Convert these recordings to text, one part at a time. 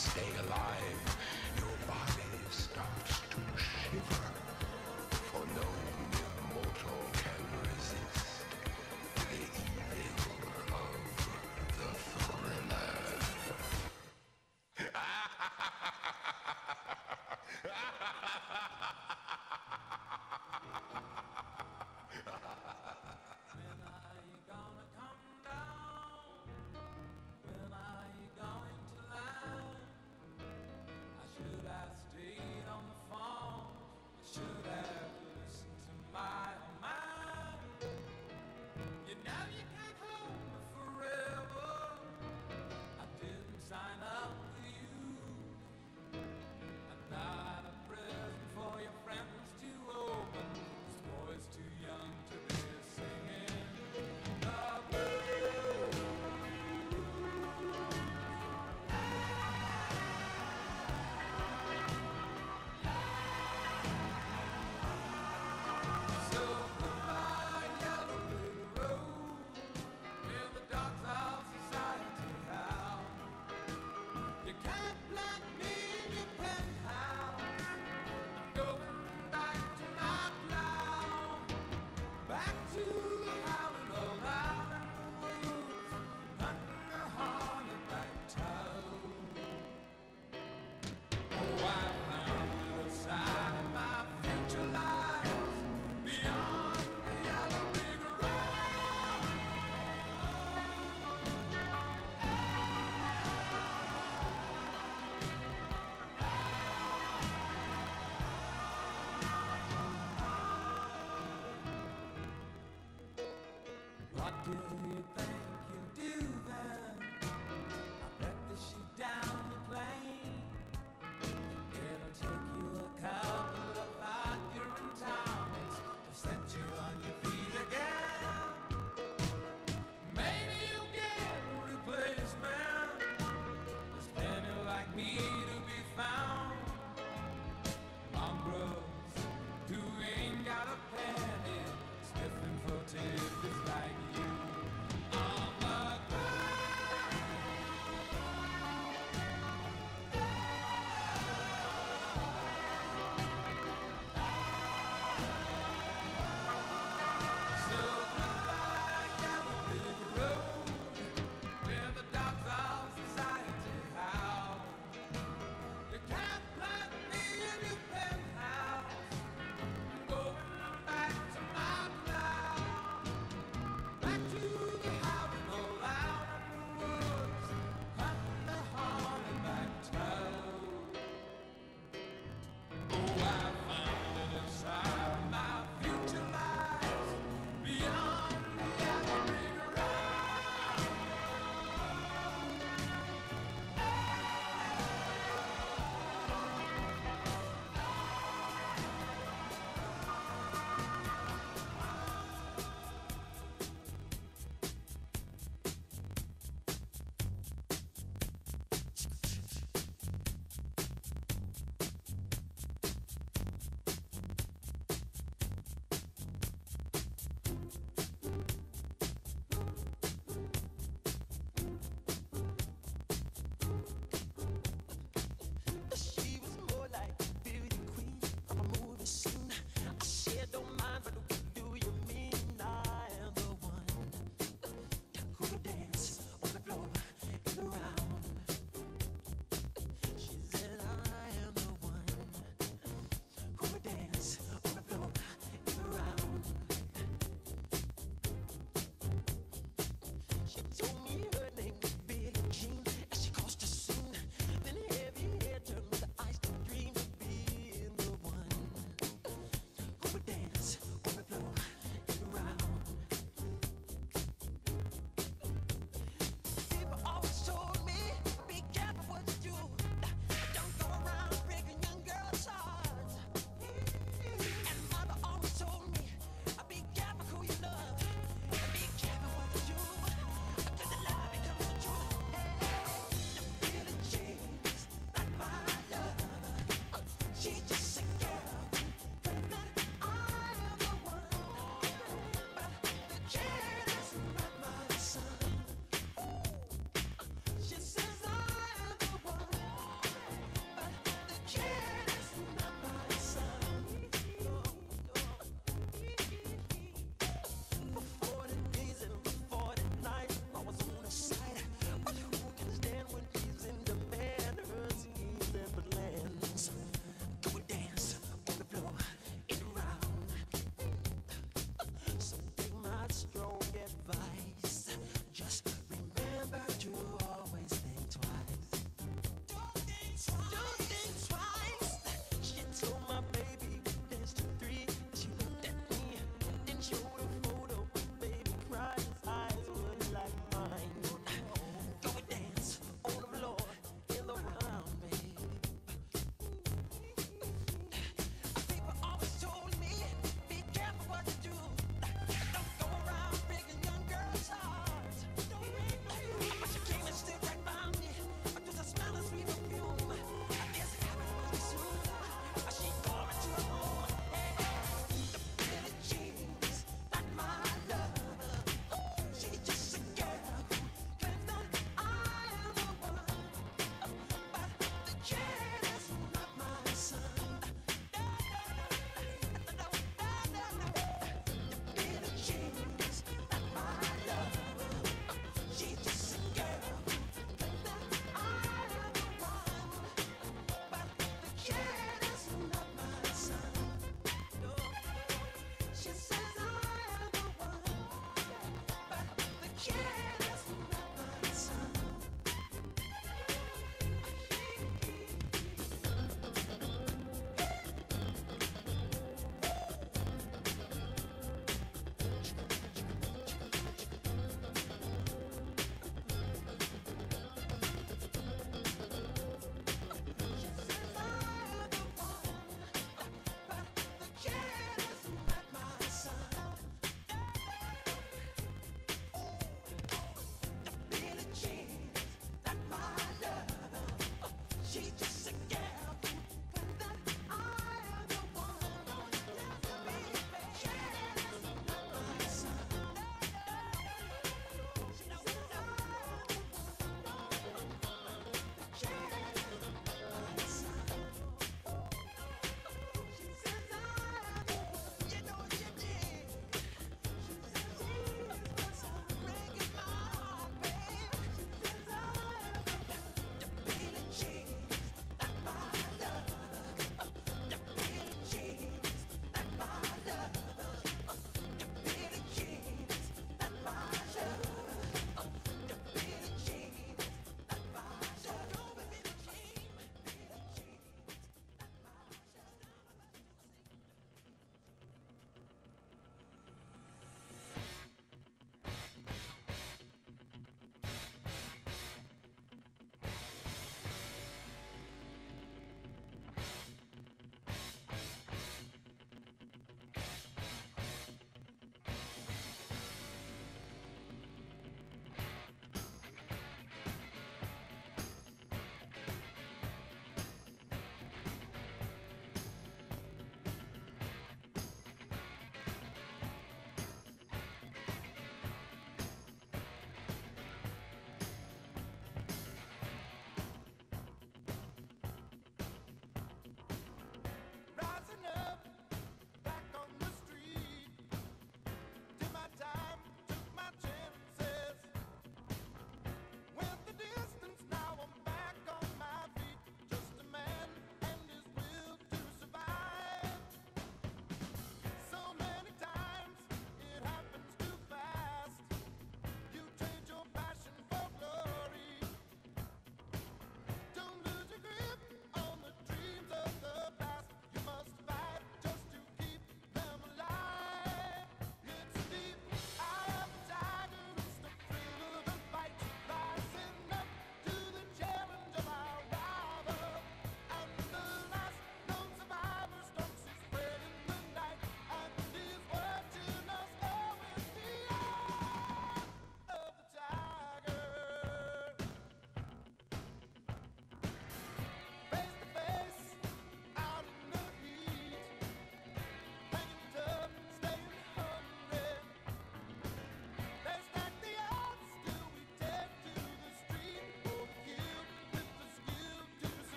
stay alive, your body starts to shiver, for no mortal can resist the evil of the thriller.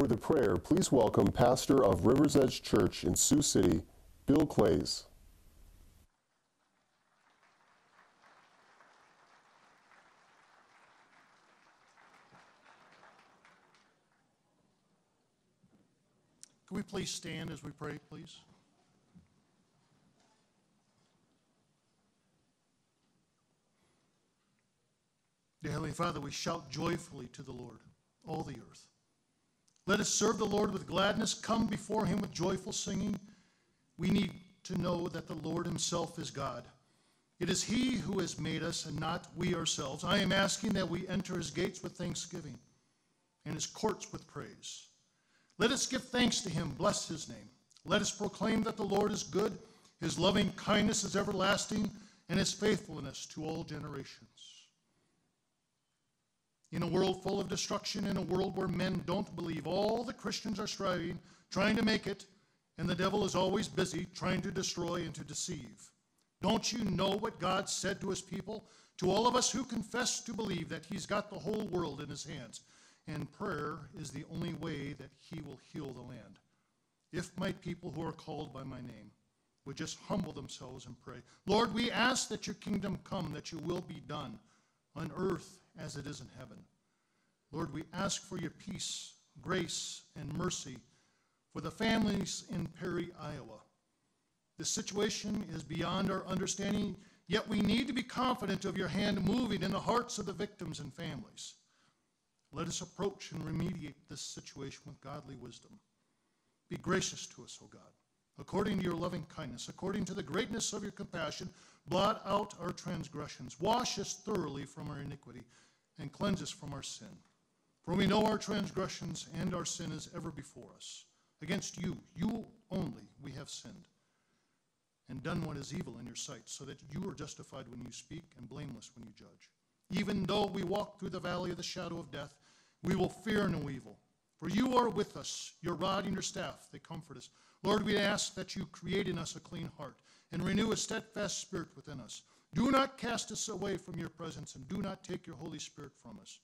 For the prayer, please welcome pastor of River's Edge Church in Sioux City, Bill Clays. Can we please stand as we pray, please? Dear Heavenly Father, we shout joyfully to the Lord, all the earth. Let us serve the Lord with gladness, come before him with joyful singing. We need to know that the Lord himself is God. It is he who has made us and not we ourselves. I am asking that we enter his gates with thanksgiving and his courts with praise. Let us give thanks to him, bless his name. Let us proclaim that the Lord is good, his loving kindness is everlasting, and his faithfulness to all generations. In a world full of destruction, in a world where men don't believe, all the Christians are striving, trying to make it, and the devil is always busy trying to destroy and to deceive. Don't you know what God said to his people? To all of us who confess to believe that he's got the whole world in his hands, and prayer is the only way that he will heal the land. If my people who are called by my name would just humble themselves and pray. Lord, we ask that your kingdom come, that your will be done on earth as it is in heaven. Lord, we ask for your peace, grace, and mercy for the families in Perry, Iowa. This situation is beyond our understanding, yet we need to be confident of your hand moving in the hearts of the victims and families. Let us approach and remediate this situation with godly wisdom. Be gracious to us, O God, according to your loving kindness, according to the greatness of your compassion. Blot out our transgressions. Wash us thoroughly from our iniquity and cleanse us from our sin. For we know our transgressions and our sin is ever before us. Against you, you only, we have sinned and done what is evil in your sight, so that you are justified when you speak and blameless when you judge. Even though we walk through the valley of the shadow of death, we will fear no evil. For you are with us, your rod and your staff, they comfort us. Lord, we ask that you create in us a clean heart and renew a steadfast spirit within us. Do not cast us away from your presence, and do not take your Holy Spirit from us.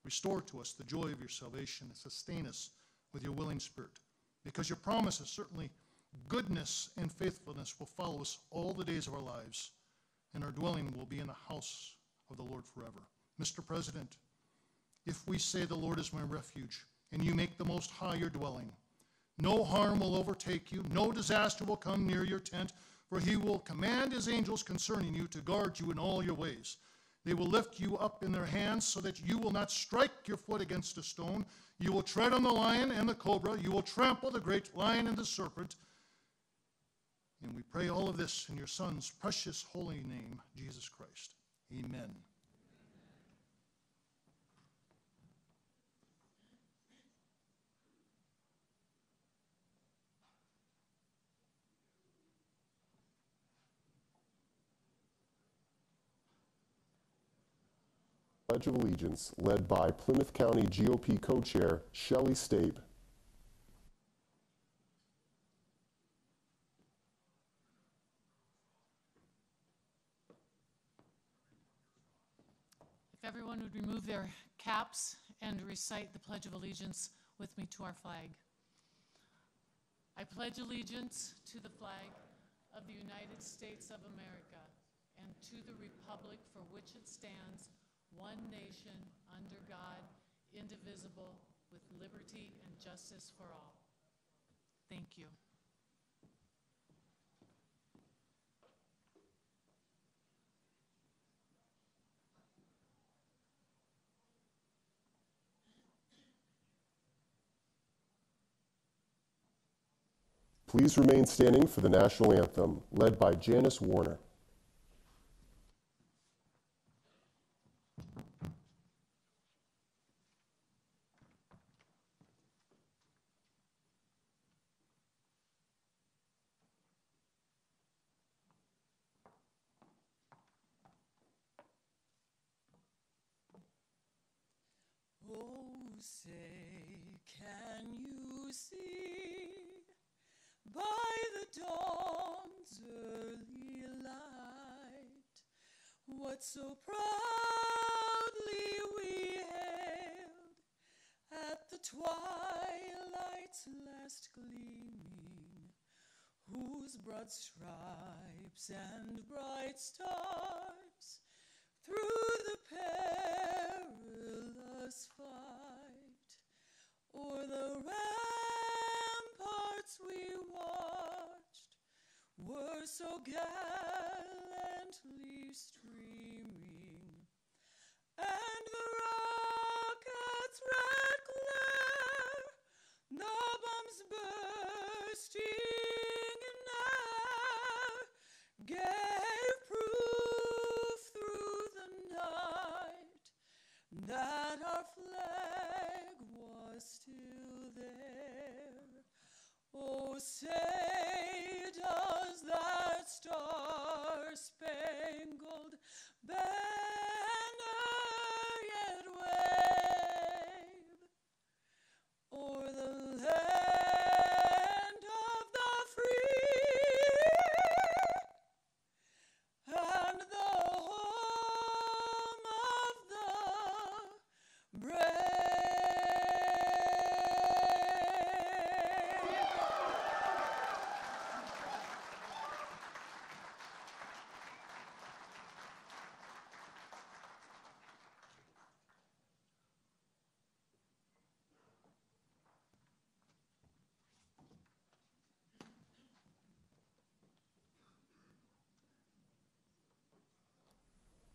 Restore to us the joy of your salvation and sustain us with your willing spirit. Because your promises, certainly goodness and faithfulness will follow us all the days of our lives, and our dwelling will be in the house of the Lord forever. Mr. President, if we say the Lord is my refuge, and you make the Most High your dwelling, no harm will overtake you, no disaster will come near your tent, for he will command his angels concerning you to guard you in all your ways. They will lift you up in their hands so that you will not strike your foot against a stone. You will tread on the lion and the cobra. You will trample the great lion and the serpent. And we pray all of this in your Son's precious holy name, Jesus Christ. Amen. Pledge of Allegiance, led by Plymouth County GOP co-chair Shelley Stabe. If everyone would remove their caps and recite the Pledge of Allegiance with me to our flag. I pledge allegiance to the flag of the United States of America and to the republic for which it stands, one nation, under God, indivisible, with liberty and justice for all. Thank you. Please remain standing for the national anthem, led by Janice Warner. Oh, say, can you see by the dawn's early light what so proudly we hailed at the twilight's those broad stripes and bright stars through the perilous fight, o'er the ramparts we watched were so gallantly streaming, and the rocket's red glare, the bombs bursting in air, gave proof through the night that our flag was still there. Oh, say does that star-spangled banner yet wave o'er the land of the free and the home of the brave?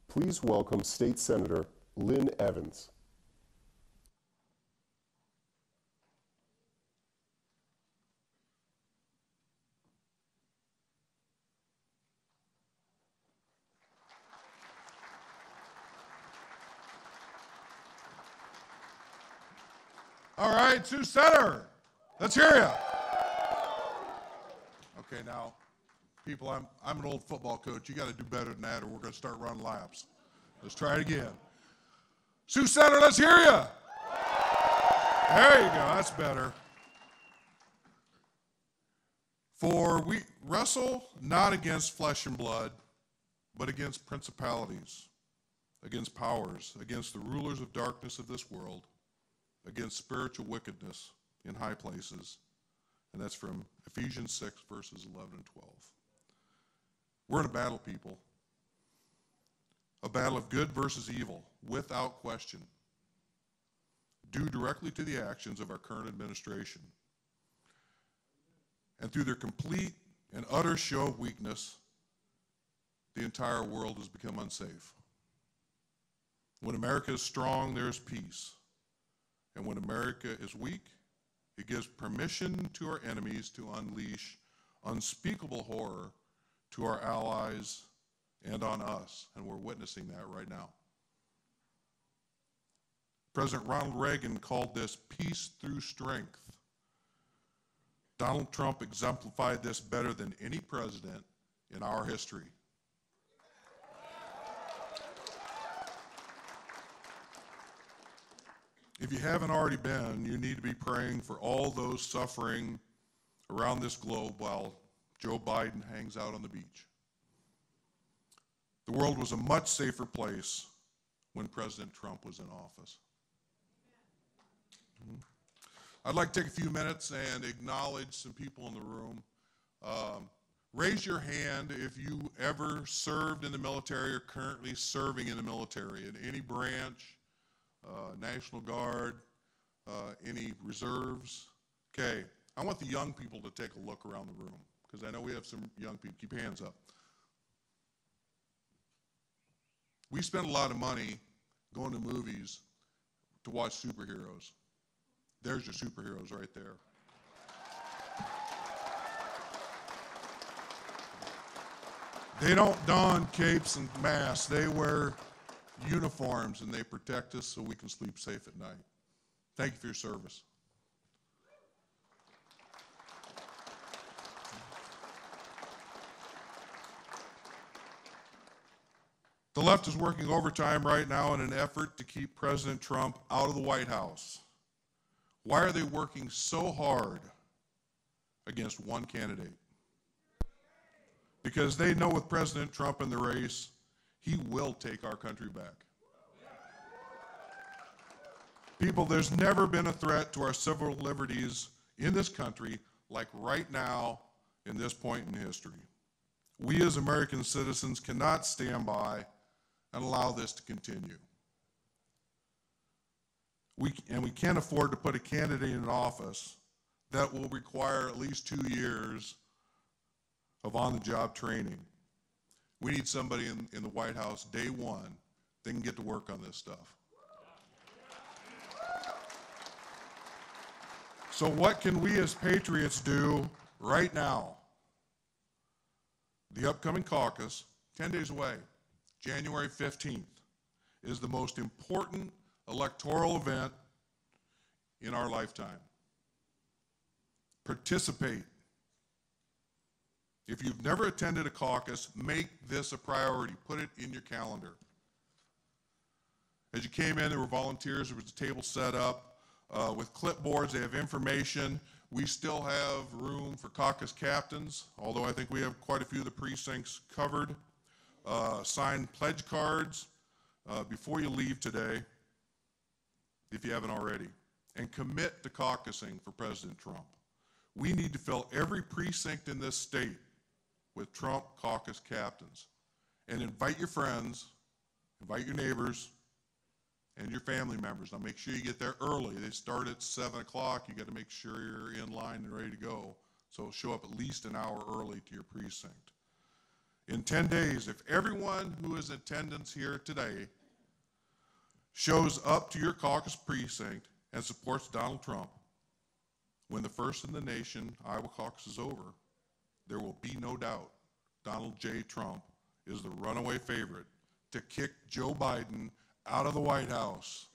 Please welcome State Senator Lynn Evans. All right, Sioux Center, let's hear you. Okay, now, people, I'm an old football coach. You got to do better than that, or we're going to start running laps. Let's try it again. Sioux Center, let's hear you. There you go. That's better. For we wrestle not against flesh and blood, but against principalities, against powers, against the rulers of darkness of this world, against spiritual wickedness in high places. And that's from Ephesians 6, verses 11 and 12. We're in a battle, people. A battle of good versus evil, without question, due directly to the actions of our current administration. And through their complete and utter show of weakness, the entire world has become unsafe. When America is strong, there is peace. And when America is weak, it gives permission to our enemies to unleash unspeakable horror to our allies and on us. And we're witnessing that right now. President Ronald Reagan called this peace through strength. Donald Trump exemplified this better than any president in our history. If you haven't already been, you need to be praying for all those suffering around this globe while Joe Biden hangs out on the beach. The world was a much safer place when President Trump was in office. I'd like to take a few minutes and acknowledge some people in the room. Raise your hand if you ever served in the military or currently serving in the military in any branch, National Guard, any reserves. Okay, I want the young people to take a look around the room because I know we have some young people. Keep your hands up. We spend a lot of money going to movies to watch superheroes. There's your superheroes right there. They don't don capes and masks. They wear uniforms and they protect us so we can sleep safe at night. Thank you for your service. The left is working overtime right now in an effort to keep President Trump out of the White House. Why are they working so hard against one candidate? Because they know with President Trump in the race, he will take our country back. People, there's never been a threat to our civil liberties in this country like right now in this point in history. We as American citizens cannot stand by and allow this to continue. We can't afford to put a candidate in office that will require at least 2 years of on-the-job training. We need somebody in the White House day one that can get to work on this stuff. So what can we as patriots do right now? The upcoming caucus, 10 days away, January 15th, is the most important electoral event in our lifetime. Participate. If you've never attended a caucus, make this a priority. Put it in your calendar. As you came in, there were volunteers. There was a table set up with clipboards. They have information. We still have room for caucus captains, although I think we have quite a few of the precincts covered. Sign pledge cards before you leave today, if you haven't already, and commit to caucusing for President Trump. We need to fill every precinct in this state with Trump caucus captains. And invite your friends, invite your neighbors, and your family members. Now make sure you get there early. They start at 7 o'clock. You got to make sure you're in line and ready to go. So show up at least an hour early to your precinct. In 10 days, if everyone who is in attendance here today shows up to your caucus precinct and supports Donald Trump, when the first in the nation Iowa caucus is over, there will be no doubt Donald J. Trump is the runaway favorite to kick Joe Biden out of the White House.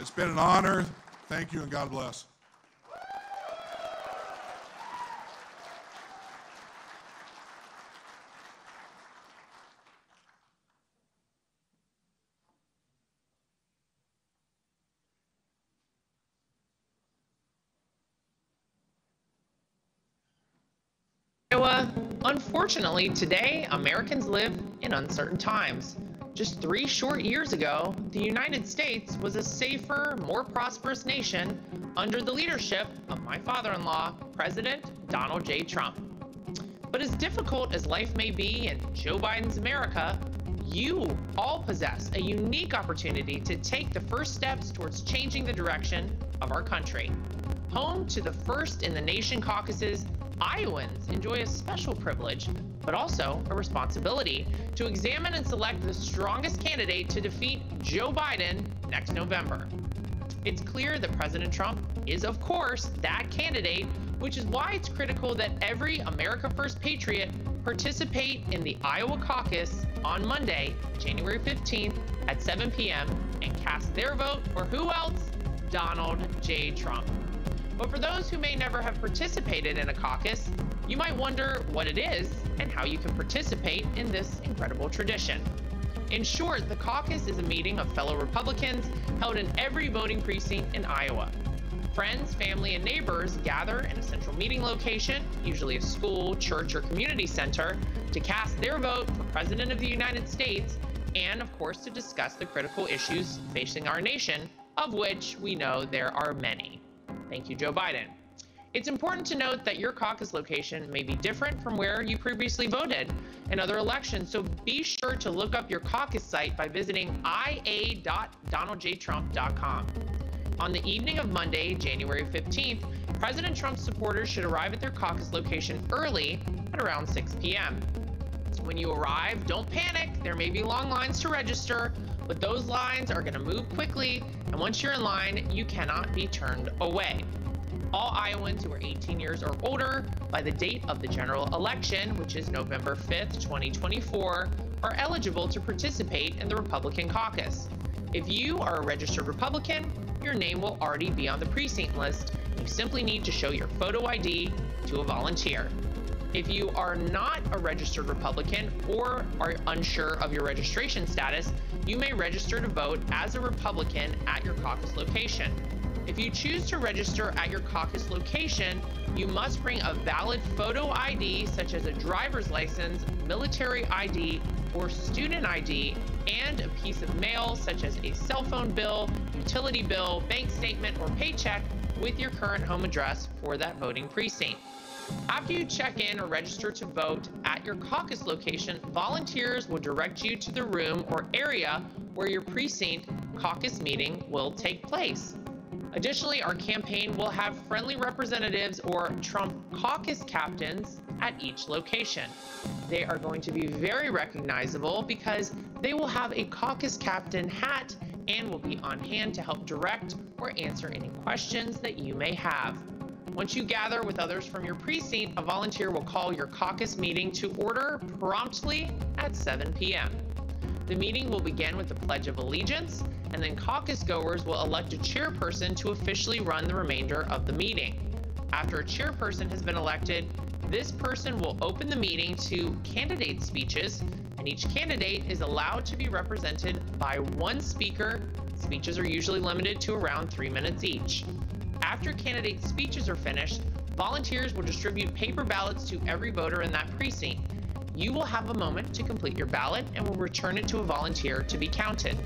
It's been an honor. Thank you and God bless. Unfortunately, today, Americans live in uncertain times. Just 3 short years ago, the United States was a safer, more prosperous nation under the leadership of my father-in-law, President Donald J. Trump. But as difficult as life may be in Joe Biden's America, you all possess a unique opportunity to take the first steps towards changing the direction of our country. Home to the first in the nation caucuses, Iowans enjoy a special privilege, but also a responsibility to examine and select the strongest candidate to defeat Joe Biden next November. It's clear that President Trump is, of course, that candidate, which is why it's critical that every America First patriot participate in the Iowa caucus on Monday, January 15th at 7 p.m. and cast their vote for who else? Donald J. Trump. But for those who may never have participated in a caucus, you might wonder what it is and how you can participate in this incredible tradition. In short, the caucus is a meeting of fellow Republicans held in every voting precinct in Iowa. Friends, family, and neighbors gather in a central meeting location, usually a school, church, or community center, to cast their vote for President of the United States and, of course, to discuss the critical issues facing our nation, of which we know there are many. Thank you, Joe Biden. It's important to note that your caucus location may be different from where you previously voted in other elections, so be sure to look up your caucus site by visiting ia.donaldjtrump.com. On the evening of Monday, January 15th, President Trump's supporters should arrive at their caucus location early at around 6 p.m. When you arrive, don't panic. There may be long lines to register, but those lines are going to move quickly, and once you're in line, you cannot be turned away. All Iowans who are 18 years or older by the date of the general election, which is November 5th, 2024, are eligible to participate in the Republican caucus. If you are a registered Republican, your name will already be on the precinct list. You simply need to show your photo ID to a volunteer. If you are not a registered Republican or are unsure of your registration status, you may register to vote as a Republican at your caucus location. If you choose to register at your caucus location, you must bring a valid photo ID such as a driver's license, military ID, or student ID, and a piece of mail such as a cell phone bill, utility bill, bank statement, or paycheck with your current home address for that voting precinct. After you check in or register to vote at your caucus location, volunteers will direct you to the room or area where your precinct caucus meeting will take place. Additionally, our campaign will have friendly representatives or Trump caucus captains at each location. They are going to be very recognizable because they will have a caucus captain hat and will be on hand to help direct or answer any questions that you may have. Once you gather with others from your precinct, a volunteer will call your caucus meeting to order promptly at 7 p.m. The meeting will begin with the Pledge of Allegiance, and then caucus goers will elect a chairperson to officially run the remainder of the meeting. After a chairperson has been elected, this person will open the meeting to candidate speeches, and each candidate is allowed to be represented by one speaker. Speeches are usually limited to around 3 minutes each. After candidate speeches are finished, volunteers will distribute paper ballots to every voter in that precinct. You will have a moment to complete your ballot and will return it to a volunteer to be counted.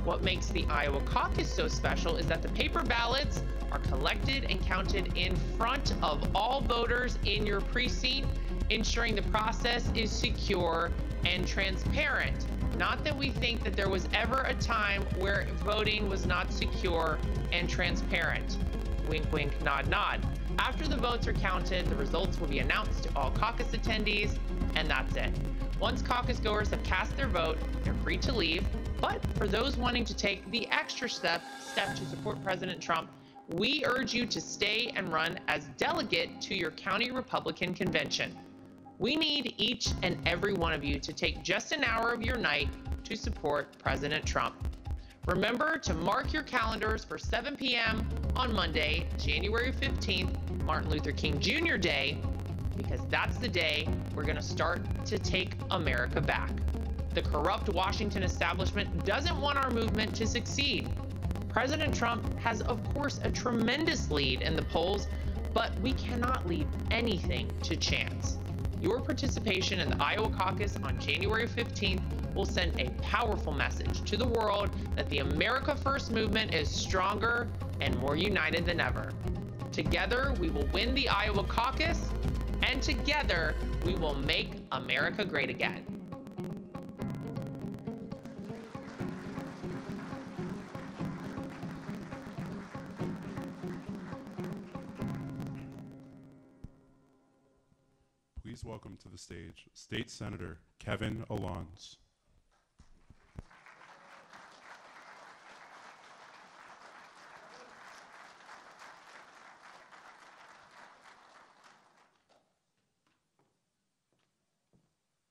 What makes the Iowa caucus so special is that the paper ballots are collected and counted in front of all voters in your precinct, ensuring the process is secure and transparent. Not that we think that there was ever a time where voting was not secure and transparent. Wink, wink, nod, nod. After the votes are counted, the results will be announced to all caucus attendees, and that's it. Once caucus goers have cast their vote, they're free to leave. But for those wanting to take the extra step to support President Trump, we urge you to stay and run as delegate to your county Republican convention. We need each and every one of you to take just an hour of your night to support President Trump. Remember to mark your calendars for 7 p.m. on Monday, January 15th, Martin Luther King Jr. Day, because that's the day we're going to start to take America back. The corrupt Washington establishment doesn't want our movement to succeed. President Trump has, of course, a tremendous lead in the polls, but we cannot leave anything to chance. Your participation in the Iowa caucus on January 15th will send a powerful message to the world that the America First movement is stronger and more united than ever. Together, we will win the Iowa caucus, and together, we will make America great again. Please welcome to the stage State Senator Kevin Allons.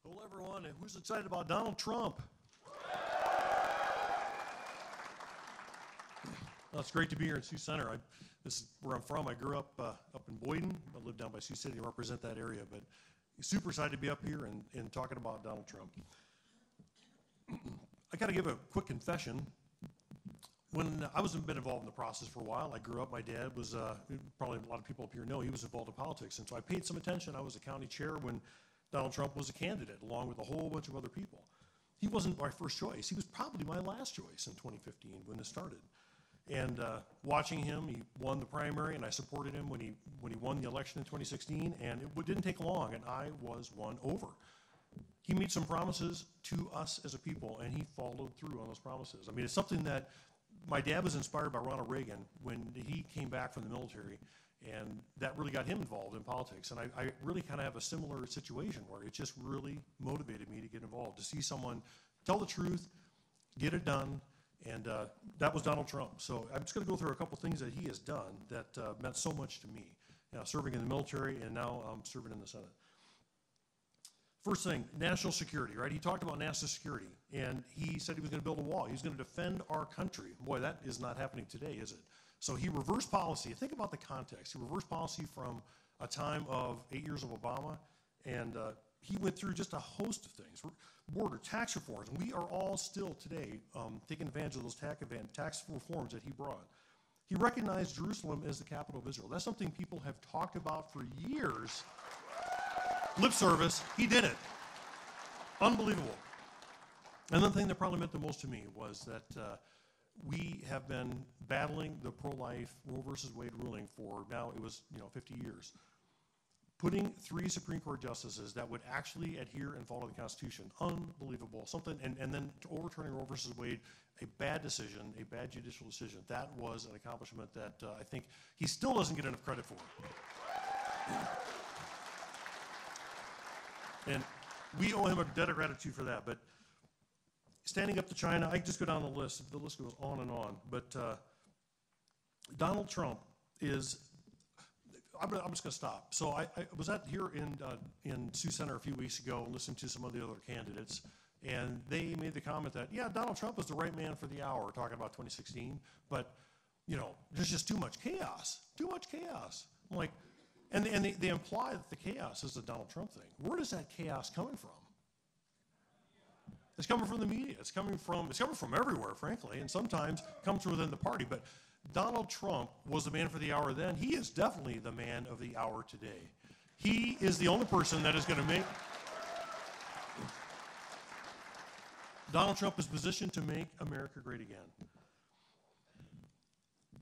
Hello, everyone. And who's excited about Donald Trump? Well, it's great to be here in Sioux Center. This is where I'm from. I grew up in Boyden. I live down by Sioux City and represent that area. But super excited to be up here and talking about Donald Trump. I got to give a quick confession. When I wasn't been involved in the process for a while, I grew up. My dad was probably a lot of people up here know he was involved in politics, and so I paid some attention. I was a county chair when Donald Trump was a candidate, along with a whole bunch of other people. He wasn't my first choice. He was probably my last choice in 2015 when this started. And watching him, he won the primary, and I supported him when he won the election in 2016, and it didn't take long, and I was won over. He made some promises to us as a people, and he followed through on those promises. I mean, it's something that my dad was inspired by Ronald Reagan when he came back from the military, and that really got him involved in politics. And I really kind of have a similar situation where it just really motivated me to get involved, to see someone tell the truth, get it done, and that was Donald Trump. So I'm just going to go through a couple things that he has done that meant so much to me. Serving in the military, and now I'm serving in the Senate. First thing, national security, right? He talked about national security, and he said he was going to build a wall. He was going to defend our country. Boy, that is not happening today, is it? So he reversed policy. Think about the context. He reversed policy from a time of 8 years of Obama, and he went through just a host of things. Border, tax reforms. We are all still today taking advantage of those tax reforms that he brought. He recognized Jerusalem as the capital of Israel. That's something people have talked about for years. Lip service, he did it. Unbelievable. And the thing that probably meant the most to me was that we have been battling the pro-life Roe versus Wade ruling for now, it was 50 years. Putting 3 Supreme Court justices that would actually adhere and follow the Constitution, unbelievable. Something, and then overturning Roe versus Wade, a bad decision, a bad judicial decision. That was an accomplishment that I think he still doesn't get enough credit for. And we owe him a debt of gratitude for that. But standing up to China, I just go down the list. The list goes on and on. But Donald Trump is, I'm just going to stop. So I was here in Sioux Center a few weeks ago and listened to some of the other candidates. And they made the comment that, yeah, Donald Trump was the right man for the hour, talking about 2016. But, there's just too much chaos. Too much chaos. I'm like, and they imply that the chaos is the Donald Trump thing. Where is that chaos coming from? It's coming from the media. It's coming from everywhere, frankly, and sometimes comes from within the party. But Donald Trump was the man for the hour then. He is definitely the man of the hour today. He is the only person that is going to make. Donald Trump is positioned to make America great again.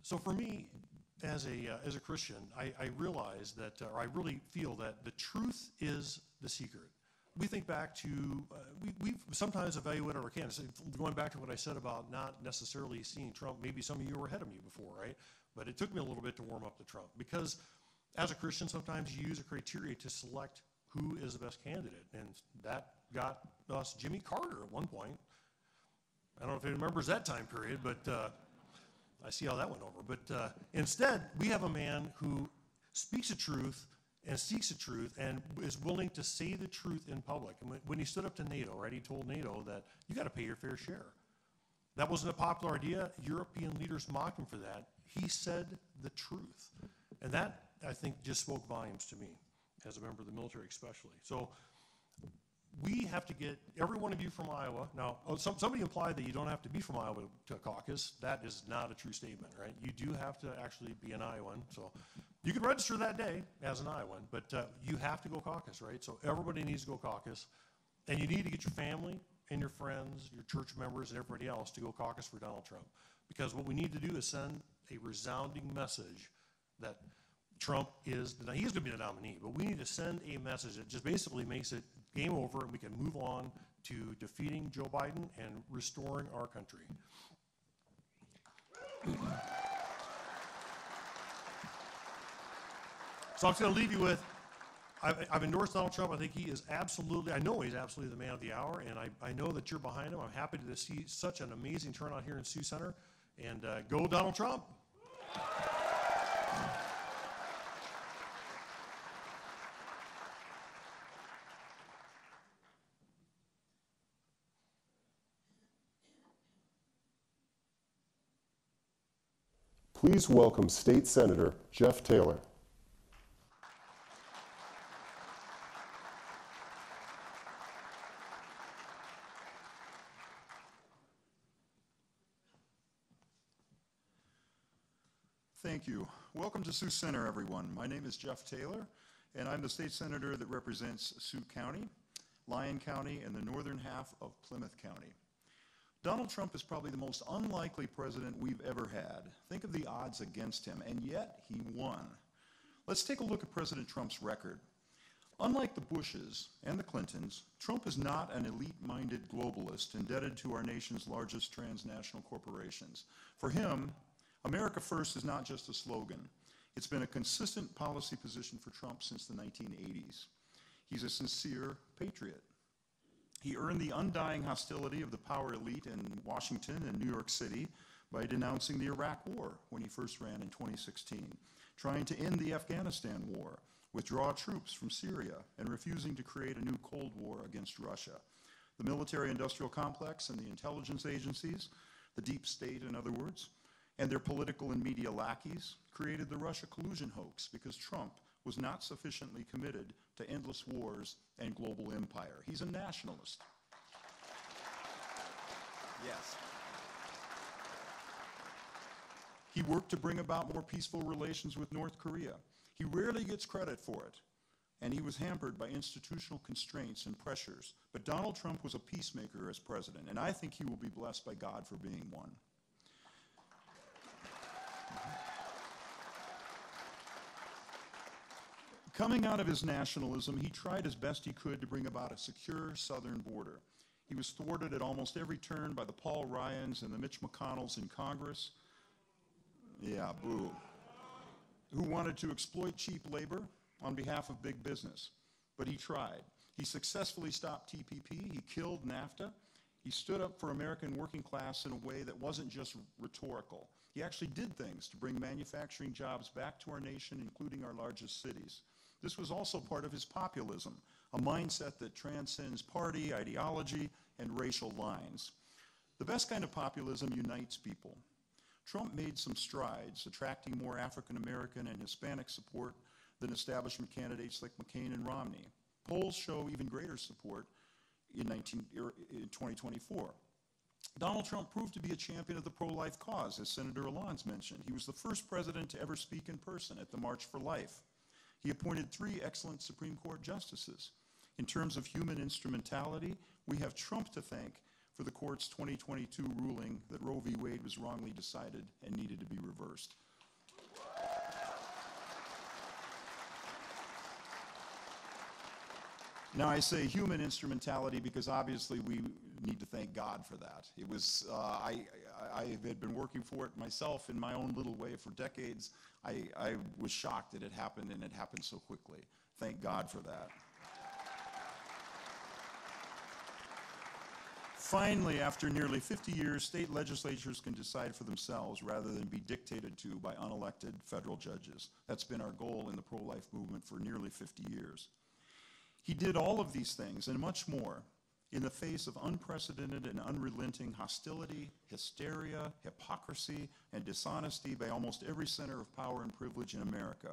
So for me, as a Christian, I realize that, or I really feel that the truth is the secret. We think back to, we've sometimes evaluated our candidates, going back to what I said about not necessarily seeing Trump. Maybe some of you were ahead of me before, right? But it took me a little bit to warm up to Trump, because as a Christian, sometimes you use a criteria to select who is the best candidate, and that got us Jimmy Carter at one point. I don't know if anyone remembers that time period, but I see how that went over. But instead, we have a man who speaks the truth and seeks the truth and is willing to say the truth in public. And when he stood up to NATO, right, he told NATO that you got to pay your fair share. That wasn't a popular idea. European leaders mocked him for that. He said the truth. And that, I think, just spoke volumes to me as a member of the military especially. So we have to get every one of you from Iowa. Now, somebody implied that you don't have to be from Iowa to caucus. That is not a true statement, right? You do have to actually be an Iowan. So you can register that day as an Iowan, but you have to go caucus, right? So everybody needs to go caucus. And you need to get your family and your friends, your church members, and everybody else to go caucus for Donald Trump. Because what we need to do is send a resounding message that Trump is, he's going to be the nominee, but we need to send a message that just basically makes it game over and we can move on to defeating Joe Biden and restoring our country. So I'm just going to leave you with, I've endorsed Donald Trump. I think he is absolutely, I know he's absolutely the man of the hour, and I know that you're behind him. I'm happy to see such an amazing turnout here in Sioux Center. And go Donald Trump. Please welcome State Senator Jeff Taylor. Thank you. Welcome to Sioux Center, everyone. My name is Jeff Taylor, and I'm the state senator that represents Sioux County, Lyon County, and the northern half of Plymouth County. Donald Trump is probably the most unlikely president we've ever had. Think of the odds against him, and yet he won. Let's take a look at President Trump's record. Unlike the Bushes and the Clintons, Trump is not an elite-minded globalist indebted to our nation's largest transnational corporations. For him, America First is not just a slogan. It's been a consistent policy position for Trump since the 1980s. He's a sincere patriot. He earned the undying hostility of the power elite in Washington and New York City by denouncing the Iraq War when he first ran in 2016, trying to end the Afghanistan war, withdraw troops from Syria, and refusing to create a new Cold War against Russia. The military-industrial complex and the intelligence agencies, the deep state in other words, and their political and media lackeys created the Russia collusion hoax because Trump was not sufficiently committed to endless wars and global empire. He's a nationalist. Yes. He worked to bring about more peaceful relations with North Korea. He rarely gets credit for it, and he was hampered by institutional constraints and pressures. But Donald Trump was a peacemaker as president, and I think he will be blessed by God for being one. Coming out of his nationalism, he tried as best he could to bring about a secure southern border. He was thwarted at almost every turn by the Paul Ryans and the Mitch McConnells in Congress. Yeah, boo. Who wanted to exploit cheap labor on behalf of big business. But he tried. He successfully stopped TPP. He killed NAFTA. He stood up for American working class in a way that wasn't just rhetorical. He actually did things to bring manufacturing jobs back to our nation, including our largest cities. This was also part of his populism, a mindset that transcends party, ideology, and racial lines. The best kind of populism unites people. Trump made some strides, attracting more African American and Hispanic support than establishment candidates like McCain and Romney. Polls show even greater support in 2024. Donald Trump proved to be a champion of the pro-life cause, as Senator Alon's mentioned. He was the first president to ever speak in person at the March for Life. He appointed 3 excellent Supreme Court justices. In terms of human instrumentality, we have Trump to thank for the court's 2022 ruling that Roe v. Wade was wrongly decided and needed to be reversed. Now, I say human instrumentality because obviously we need to thank God for that. It was, I had been working for it myself in my own little way for decades. I was shocked that it happened, and it happened so quickly. Thank God for that. Finally, after nearly 50 years, state legislatures can decide for themselves rather than be dictated to by unelected federal judges. That's been our goal in the pro-life movement for nearly 50 years. He did all of these things and much more in the face of unprecedented and unrelenting hostility, hysteria, hypocrisy, and dishonesty by almost every center of power and privilege in America.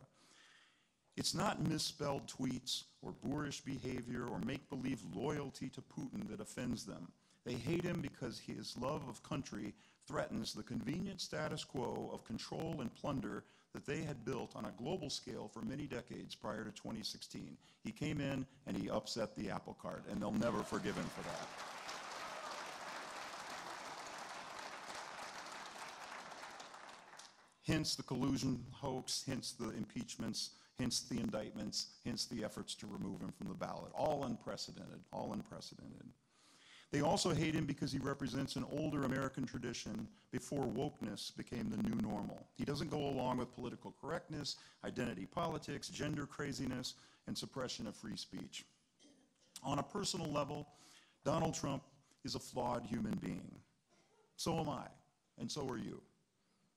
It's not misspelled tweets or boorish behavior or make-believe loyalty to Putin that offends them. They hate him because his love of country threatens the convenient status quo of control and plunder that they had built on a global scale for many decades prior to 2016. He came in and he upset the apple cart, and they'll never forgive him for that. Hence the collusion hoax, hence the impeachments, hence the indictments, hence the efforts to remove him from the ballot. All unprecedented, all unprecedented. They also hate him because he represents an older American tradition before wokeness became the new normal. He doesn't go along with political correctness, identity politics, gender craziness, and suppression of free speech. On a personal level, Donald Trump is a flawed human being. So am I, and so are you.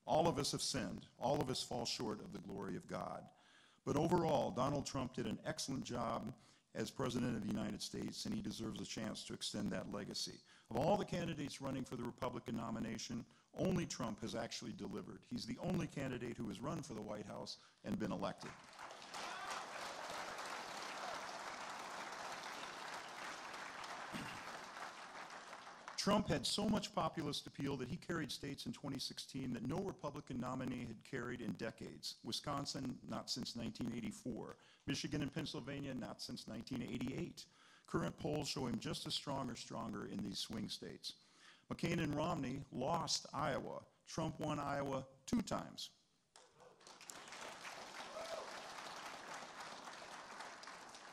All of us have sinned. All of us fall short of the glory of God. But overall, Donald Trump did an excellent job as President of the United States, and he deserves a chance to extend that legacy. Of all the candidates running for the Republican nomination, only Trump has actually delivered. He's the only candidate who has run for the White House and been elected. Trump had so much populist appeal that he carried states in 2016 that no Republican nominee had carried in decades. Wisconsin, not since 1984. Michigan and Pennsylvania, not since 1988. Current polls show him just as strong or stronger in these swing states. McCain and Romney lost Iowa. Trump won Iowa 2 times.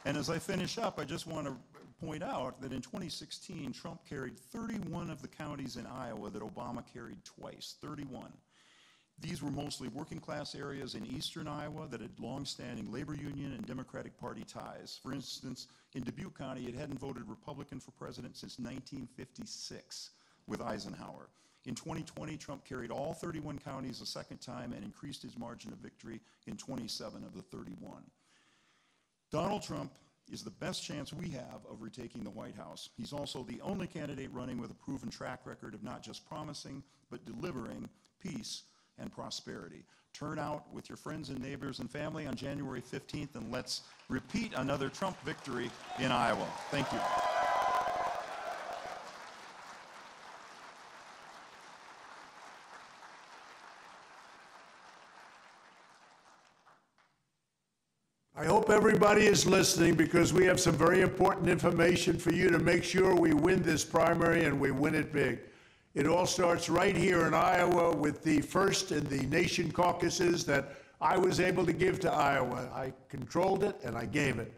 And as I finish up, I just want to point out that in 2016, Trump carried 31 of the counties in Iowa that Obama carried twice, 31. These were mostly working class areas in eastern Iowa that had long-standing labor union and Democratic Party ties. For instance, in Dubuque County, it hadn't voted Republican for president since 1956 with Eisenhower. In 2020, Trump carried all 31 counties a second time and increased his margin of victory in 27 of the 31. Donald Trump is the best chance we have of retaking the White House. He's also the only candidate running with a proven track record of not just promising, but delivering peace and prosperity. Turn out with your friends and neighbors and family on January 15th, and let's repeat another Trump victory in Iowa. Thank you. hope everybody is listening because we have some very important information for you to make sure we win this primary and we win it big. It all starts right here in Iowa with the first in the nation caucuses that I was able to give to Iowa. I controlled it and I gave it,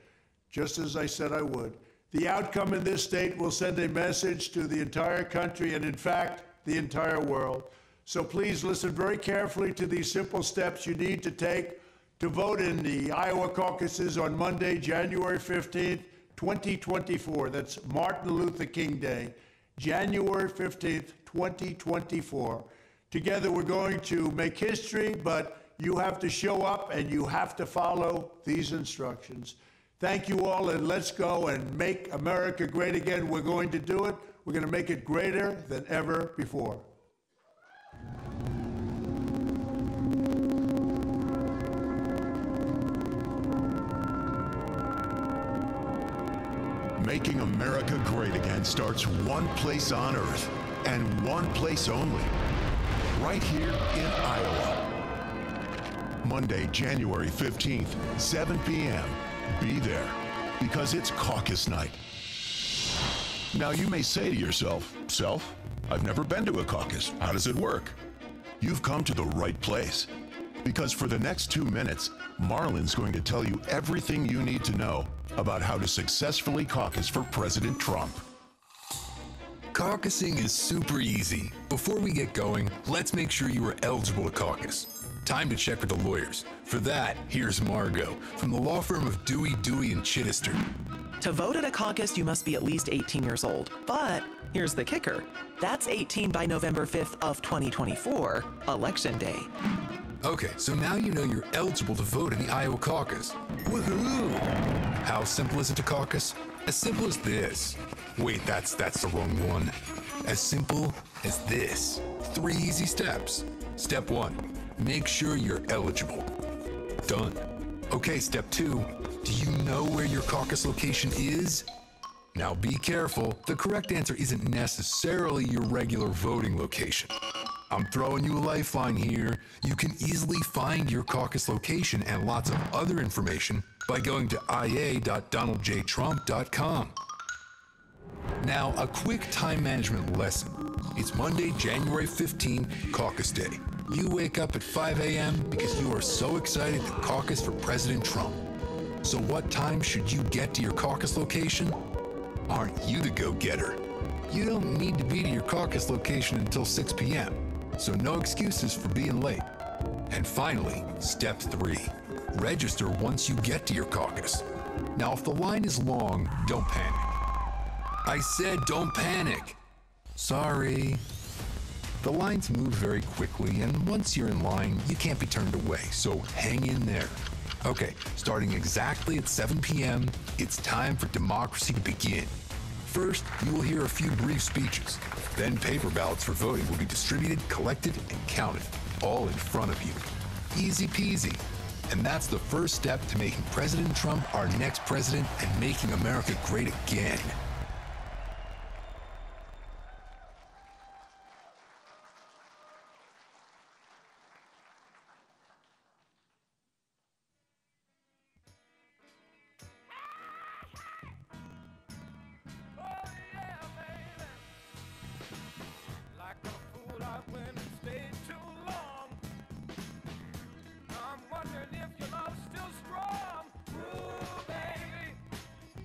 just as I said I would. The outcome in this state will send a message to the entire country and, in fact, the entire world. So please listen very carefully to these simple steps you need to take to vote in the Iowa caucuses on Monday, January 15th, 2024. That's Martin Luther King Day, January 15th, 2024. Together we're going to make history, but you have to show up and you have to follow these instructions. Thank you all, and let's go and make America great again. We're going to do it. We're going to make it greater than ever before. Making America great again starts one place on earth, and one place only, right here in Iowa. Monday, January 15th, 7 p.m. Be there, because it's caucus night. Now you may say to yourself, "Self, I've never been to a caucus. How does it work?" You've come to the right place. Because for the next 2 minutes, Marlon's going to tell you everything you need to know about how to successfully caucus for President Trump. Caucusing is super easy. Before we get going, let's make sure you are eligible to caucus. Time to check with the lawyers. For that, here's Margot from the law firm of Dewey, and Chittister. To vote at a caucus, you must be at least 18 years old. But here's the kicker. That's 18 by November 5th of 2024, Election Day. Okay, so now you know you're eligible to vote in the Iowa caucus. Woohoo! How simple is it to caucus? As simple as this. Wait, that's the wrong one. As simple as this. 3 easy steps. Step 1, make sure you're eligible. Done. Okay, step 2, do you know where your caucus location is? Now be careful, the correct answer isn't necessarily your regular voting location. I'm throwing you a lifeline here. You can easily find your caucus location and lots of other information by going to ia.donaldjtrump.com. Now, a quick time management lesson. It's Monday, January 15, caucus day. You wake up at 5 a.m. because you are so excited to caucus for President Trump. So what time should you get to your caucus location? Aren't you the go-getter? You don't need to be to your caucus location until 6 p.m., so no excuses for being late. And finally, step 3, register once you get to your caucus. Now, if the line is long, don't panic. I said don't panic. Sorry. The lines move very quickly, and once you're in line, you can't be turned away, so hang in there. Okay, starting exactly at 7 p.m., it's time for democracy to begin. First, you will hear a few brief speeches. Then paper ballots for voting will be distributed, collected, and counted, all in front of you. Easy peasy. And that's the first step to making President Trump our next president and making America great again. Still strong, ooh baby,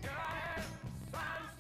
your hands, signs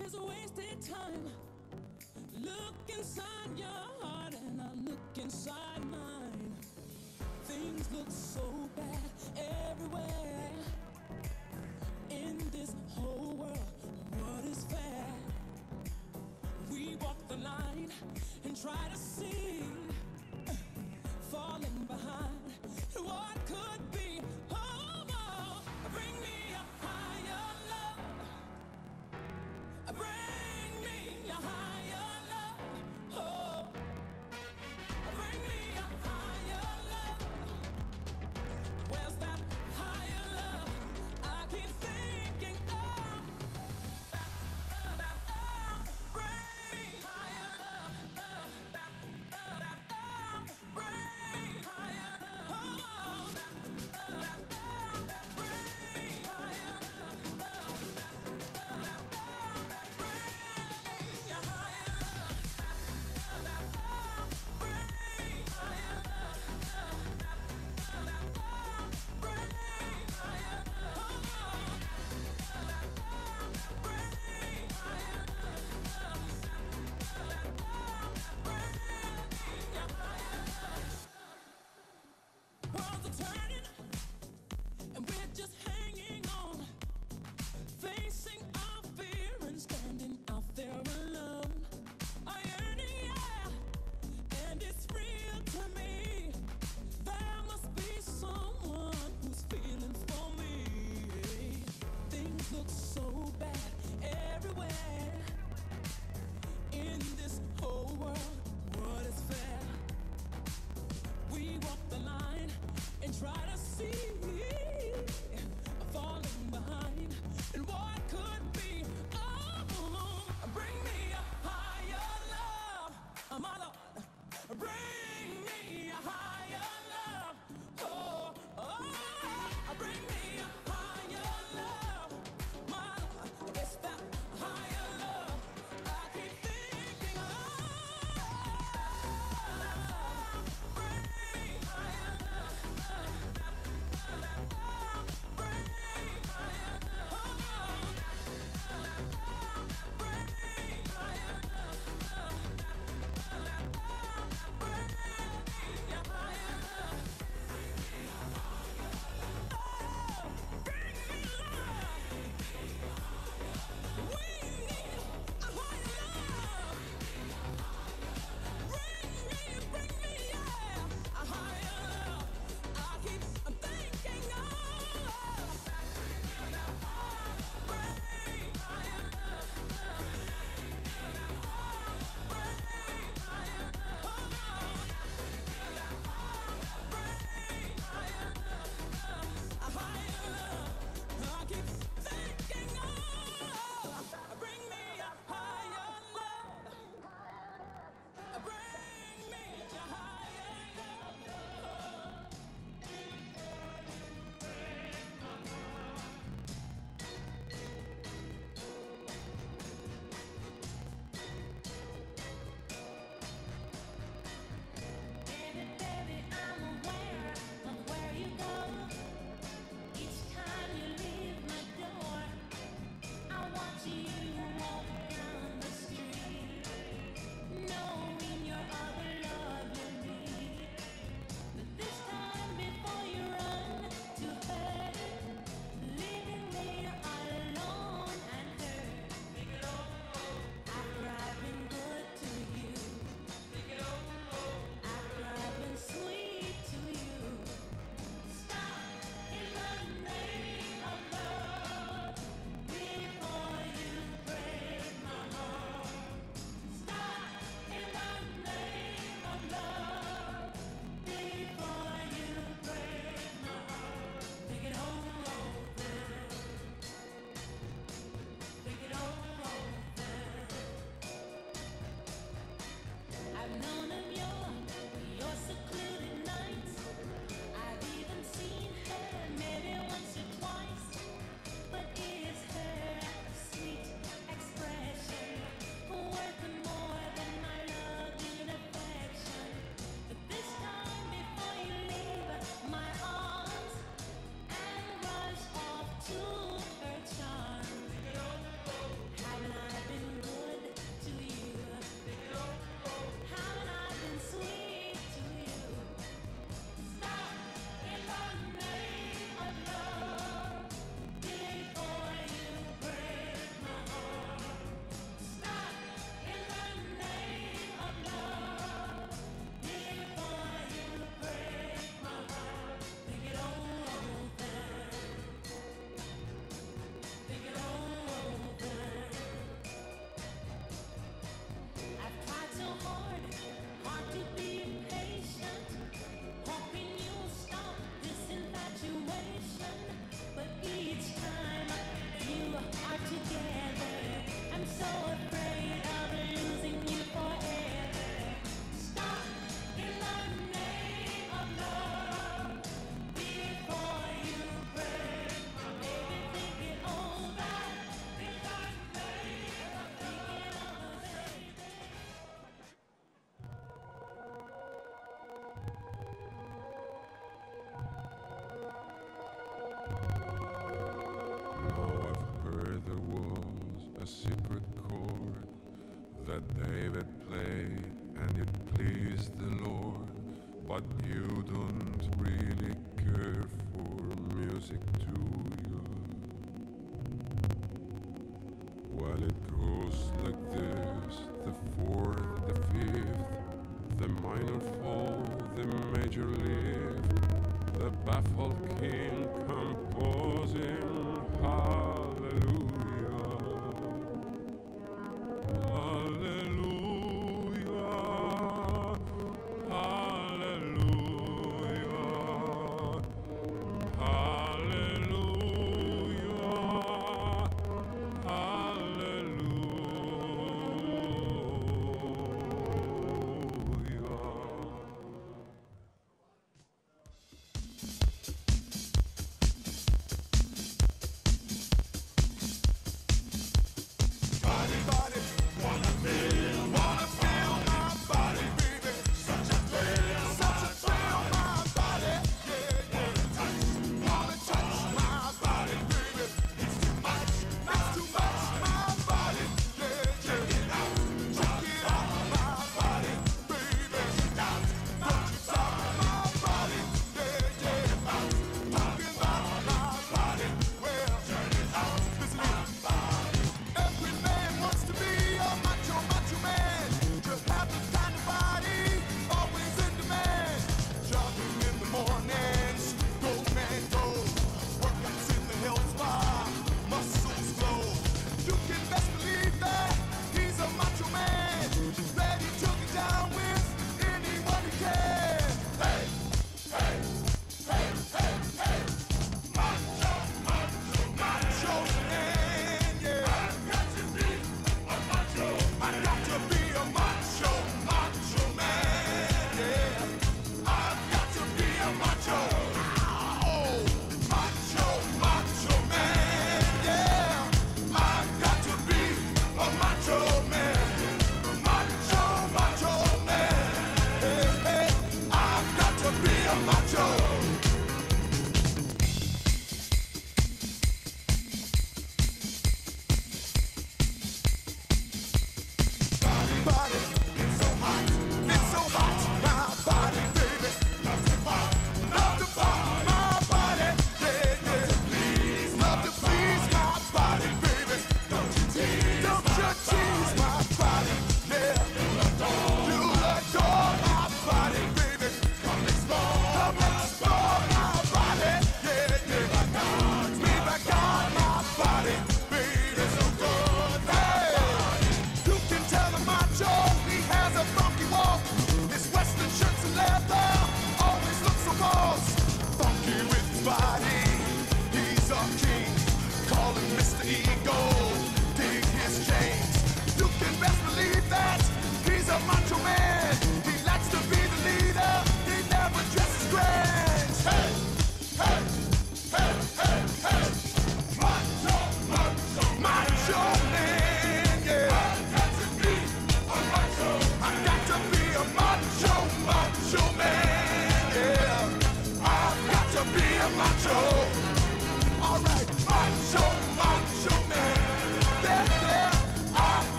life is a wasted time. Look inside your heart and I look inside mine. Things look so bad everywhere. In this whole world, what is fair? We walk the line and try to see, falling behind what could be. Oh, oh, bring me a higher love. Bring me a higher love. Oh, bring me a higher love. Where's that higher love? I keep thinking, oh, secret chord that David played, and it pleased the Lord. But you don't really care for music, do you? Well, it goes like this: the fourth, the fifth, the minor fall, the major lift, the baffled king composing hallelujah, hallelujah, hallelujah.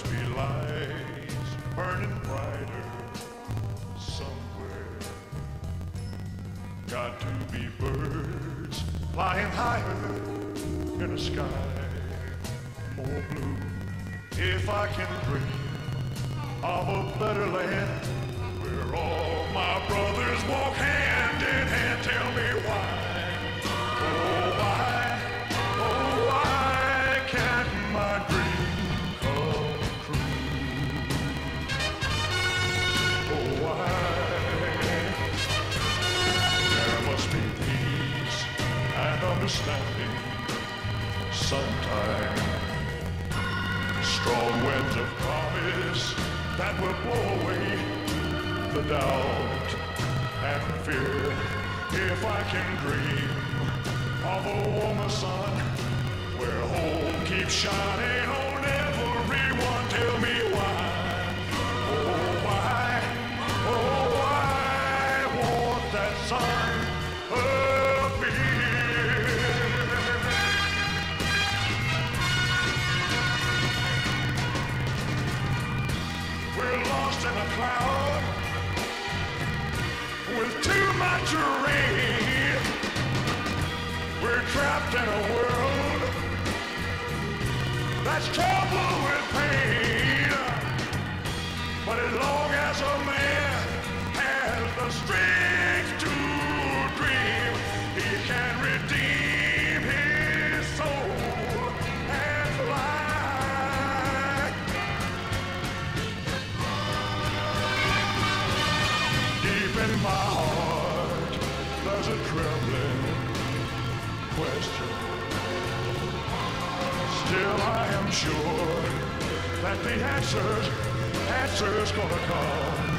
must be lights burning brighter somewhere. Got to be birds flying higher in a sky more blue. If I can dream of a better land where all my brothers walk hand in hand, tell me why, why can't my dream come true? Oh, why? There must be peace and understanding sometime. Strong winds of promise that will blow away the doubt and fear. If I can dream of a warmer sun where hope keeps shining on everyone, tell me why, won't that sun appear? We're lost in a cloud with too much rain. We're trapped in a world that's troubled with pain. But as long as a man has the strength to dream, he can redeem his soul and fly. Deep in my heart, there's a trembling question. Still, I am sure that the answer's gonna come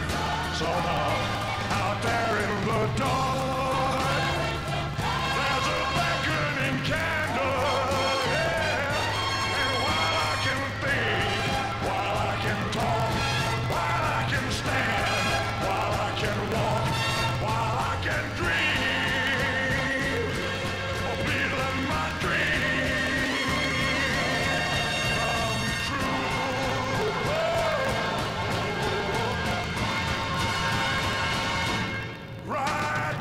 somehow out there in the dark. There's a beckoning candle, yeah. And while I can think, while I can talk, while I can stand, while I can walk, while I can dream, oh, please let my dream come true. Right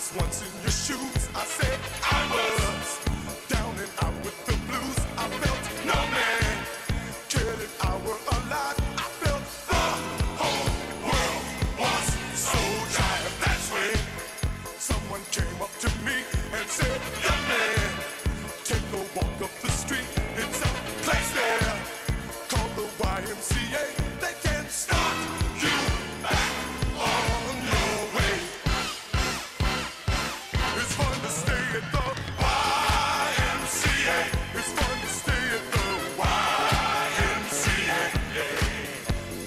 was once in your shoes. I said I was down and out with the blues. I felt no man cared if I were alive. I felt the whole world was so tired. That's when someone came up to me and said, young man, take a walk up the street. It's a place there called the YMCA. They can start you back on your way. It's fun to stay at the YMCA. It's fun to stay at the YMCA.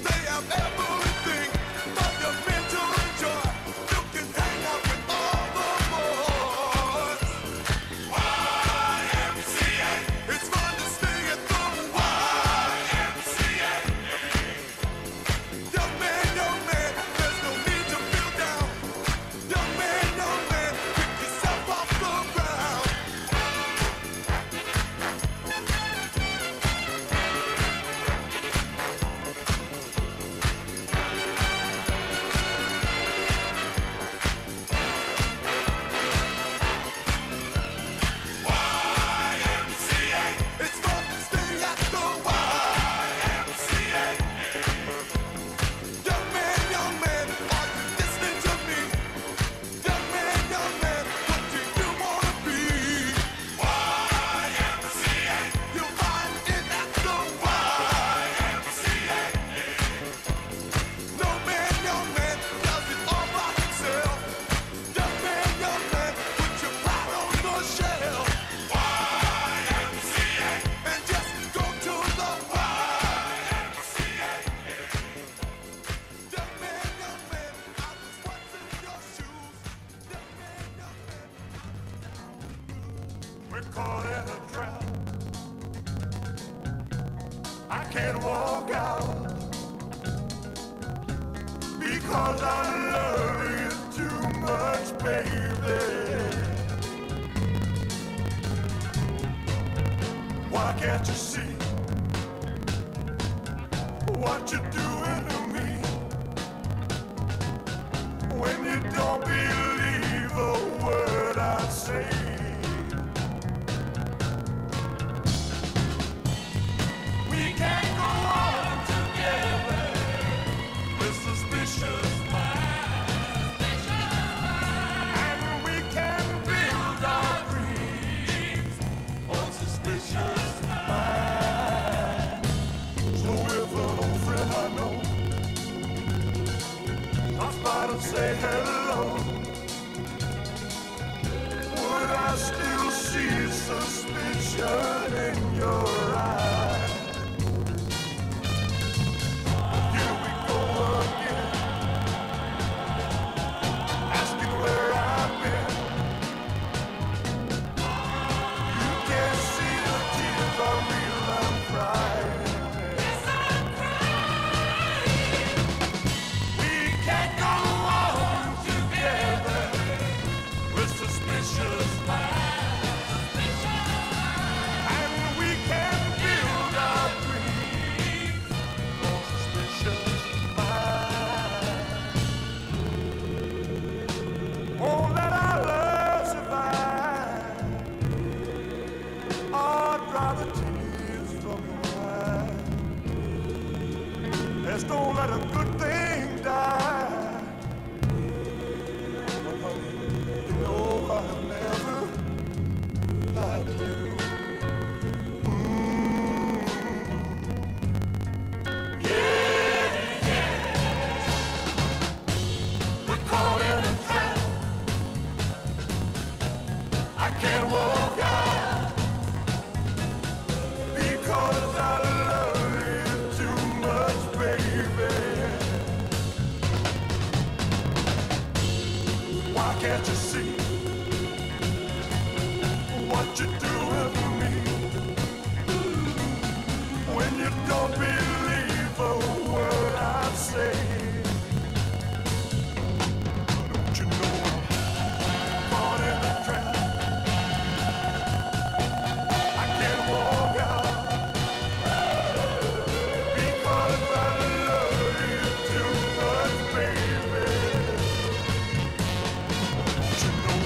They have everything for your mental enjoy. You can hang out with all the boys. YMCA. It's fun to stay at the YMCA. Young man, there's no need to feel down. Young man, pick yourself off the ground. YMCA. It's fun to stay at the YMCA. Young man, are you listening to me? Young man, what do you wanna be? YMCA. You'll find it at the YMCA. No man, does it all by himself. Young man, put your pride on the shelf. YMCA. And just go to the YMCA. Young man, I was once in your shoes. Young man. We're caught in a trap. I can't walk out because I love you too much, baby. Why can't you see what you're doing to me? When you don't believe a word I say. We can't go on together with suspicious minds. And we can build our dreams on suspicious minds. So if an old friend I know stops by to say hello, would I still see suspicion in your eyes? Here we go again, asking where I've been. You can't see the tears are real, I'm crying. We can't go on together with suspicious minds. And we can build our dreams on suspicious minds. Won't let our love survive. Oh, dry the tears from your eyes. Let's don't let a good thing die. But honey, you know I'll never lie to you. We're caught in a trap. I can't walk out because I love you too much, baby. Why can't you see what you're doing to me? When you don't believe a word I say. Don't you know I'm caught in a trap? I can't walk out because I love you too much, baby. Don't you know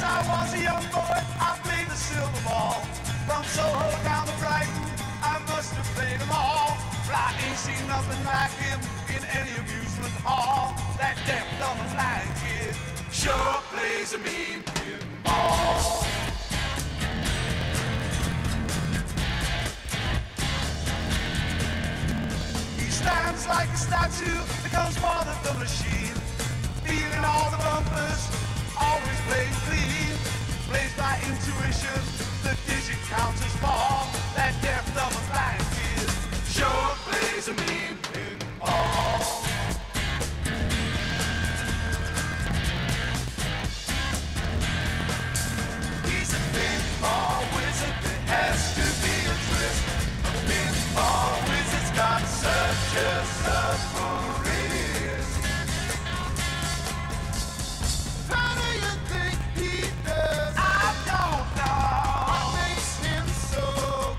Since I was a young boy, I played the silver ball. From Soho down to Brighton, I must have played them all. But I ain't seen nothing like him in any amusement hall. That deaf, dumb, and blind kid sure plays a mean pinball. He stands like a statue, becomes part of the machine. Feeling all the bumpers, always plays clean. Plays by intuition, the digit counters fall. That deaf, dumb, and blind kid sure plays a mean pinball. He's a pinball wizard, there has to be a twist. A pinball wizard's got such a submarine. How do you think he does? I don't know. What makes him so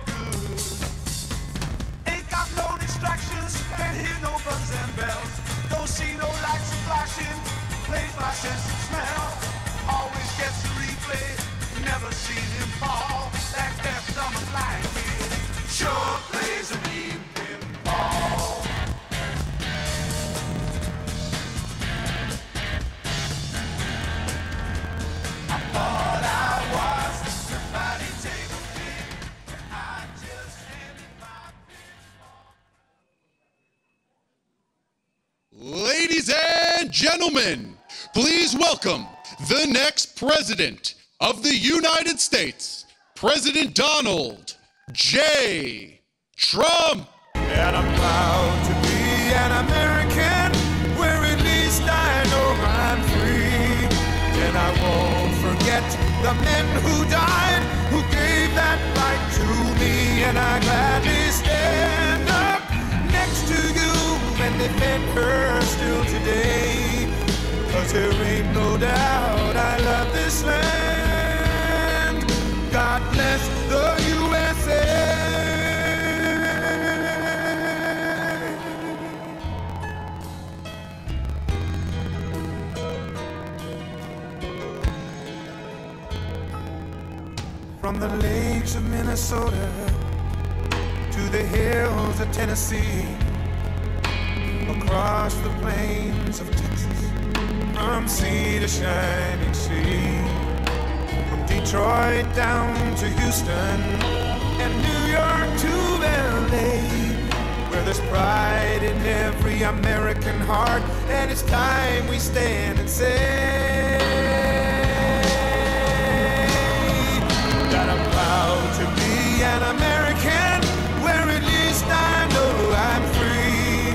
good? Ain't got no distractions, can't hear no buttons and bells. Don't see no lights flashing, plays by sense of smell. Always gets a replay, never seen him fall. That deaf, dumb, and blind kid sure plays a mean pinball. I thought I was somebody table king, and I just handed my pinball. Ladies and gentlemen, please welcome the next president of the United States, President Donald J. Trump. And I'm proud to be an American, where at least I know I'm free. And I won't forget the men who died, who gave that right to me. And I gladly stand up next to you and defend her still today. 'Cause there ain't no doubt I love this land. God bless the USA. From the lakes of Minnesota to the hills of Tennessee, across the plains of Texas, from sea to shining sea, from Detroit down to Houston and New York to LA, where there's pride in every American heart, and it's time we stand and say that I'm proud to be an American, where at least I know I'm free.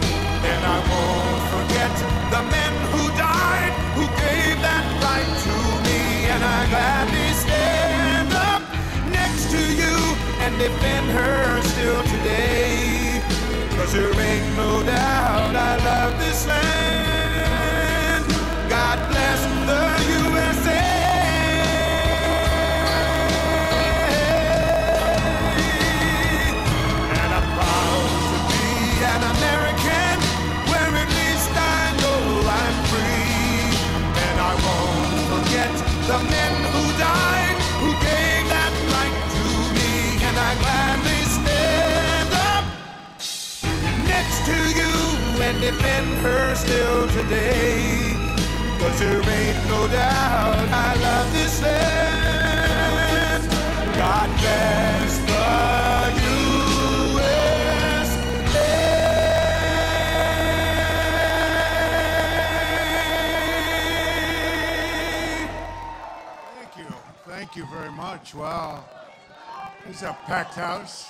And I won't forget the men who died, who gave that right to me. And I gladly stand up next to you and defend her still today. 'Cause there ain't no doubt I love this land. God bless the USA. And I'm proud to be an American, where at least I know I'm free. And I won't forget the men who died, who gave that right to me. And I gladly stand up next to you and defend her still today. 'Cause there ain't no doubt I love this land. God bless the USA. Thank you very much. Wow. It's a packed house.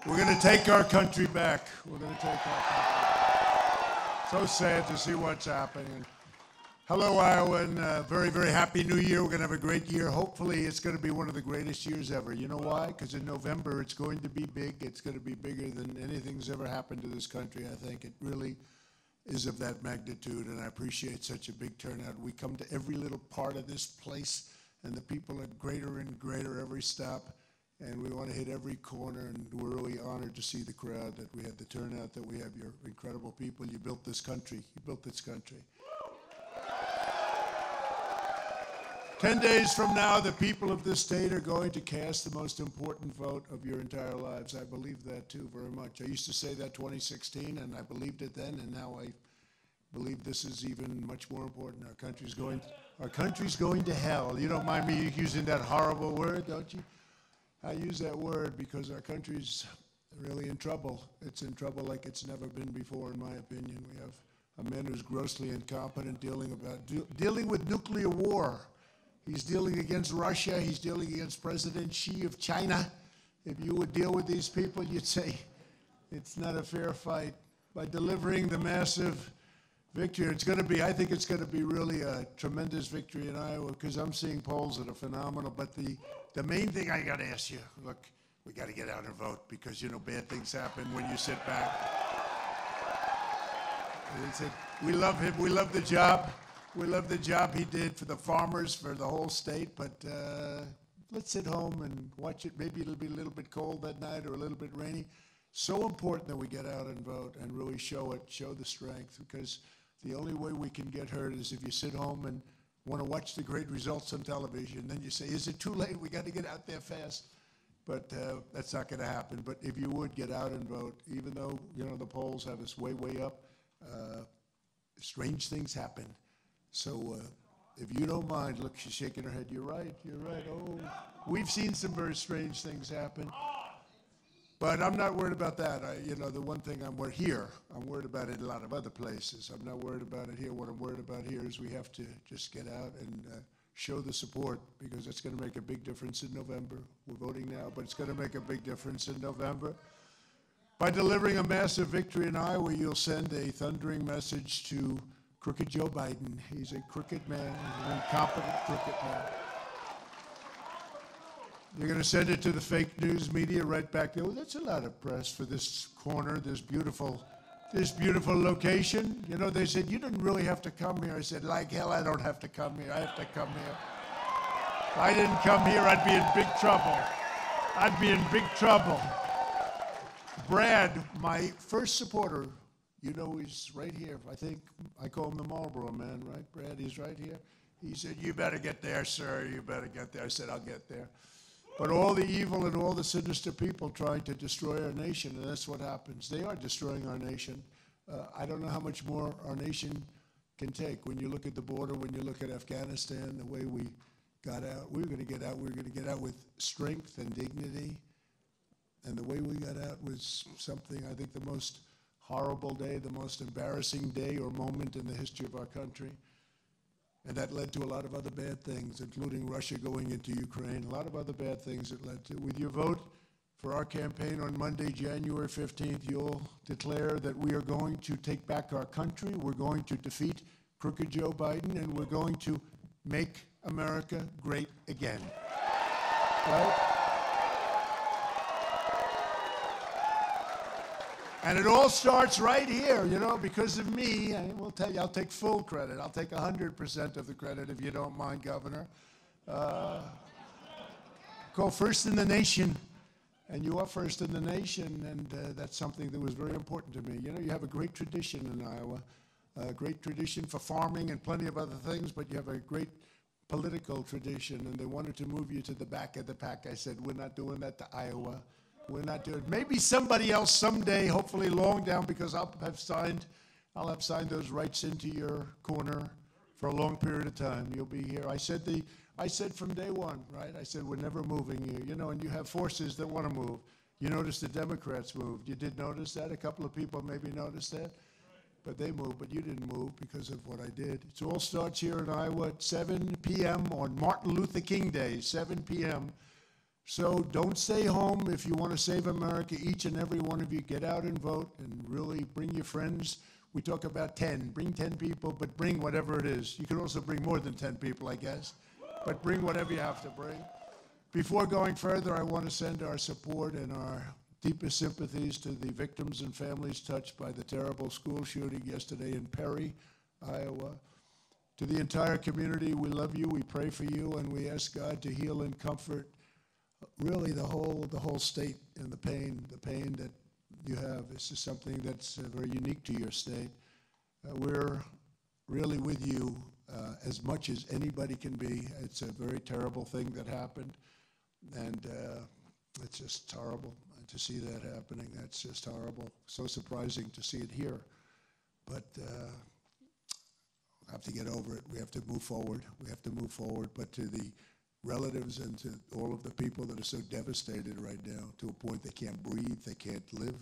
We're going to take our country back. We're going to take our country back. So sad to see what's happening. Hello, Iowa, and very, very happy New Year. We're going to have a great year. Hopefully, it's going to be one of the greatest years ever. You know why? Because in November, it's going to be big. It's going to be bigger than anything's ever happened to this country. I think it really is of that magnitude, and I appreciate such a big turnout. We come to every little part of this place, and the people are greater and greater every step. and we want to hit every corner, and we're really honored to see the crowd, that we had the turnout, that we have your incredible people. You built this country. You built this country. 10 days from now, the people of this state are going to cast the most important vote of your entire lives. I believe that, too, very much. I used to say that 2016, and I believed it then, and now I believe this is even much more important. Our country's going to hell. You don't mind me using that horrible word, don't you? I use that word because our country's really in trouble. It's in trouble like it's never been before, in my opinion. We have a man who's grossly incompetent dealing with nuclear war. He's dealing against Russia. He's dealing against President Xi of China. If you would deal with these people, you'd say it's not a fair fight. By delivering the massive victory, I think it's going to be really a tremendous victory in Iowa, because I'm seeing polls that are phenomenal. But the main thing I got to ask you, look, we got to get out and vote, because, you know, bad things happen when you sit back. We love him. We love the job. We love the job he did for the farmers, for the whole state, but let's sit home and watch it. Maybe it'll be a little bit cold that night or a little bit rainy. So important that we get out and vote and really show the strength, because the only way we can get hurt is if you sit home and want to watch the great results on television. Then you say, is it too late? We got to get out there fast. But that's not going to happen. But if you would get out and vote, even though, you know, the polls have us way, way up, strange things happen. So if you don't mind, look, she's shaking her head. You're right. Oh, we've seen some very strange things happen. But I'm not worried about that. You know, the one thing I'm worried about it in a lot of other places. I'm not worried about it here. What I'm worried about here is we have to just get out and show the support, because it's going to make a big difference in November. We're voting now, but it's going to make a big difference in November. By delivering a massive victory in Iowa, you'll send a thundering message to crooked Joe Biden. He's a crooked man, he's an incompetent crooked man. You're going to send it to the fake news media right back there. Oh, that's a lot of press for this corner, this beautiful location. You know, they said, you didn't really have to come here. I said, like hell, I don't have to come here. I have to come here. If I didn't come here, I'd be in big trouble. I'd be in big trouble. Brad, my first supporter, you know, he's right here. I think I call him the Marlboro Man, right, Brad? He's right here. He said, you better get there, sir. You better get there. I said, I'll get there. But all the evil and all the sinister people trying to destroy our nation, and that's what happens. They are destroying our nation. I don't know how much more our nation can take. When you look at the border, when you look at Afghanistan, the way we got out, we were going to get out with strength and dignity. And the way we got out was something, I think, the most horrible day, the most embarrassing day or moment in the history of our country. And that led to a lot of other bad things, including Russia going into Ukraine, a lot of other bad things it led to. With your vote for our campaign on Monday, January 15th, you'll declare that we are going to take back our country, we're going to defeat crooked Joe Biden, and we're going to make America great again. Right? And it all starts right here, you know, because of me. I will tell you, I'll take full credit. I'll take 100% of the credit, if you don't mind, Governor. Go first in the nation, and you are first in the nation, and that's something that was very important to me. You know, you have a great tradition in Iowa, a great tradition for farming and plenty of other things, but you have a great political tradition, and they wanted to move you to the back of the pack. I said, we're not doing that to Iowa. We're not doing it. Maybe somebody else someday, hopefully long down, because I'll have signed those rights into your corner for a long period of time. You'll be here. I said from day one, right? I said, we're never moving you. You know, and you have forces that want to move. You noticed the Democrats moved. You did notice that? A couple of people maybe noticed that. But they moved, but you didn't move because of what I did. It all starts here in Iowa at 7 p.m. on Martin Luther King Day, 7 p.m. So don't stay home if you want to save America. Each and every one of you, get out and vote, and really bring your friends. We talk about 10. Bring 10 people, but bring whatever it is. You can also bring more than 10 people, I guess. But bring whatever you have to bring. Before going further, I want to send our support and our deepest sympathies to the victims and families touched by the terrible school shooting yesterday in Perry, Iowa. To the entire community, we love you, we pray for you, and we ask God to heal and comfort really the whole state and the pain that you have. This is something that's very unique to your state. We're really with you as much as anybody can be. It's a very terrible thing that happened, and it's just horrible to see that happening. That's just horrible. So surprising to see it here, but we have to get over it. We have to move forward. We have to move forward. But to the relatives and to all of the people that are so devastated right now, to a point they can't breathe, they can't live,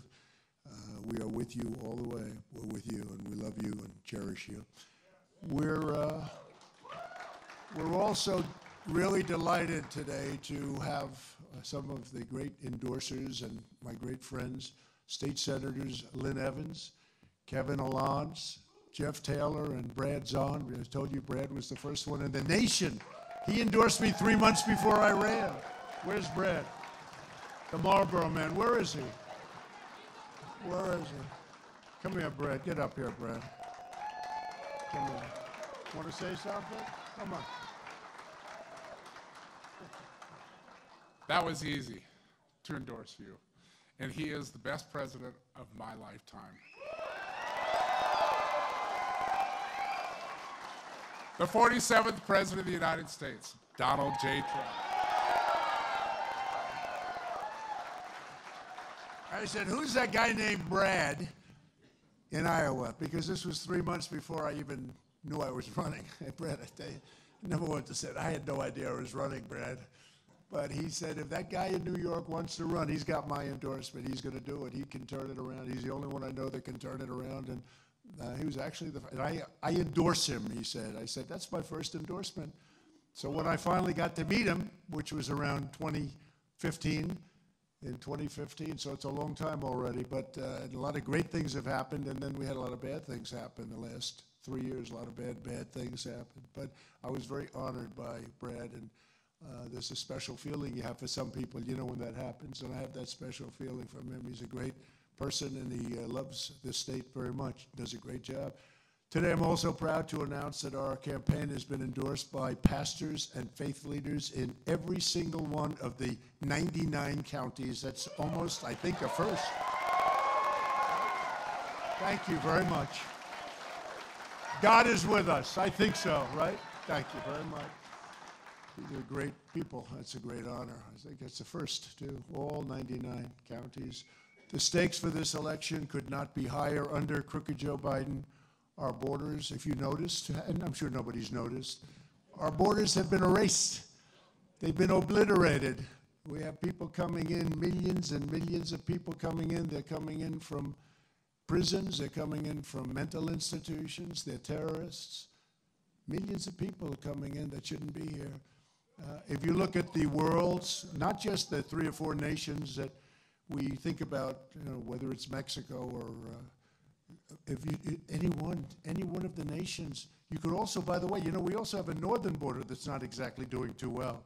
we are with you all the way. We're with you, and we love you and cherish you. We're also really delighted today to have some of the great endorsers and my great friends, State Senators Lynn Evans, Kevin Alons, Jeff Taylor, and Brad Zahn. I told you Brad was the first one in the nation. He endorsed me 3 months before I ran. Where's Brad? The Marlboro man. Where is he? Where is he? Come here, Brad. Get up here, Brad. Come here. Want to say something? Come on. That was easy to endorse you. And he is the best president of my lifetime. The 47th President of the United States, Donald J. Trump. I said, who's that guy named Brad in Iowa? Because this was 3 months before I even knew I was running. Brad, I tell you, never wanted to say it. I had no idea I was running, Brad. But he said, if that guy in New York wants to run, he's got my endorsement. He's going to do it. He can turn it around. He's the only one I know that can turn it around. And he was actually I endorse him, he said. I said, that's my first endorsement. So when I finally got to meet him, which was around 2015, so it's a long time already, but a lot of great things have happened, and then we had a lot of bad things happen the last 3 years. A lot of bad things happened. But I was very honored by Brad, and there's a special feeling you have for some people, you know, when that happens, and I have that special feeling from him. He's a great person, and he loves this state very much, does a great job. Today, I'm also proud to announce that our campaign has been endorsed by pastors and faith leaders in every single one of the 99 counties. That's almost, I think, a first. Thank you very much. God is with us. I think so, right? Thank you very much. They're great people. That's a great honor. I think it's the first, too. All 99 counties. The stakes for this election could not be higher under crooked Joe Biden. Our borders, if you noticed, and I'm sure nobody's noticed, our borders have been erased. They've been obliterated. We have people coming in, millions and millions of people coming in. They're coming in from prisons. They're coming in from mental institutions. They're terrorists. Millions of people are coming in that shouldn't be here. If you look at the world's, not just the 3 or 4 nations that we think about, you know, whether it's Mexico or any one of the nations. You could also, by the way, you know, we also have a northern border that's not exactly doing too well.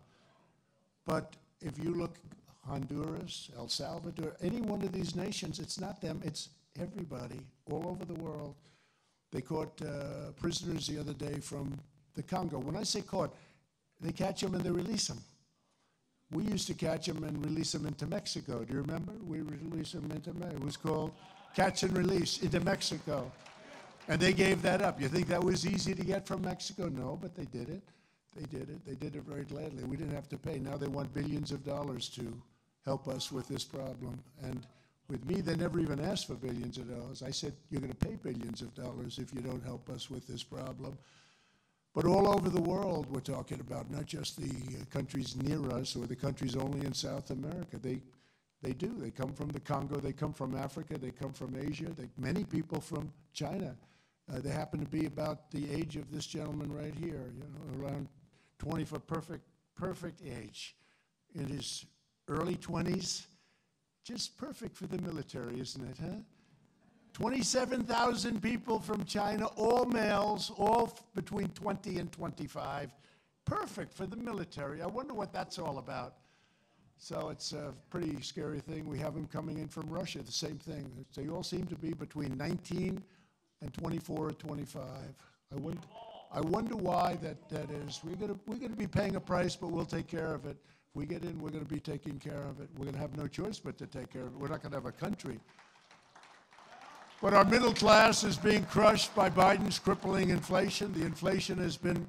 But if you look Honduras, El Salvador, any one of these nations, it's not them, it's everybody all over the world. They caught prisoners the other day from the Congo. When I say caught, they catch them and they release them. We used to catch them and release them into Mexico. Do you remember? We released them into Mexico. It was called catch and release into Mexico. And they gave that up. You think that was easy to get from Mexico? No, but they did it. They did it. They did it very gladly. We didn't have to pay. Now they want billions of dollars to help us with this problem. And with me, they never even asked for billions of dollars. I said, you're going to pay billions of dollars if you don't help us with this problem. But all over the world, we're talking about, not just the countries near us or the countries only in South America. They do. They come from the Congo. They come from Africa. They come from Asia. Many people from China. They happen to be about the age of this gentleman right here, you know, around 20 for perfect age. In his early 20s, just perfect for the military, isn't it, huh? 27,000 people from China, all males, all between 20 and 25. Perfect for the military. I wonder what that's all about. So it's a pretty scary thing. We have them coming in from Russia, the same thing. They all seem to be between 19 and 24 or 25. I wonder. I wonder why that is. We're gonna be paying a price, but we'll take care of it. If we get in, we're gonna be taking care of it. We're gonna have no choice but to take care of it. We're not gonna have a country. But our middle class is being crushed by Biden's crippling inflation. The inflation has been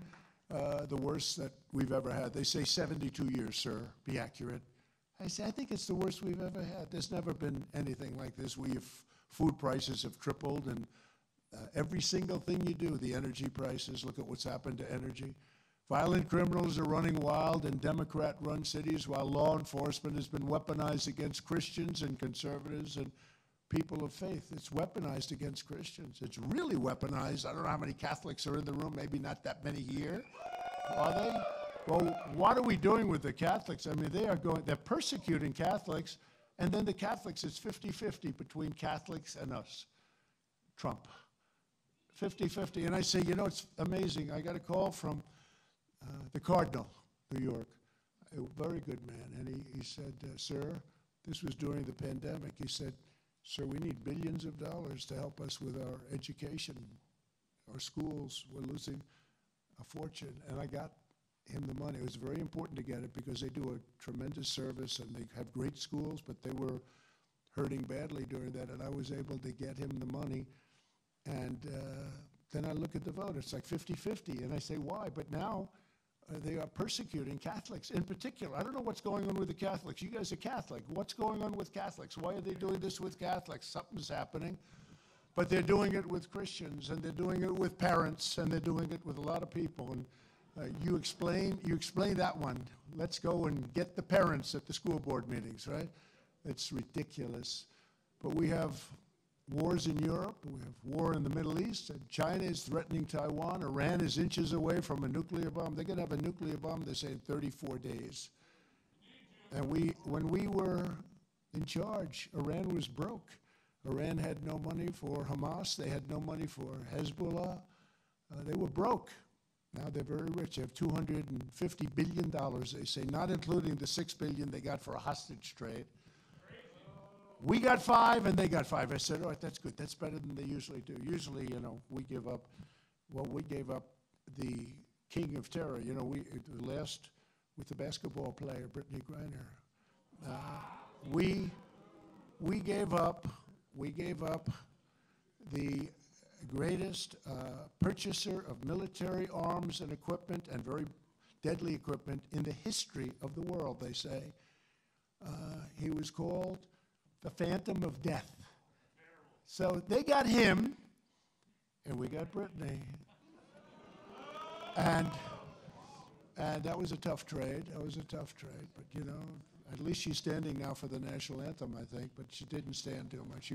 the worst that we've ever had. They say 72 years, sir. Be accurate. I say, I think it's the worst we've ever had. There's never been anything like this. Food prices have tripled, and every single thing you do, the energy prices, look at what's happened to energy. Violent criminals are running wild in Democrat-run cities, while law enforcement has been weaponized against Christians and conservatives and people of faith. It's weaponized against Christians. It's really weaponized. I don't know how many Catholics are in the room, maybe not that many here. Are they? Well, what are we doing with the Catholics? I mean, they're persecuting Catholics, and then the Catholics, it's 50-50 between Catholics and us. Trump. 50-50. And I say, you know, it's amazing. I got a call from the Cardinal, New York, a very good man. And he said, sir, this was during the pandemic. He said, sir, we need billions of dollars to help us with our education. Our schools, we're losing a fortune. And I got him the money. It was very important to get it because they do a tremendous service and they have great schools, but they were hurting badly during that. And I was able to get him the money. And then I look at the vote. It's like 50-50. And I say, why? But now they are persecuting Catholics in particular. I don't know what's going on with the Catholics. You guys are Catholic. What's going on with Catholics? Why are they doing this with Catholics? Something's happening. But they're doing it with Christians, and they're doing it with parents, and they're doing it with a lot of people. And you explain that one. Let's go and get the parents at the school board meetings, right? It's ridiculous. But we have wars in Europe, we have war in the Middle East, and China is threatening Taiwan. Iran is inches away from a nuclear bomb. They're going to have a nuclear bomb, they say, in 34 days. And when we were in charge, Iran was broke. Iran had no money for Hamas. They had no money for Hezbollah. They were broke. Now they're very rich. They have $250 billion, they say, not including the $6 billion they got for a hostage trade. We got 5 and they got 5. I said, all right, that's good. That's better than they usually do. Usually, you know, we gave up the king of terror. You know, with the basketball player, Brittany Griner. We gave up the greatest purchaser of military arms and equipment, and very deadly equipment, in the history of the world, they say. He was called the Phantom of Death. So they got him, and we got Brittany. And that was a tough trade. That was a tough trade. But, you know, at least she's standing now for the national anthem, I think. But she didn't stand too much.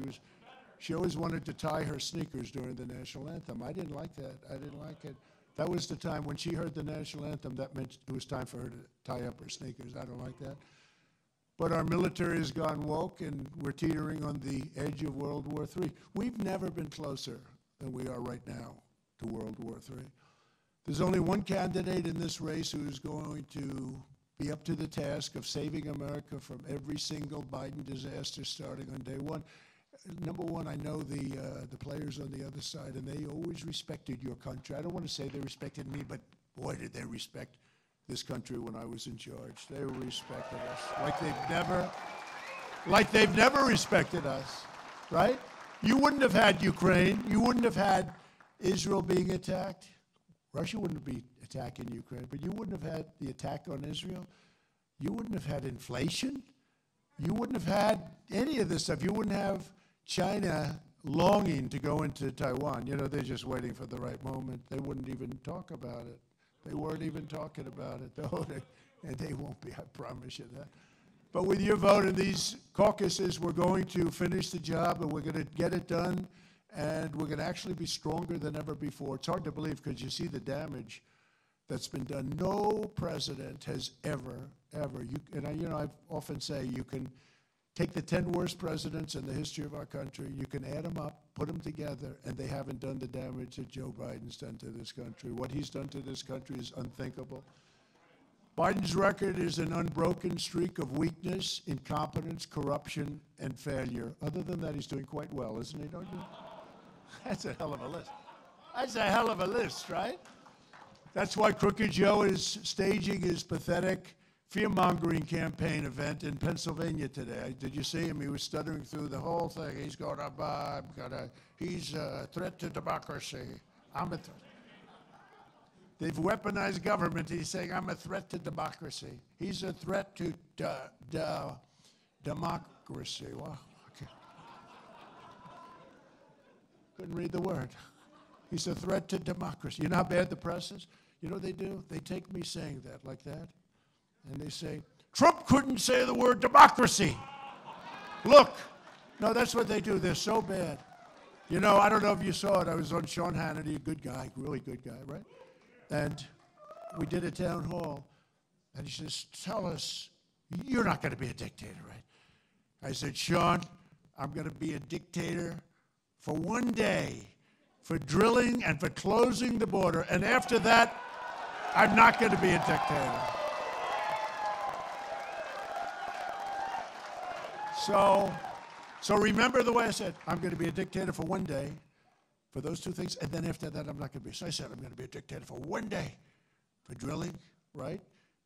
She always wanted to tie her sneakers during the national anthem. I didn't like that. I didn't like it. That was the time when she heard the national anthem, that meant it was time for her to tie up her sneakers. I don't like that. But our military has gone woke, and we're teetering on the edge of World War III. We've never been closer than we are right now to World War III. There's only one candidate in this race who's going to be up to the task of saving America from every single Biden disaster starting on day one. Number one, I know the players on the other side, and they always respected your country. I don't want to say they respected me, but boy, did they respect this country when I was in charge. They respected us like they've never respected us, right? You wouldn't have had Ukraine. You wouldn't have had Israel being attacked. Russia wouldn't be attacking Ukraine, but you wouldn't have had the attack on Israel. You wouldn't have had inflation. You wouldn't have had any of this stuff. You wouldn't have China longing to go into Taiwan. You know, they're just waiting for the right moment. They wouldn't even talk about it. They weren't even talking about it, though, and they won't be, I promise you that. But with your vote in these caucuses, we're going to finish the job, and we're going to get it done, and we're going to actually be stronger than ever before. It's hard to believe because you see the damage that's been done. No president has ever, I often say you can take the 10 worst presidents in the history of our country, you can add them up, put them together, and they haven't done the damage that Joe Biden's done to this country. What he's done to this country is unthinkable. Biden's record is an unbroken streak of weakness, incompetence, corruption, and failure. Other than that, he's doing quite well, isn't he, don't you? That's a hell of a list. That's a hell of a list, right? That's why Crooked Joe is staging his pathetic fear-mongering campaign event in Pennsylvania today. Did you see him? He was stuttering through the whole thing. He's going to, he's a threat to democracy. I'm a threat. They've weaponized government. He's saying, I'm a threat to democracy. He's a threat to democracy. Wow. Okay. Couldn't read the word. He's a threat to democracy. You know how bad the press is? You know what they do? They take me saying that like that, and they say, Trump couldn't say the word democracy. Look. No, that's what they do. They're so bad. You know, I don't know if you saw it. I was on Sean Hannity, a good guy, really good guy, right? And we did a town hall, and he says, tell us, you're not going to be a dictator, right? I said, Sean, I'm going to be a dictator for one day, for drilling and for closing the border, and after that, I'm not going to be a dictator. So remember the way I said, I'm going to be a dictator for one day, for those two things, and then after that, I'm not going to be. So I said, I'm going to be a dictator for one day, for drilling, right?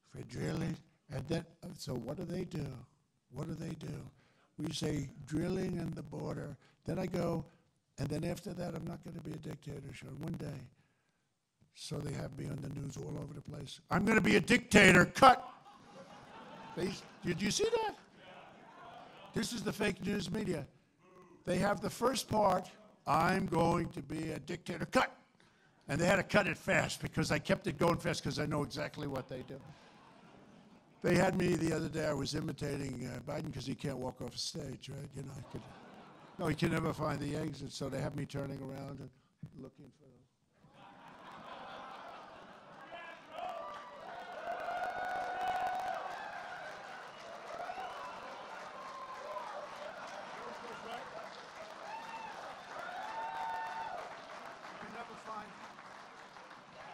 For drilling, and then, so what do they do? What do they do? We say drilling and the border. Then I go, and then after that, I'm not going to be a dictator, Sean, one day. So they have me on the news all over the place. I'm going to be a dictator, cut. Did you see that? This is the fake news media. They have the first part, I'm going to be a dictator, cut. And they had to cut it fast because I kept it going fast because I know exactly what they do. They had me the other day, I was imitating Biden because he can't walk off a stage, right? You know, no, he can never find the exit, so they have me turning around and looking for them.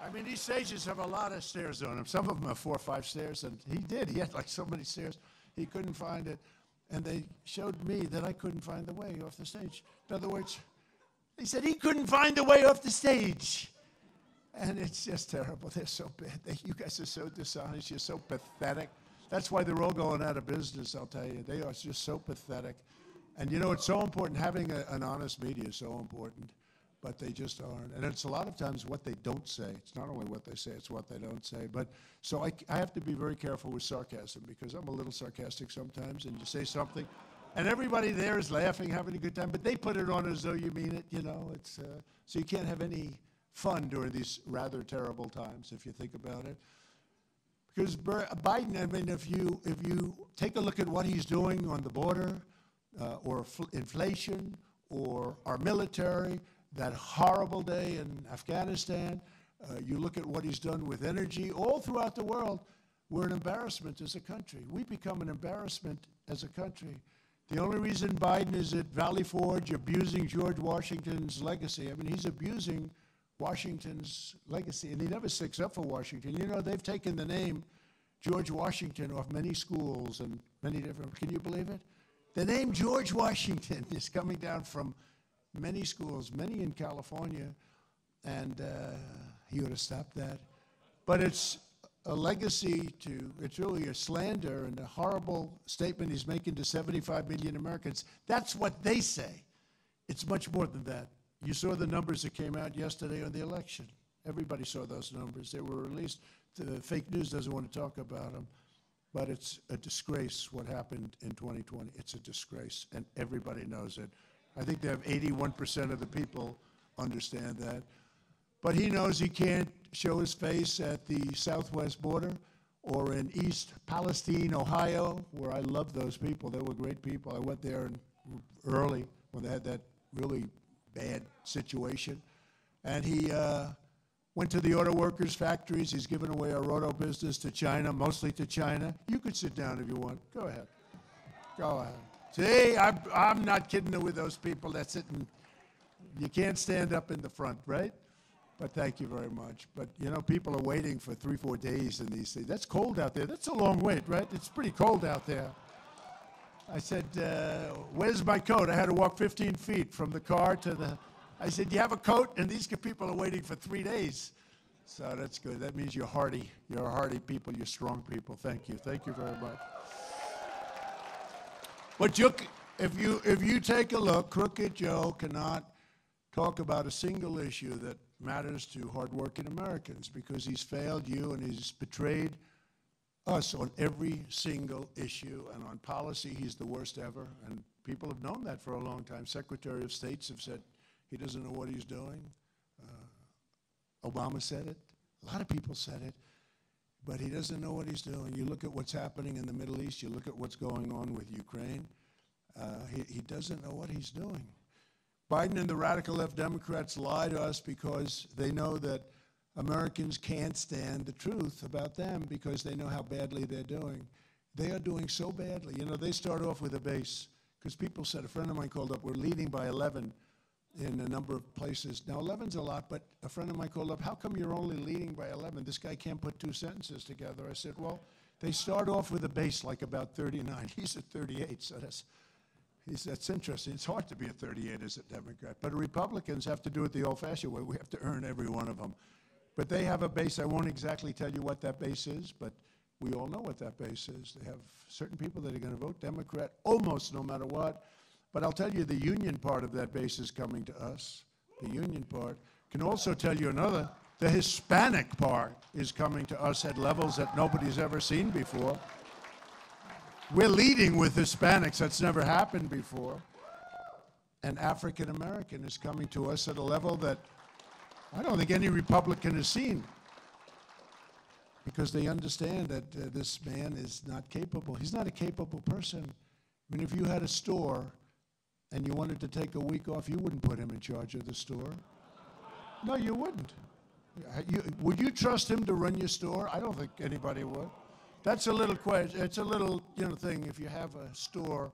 I mean, these stages have a lot of stairs on them. Some of them have 4 or 5 stairs, and he had like so many stairs, he couldn't find it. And they showed me that I couldn't find the way off the stage. In other words, they said he couldn't find the way off the stage. And it's just terrible. They're so bad. You guys are so dishonest. You're so pathetic. That's why they're all going out of business, I'll tell you. They are just so pathetic. And you know, it's so important. Having an honest media is so important. But they just aren't. And it's a lot of times what they don't say. It's not only what they say, it's what they don't say. But so I have to be very careful with sarcasm because I'm a little sarcastic sometimes, and you say something, and everybody there is laughing, having a good time, but they put it on as though you mean it, you know. It's so you can't have any fun during these rather terrible times if you think about it. Because Biden, I mean, if you take a look at what he's doing on the border, or inflation, or our military, that horrible day in Afghanistan, you look at what he's done with energy, all throughout the world, we're an embarrassment as a country. We become an embarrassment as a country. The only reason Biden is at Valley Forge abusing George Washington's legacy, I mean, he's abusing Washington's legacy, and he never sticks up for Washington. You know, they've taken the name George Washington off many schools and many different, can you believe it? The name George Washington is coming down from many schools, many in California, and he ought to stop that. But it's a legacy it's really a slander and a horrible statement he's making to 75 million Americans. That's what they say. It's much more than that. You saw the numbers that came out yesterday on the election. Everybody saw those numbers. They were released. The fake news doesn't want to talk about them. But it's a disgrace what happened in 2020. It's a disgrace, and everybody knows it. I think they have 81% of the people understand that. But he knows he can't show his face at the southwest border or in East Palestine, Ohio, where I love those people. They were great people. I went there early when they had that really bad situation. And he went to the auto workers' factories. He's given away our auto business to China, mostly to China. You could sit down if you want. Go ahead. Go ahead. See, I'm not kidding with those people that sit and you can't stand up in the front, right? But thank you very much. But, you know, people are waiting for 3-4 days in these things. That's cold out there. That's a long wait, right? It's pretty cold out there. I said, where's my coat? I had to walk 15 feet from the car to the... I said, do you have a coat? And these people are waiting for 3 days. So that's good. That means you're hardy. You're a hardy people. You're strong people. Thank you. Thank you very much. But if you take a look, Crooked Joe cannot talk about a single issue that matters to hardworking Americans because he's failed you and he's betrayed us on every single issue. And on policy, he's the worst ever. And people have known that for a long time. Secretary of States have said he doesn't know what he's doing. Obama said it. A lot of people said it. But he doesn't know what he's doing. You look at what's happening in the Middle East. You look at what's going on with Ukraine. He doesn't know what he's doing. Biden and the radical left Democrats lie to us because they know that Americans can't stand the truth about them because they know how badly they're doing. They are doing so badly. You know, they start off with a base because people said, a friend of mine called up, we're leading by 11 in a number of places. Now, 11's a lot, but a friend of mine called up, how come you're only leading by 11? This guy can't put two sentences together. I said, well, they start off with a base like about 39. He's at 38, so that's interesting. It's hard to be at 38 as a Democrat. But Republicans have to do it the old-fashioned way. We have to earn every one of them. But they have a base. I won't exactly tell you what that base is, but we all know what that base is. They have certain people that are going to vote Democrat almost no matter what. But I'll tell you, the union part of that base is coming to us. The union part. Can also tell you another. The Hispanic part is coming to us at levels that nobody's ever seen before. We're leading with Hispanics. That's never happened before. And African American is coming to us at a level that I don't think any Republican has seen because they understand that this man is not capable. He's not a capable person. I mean, if you had a store and you wanted to take a week off, you wouldn't put him in charge of the store. No, you wouldn't. Would you trust him to run your store? I don't think anybody would. That's a little question. It's a little, thing. If you have a store,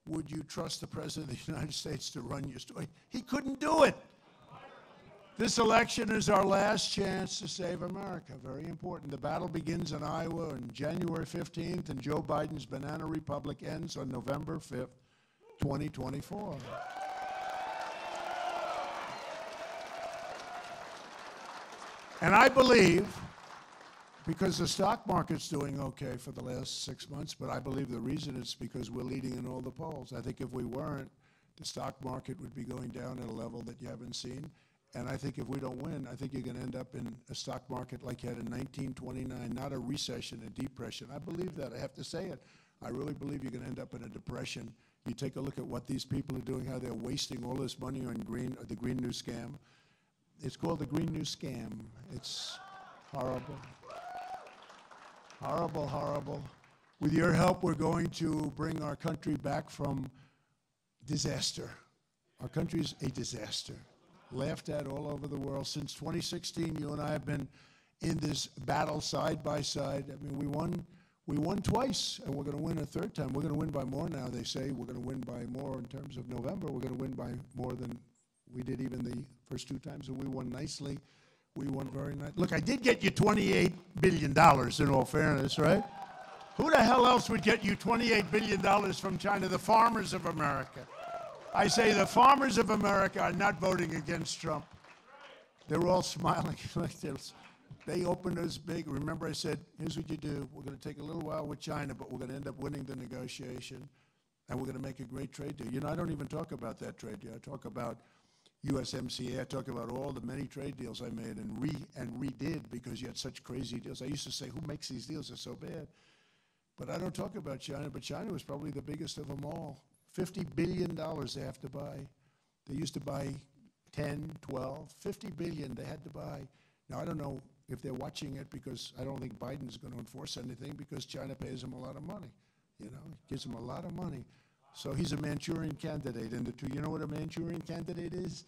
would you trust the President of the United States to run your store? He couldn't do it. This election is our last chance to save America. Very important. The battle begins in Iowa on January 15th, and Joe Biden's banana republic ends on November 5th, 2024. And I believe, because the stock market's doing okay for the last 6 months, but I believe the reason is because we're leading in all the polls. I think if we weren't, the stock market would be going down at a level that you haven't seen. And I think if we don't win, I think you're going to end up in a stock market like you had in 1929, not a recession, a depression. I believe that. I have to say it. I really believe you're going to end up in a depression. You take a look at what these people are doing, how they're wasting all this money on the Green New Scam. It's called the Green New Scam. It's horrible. Horrible, horrible. With your help, we're going to bring our country back from disaster. Our country's a disaster. Laughed at all over the world. Since 2016, you and I have been in this battle side by side. I mean, we won twice, and we're going to win a third time. We're going to win by more now, they say. We're going to win by more in terms of November. We're going to win by more than we did even the first two times, and we won nicely. We won very nice. Look, I did get you $28 billion, in all fairness, right? Who the hell else would get you $28 billion from China? The farmers of America. I say the farmers of America are not voting against Trump. They're all smiling like this. They opened us big. Remember I said, here's what you do. We're going to take a little while with China, but we're going to end up winning the negotiation, and we're going to make a great trade deal. I don't even talk about that trade deal. I talk about USMCA. I talk about all the many trade deals I made and redid because you had such crazy deals. I used to say, who makes these deals? They're so bad. But I don't talk about China, but China was probably the biggest of them all. $50 billion they have to buy. They used to buy 10, 12, $50 billion they had to buy. Now, I don't know if they're watching it because I don't think Biden's going to enforce anything because China pays him a lot of money. Gives him a lot of money. So he's a Manchurian candidate. And you know what a Manchurian candidate is?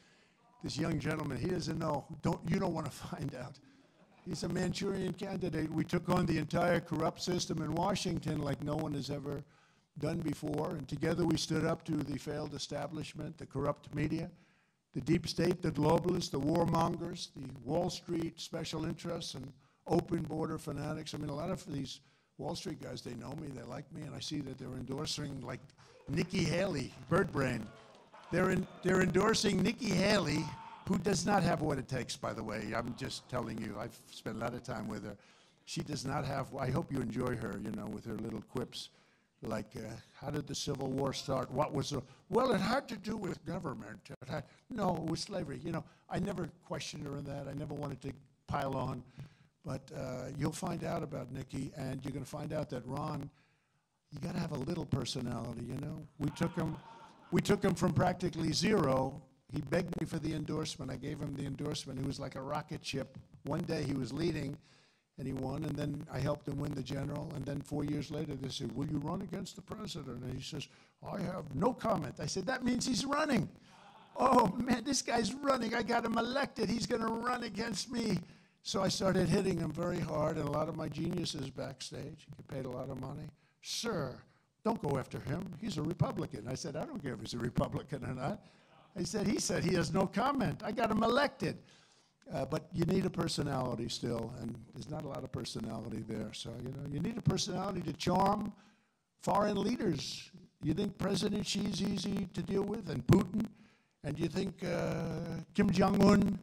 This young gentleman, he doesn't know. You don't want to find out. He's a Manchurian candidate. We took on the entire corrupt system in Washington like no one has ever done before, and together we stood up to the failed establishment, the corrupt media, the deep state, the globalists, the warmongers, the Wall Street special interests, and open border fanatics. I mean, a lot of these Wall Street guys, they know me, they like me, and I see that they're endorsing, like Nikki Haley, Bird Brain. They're endorsing Nikki Haley who does not have what it takes, by the way. I'm just telling you, I've spent a lot of time with her. She does not have, I hope you enjoy her, you know, with her little quips. Like, how did the Civil War start? What was the, well, it had to do with government. No, it was slavery. You know, I never questioned her on that. I never wanted to pile on. But you'll find out about Nikki, and you're going to find out that Ron, you got to have a little personality, you know. We took him from practically zero. He begged me for the endorsement. I gave him the endorsement. He was like a rocket ship. One day he was leading, and he won, and then I helped him win the general, and then 4 years later they said, will you run against the president? And he says, I have no comment. I said, that means he's running. Oh, man, this guy's running. I got him elected. He's going to run against me. So I started hitting him very hard, and a lot of my geniuses backstage, he paid a lot of money. Sir, don't go after him. He's a Republican. I said, I don't care if he's a Republican or not. He said he has no comment. I got him elected. But you need a personality still, and there's not a lot of personality there. So, you know, you need a personality to charm foreign leaders. You think President Xi's easy to deal with, and Putin? And you think Kim Jong-un,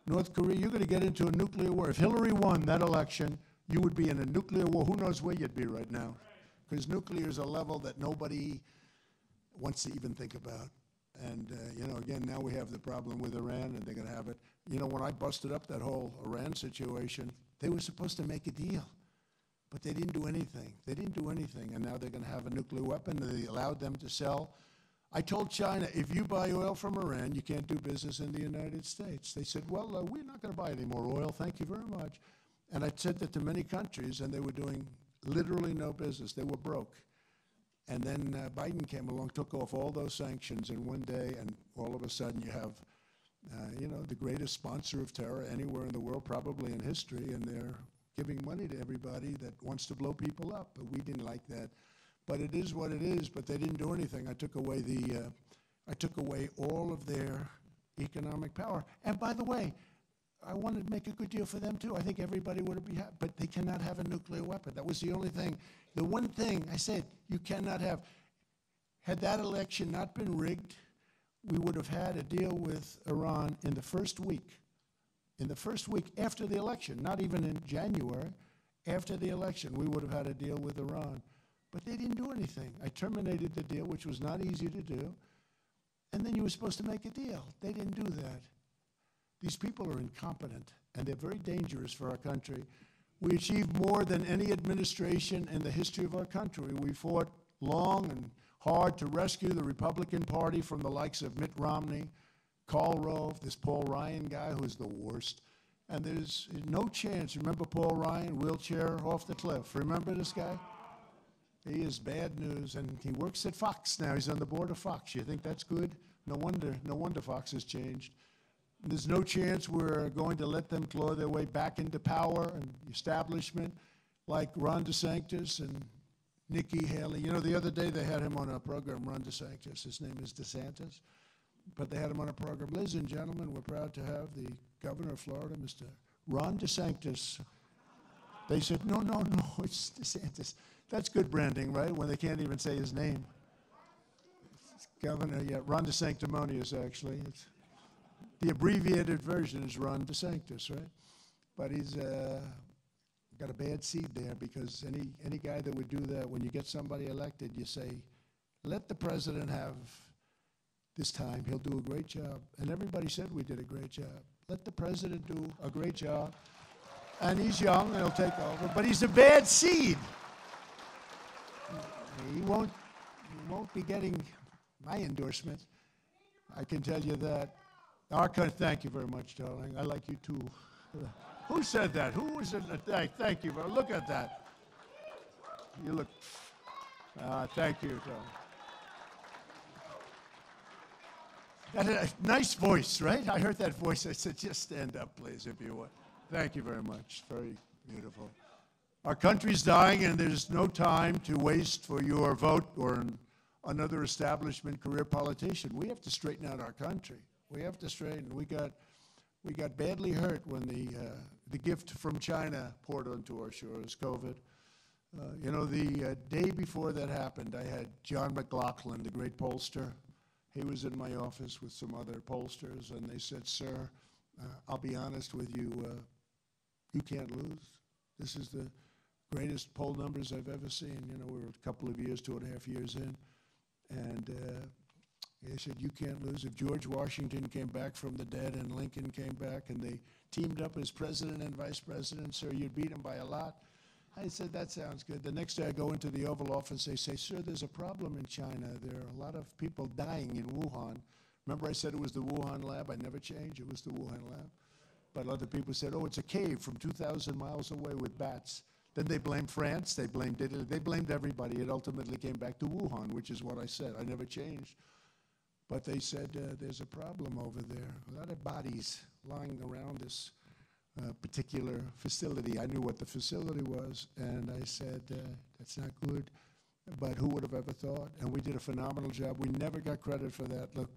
North Korea, you're going to get into a nuclear war. If Hillary won that election, you would be in a nuclear war. Who knows where you'd be right now? Because nuclear is a level that nobody wants to even think about. And, you know, again, now we have the problem with Iran, and they're going to have it. You know, when I busted up that whole Iran situation, they were supposed to make a deal, but they didn't do anything. They didn't do anything, and now they're going to have a nuclear weapon. They allowed them to sell. I told China, if you buy oil from Iran, you can't do business in the United States. They said, well, we're not going to buy any more oil. Thank you very much. And I said that to many countries, and they were doing literally no business. They were broke. And then Biden came along, took off all those sanctions in one day, and all of a sudden you have, you know, the greatest sponsor of terror anywhere in the world, probably in history, and they're giving money to everybody that wants to blow people up. But we didn't like that. But it is what it is. But they didn't do anything. I took away all of their economic power. And by the way, I wanted to make a good deal for them too. I think everybody would be happy. But they cannot have a nuclear weapon. That was the only thing. The one thing I said, you cannot have. Had that election not been rigged, we would have had a deal with Iran in the first week. In the first week after the election, not even in January, after the election, we would have had a deal with Iran. But they didn't do anything. I terminated the deal, which was not easy to do. And then you were supposed to make a deal. They didn't do that. These people are incompetent, and they're very dangerous for our country. We achieved more than any administration in the history of our country. We fought long and hard to rescue the Republican Party from the likes of Mitt Romney, Karl Rove, this Paul Ryan guy who's the worst. And there's no chance. Remember Paul Ryan, wheelchair off the cliff? Remember this guy? He is bad news, and he works at Fox now. He's on the board of Fox. You think that's good? No wonder Fox has changed. There's no chance we're going to let them claw their way back into power and establishment like Ron DeSantis and Nikki Haley. You know, the other day they had him on a program, Ron DeSantis. His name is DeSantis. But they had him on a program. Ladies and gentlemen, we're proud to have the governor of Florida, Mr. Ron DeSantis. They said, no, it's DeSantis. That's good branding, right? When they can't even say his name. It's governor, yeah, Ron DeSanctimonious, actually. It's, the abbreviated version is Ron DeSantis, right? But he's got a bad seed there, because any guy that would do that, when you get somebody elected, you say, let the president have this time. He'll do a great job. And everybody said we did a great job. Let the president do a great job. And he's young, and he'll take over. But he's a bad seed. He won't be getting my endorsement. I can tell you that. Thank you very much, darling. I like you too. Who said that? Who was it? Thank you. Look at that. You look. Thank you, darling. That's a nice voice, right? I heard that voice. I said, just stand up, please, if you would. Thank you very much. Very beautiful. Our country's dying, and there's no time to waste for your vote or another establishment career politician. We have to straighten out our country. We have to straighten. We got badly hurt when the gift from China poured onto our shores, COVID. You know, the day before that happened, I had John McLaughlin, the great pollster, He was in my office with some other pollsters, and they said, "Sir, I'll be honest with you, you can't lose. This is the greatest poll numbers I've ever seen." You know, we were a couple of years, 2.5 years in, and they said, "You can't lose. If George Washington came back from the dead and Lincoln came back and they teamed up as president and vice president, sir, you'd beat them by a lot." I said, "That sounds good." The next day I go into the Oval Office, they say, "Sir, there's a problem in China. There are a lot of people dying in Wuhan." Remember I said it was the Wuhan lab? I never changed. It was the Wuhan lab. But other people said, "Oh, it's a cave from 2,000 miles away with bats." Then they blamed France, they blamed Italy, they blamed everybody. It ultimately came back to Wuhan, which is what I said. I never changed. But they said, "There's a problem over there. A lot of bodies lying around this particular facility." I knew what the facility was, and I said, "That's not good." But who would have ever thought? And we did a phenomenal job. We never got credit for that. Look,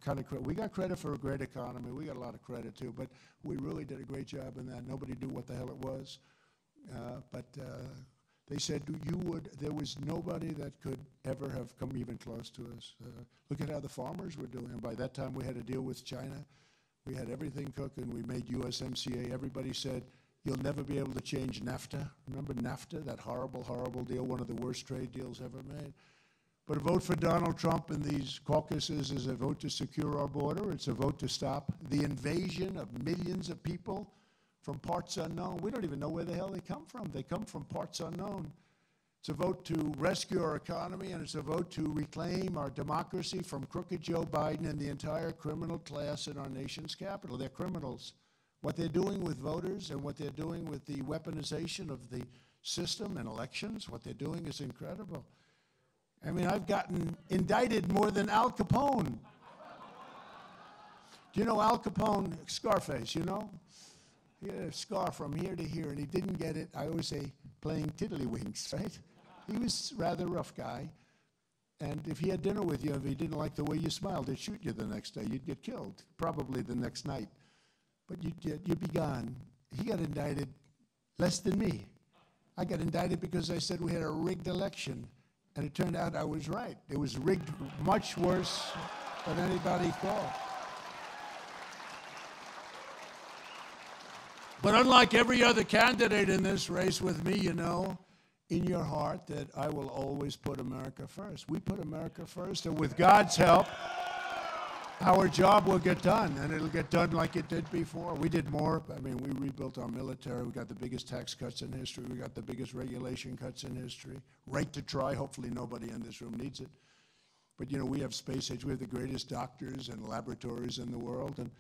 we got credit for a great economy. We got a lot of credit too, but we really did a great job in that. Nobody knew what the hell it was. But they said there was nobody that could ever have come even close to us. Look at how the farmers were doing. And by that time, we had to deal with China. We had everything cooking. We made USMCA. Everybody said, "You'll never be able to change NAFTA." Remember NAFTA, that horrible, horrible deal, one of the worst trade deals ever made? But a vote for Donald Trump in these caucuses is a vote to secure our border. It's a vote to stop the invasion of millions of people from parts unknown. We don't even know where the hell they come from. They come from parts unknown. It's a vote to rescue our economy, and it's a vote to reclaim our democracy from crooked Joe Biden and the entire criminal class in our nation's capital. They're criminals. What they're doing with voters and what they're doing with the weaponization of the system and elections, what they're doing is incredible. I mean, I've gotten indicted more than Al Capone. Do you know Al Capone, Scarface, you know? He had a scar from here to here, and he didn't get it, I always say, playing tiddlywinks, right? He was a rather rough guy, and if he had dinner with you, if he didn't like the way you smiled, he'd shoot you the next day. You'd get killed, probably the next night, but you'd be gone. He got indicted less than me. I got indicted because I said we had a rigged election, and it turned out I was right. It was rigged much worse than anybody thought. But unlike every other candidate in this race with me, you know, in your heart that I will always put America first. We put America first, and with God's help, our job will get done, and it'll get done like it did before. We did more. I mean, we rebuilt our military. We got the biggest tax cuts in history. We got the biggest regulation cuts in history. Right to try. Hopefully nobody in this room needs it. But, you know, we have space age. We have the greatest doctors and laboratories in the world, and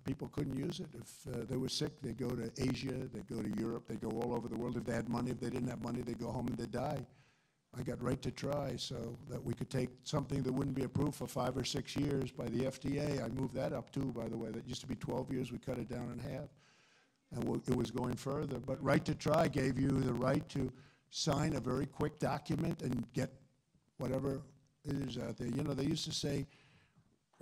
people couldn't use it. If they were sick, they'd go to Asia, they'd go to Europe, they'd go all over the world. If they had money, if they didn't have money, they'd go home and they'd die. I got right to try so that we could take something that wouldn't be approved for 5 or 6 years by the FDA. I moved that up too, by the way. That used to be 12 years. We cut it down in half. And it was going further. But right to try gave you the right to sign a very quick document and get whatever it is out there. You know, they used to say,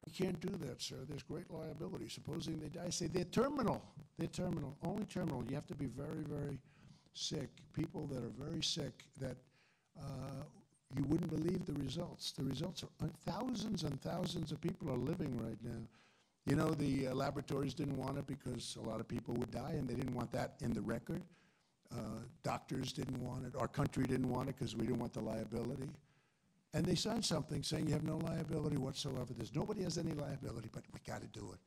"You can't do that, sir. There's great liability. Supposing they die." I say, they're terminal. They're terminal. Only terminal. You have to be very, very sick. People that are very sick that you wouldn't believe the results. The results are thousands and thousands of people are living right now. You know, the laboratories didn't want it because a lot of people would die, and they didn't want that in the record. Doctors didn't want it. Our country didn't want it because we didn't want the liability. And they signed something saying you have no liability whatsoever. Nobody has any liability, but we got to do it.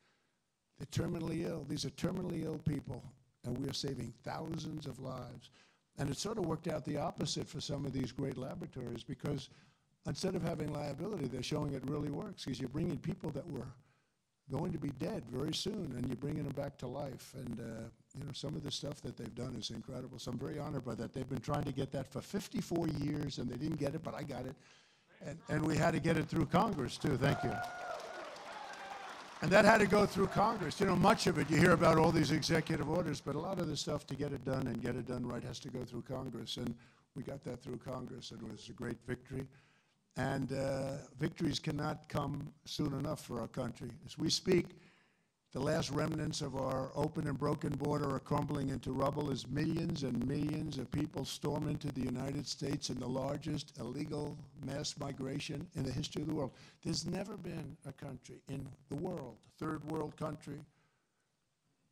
They're terminally ill. These are terminally ill people, and we are saving thousands of lives. And it sort of worked out the opposite for some of these great laboratories, because instead of having liability, they're showing it really works, because you're bringing people that were going to be dead very soon, and you're bringing them back to life. And you know, some of the stuff that they've done is incredible. So I'm very honored by that. They've been trying to get that for 54 years, and they didn't get it, but I got it. And we had to get it through Congress, too. Thank you. And that had to go through Congress. You know, much of it, you hear about all these executive orders, but a lot of the stuff to get it done and get it done right has to go through Congress. And we got that through Congress, and it was a great victory. And victories cannot come soon enough for our country. As we speak, The last remnants of our open and broken border are crumbling into rubble as millions and millions of people storm into the United States in the largest illegal mass migration in the history of the world. There's never been a country in the world, third world country,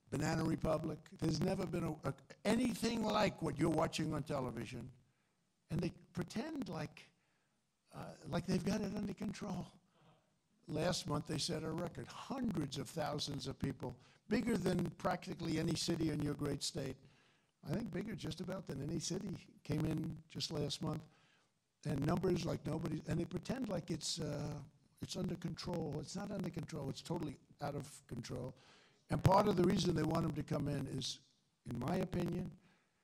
banana republic, there's never been anything like what you're watching on television. And they pretend like they've got it under control. Last month, they set a record. Hundreds of thousands of people, bigger than practically any city in your great state. I think bigger just about than any city came in just last month. And numbers like nobody, and they pretend like it's under control. It's not under control. It's totally out of control. And part of the reason they want them to come in is, in my opinion,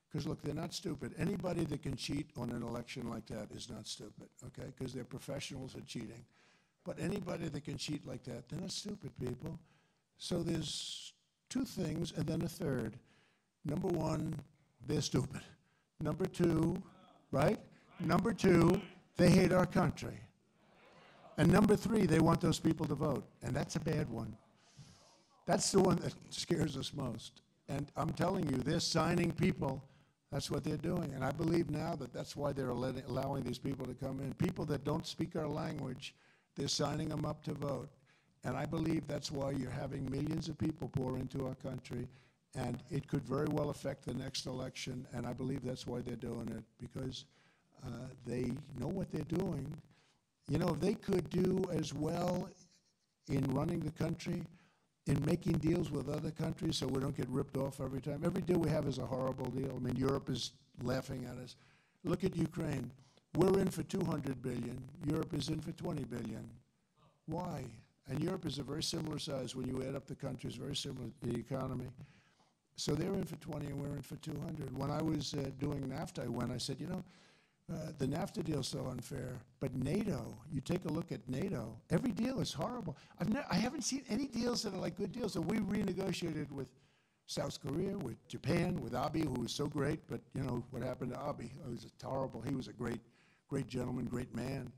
because look, they're not stupid. Anybody that can cheat on an election like that is not stupid, okay? Because they're professionals at cheating. But anybody that can cheat like that, they're not stupid people. So there's two things and then a third. Number one, they're stupid. Number two, right? Number two, they hate our country. And number three, they want those people to vote. And that's a bad one. That's the one that scares us most. And I'm telling you, they're signing people. That's what they're doing. And I believe now that that's why they're allowing these people to come in. People that don't speak our language, they're signing them up to vote. And I believe that's why you're having millions of people pour into our country. And it could very well affect the next election. And I believe that's why they're doing it, because they know what they're doing. You know, if they could do as well in running the country, in making deals with other countries so we don't get ripped off every time. Every deal we have is a horrible deal. I mean, Europe is laughing at us. Look at Ukraine. We're in for 200 billion. Europe is in for 20 billion. Why? And Europe is a very similar size when you add up the countries, very similar to the economy. So they're in for 20 and we're in for 200. When I was doing NAFTA, I said, you know, the NAFTA deal is so unfair. But NATO, you take a look at NATO, every deal is horrible. I haven't seen any deals that are like good deals. So we renegotiated with South Korea, with Japan, with Abe, who was so great. But, you know, what happened to Abe? It was horrible. He was a great gentleman, great man.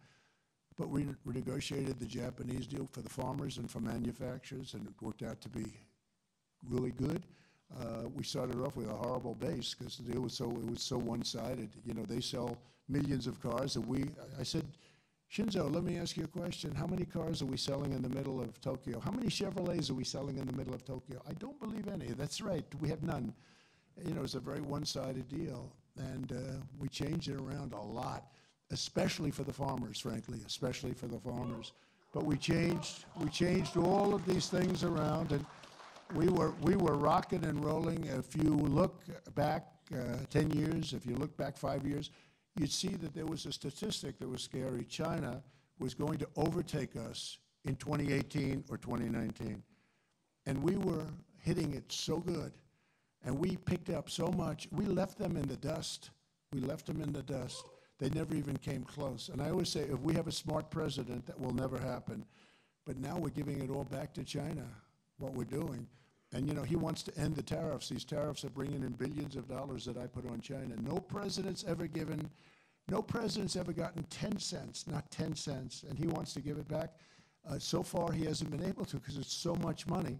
But we renegotiated the Japanese deal for the farmers and for manufacturers, and it worked out to be really good. We started off with a horrible base because the deal was so one-sided. You know, they sell millions of cars, and I said, Shinzo, let me ask you a question. How many cars are we selling in the middle of Tokyo? How many Chevrolets are we selling in the middle of Tokyo? I don't believe any. That's right. We have none. You know, it's a very one-sided deal, and we changed it around a lot, especially for the farmers, frankly, especially for the farmers. But we changed all of these things around, and we were rocking and rolling. If you look back 10 years, if you look back 5 years, you'd see that there was a statistic that was scary. China was going to overtake us in 2018 or 2019. And we were hitting it so good. And we picked up so much. We left them in the dust. We left them in the dust. They never even came close. And I always say, if we have a smart president, that will never happen. But now we're giving it all back to China, what we're doing. And, you know, he wants to end the tariffs. These tariffs are bringing in billions of dollars that I put on China. No president's ever gotten 10 cents, not 10 cents, and he wants to give it back. So far, he hasn't been able to because it's so much money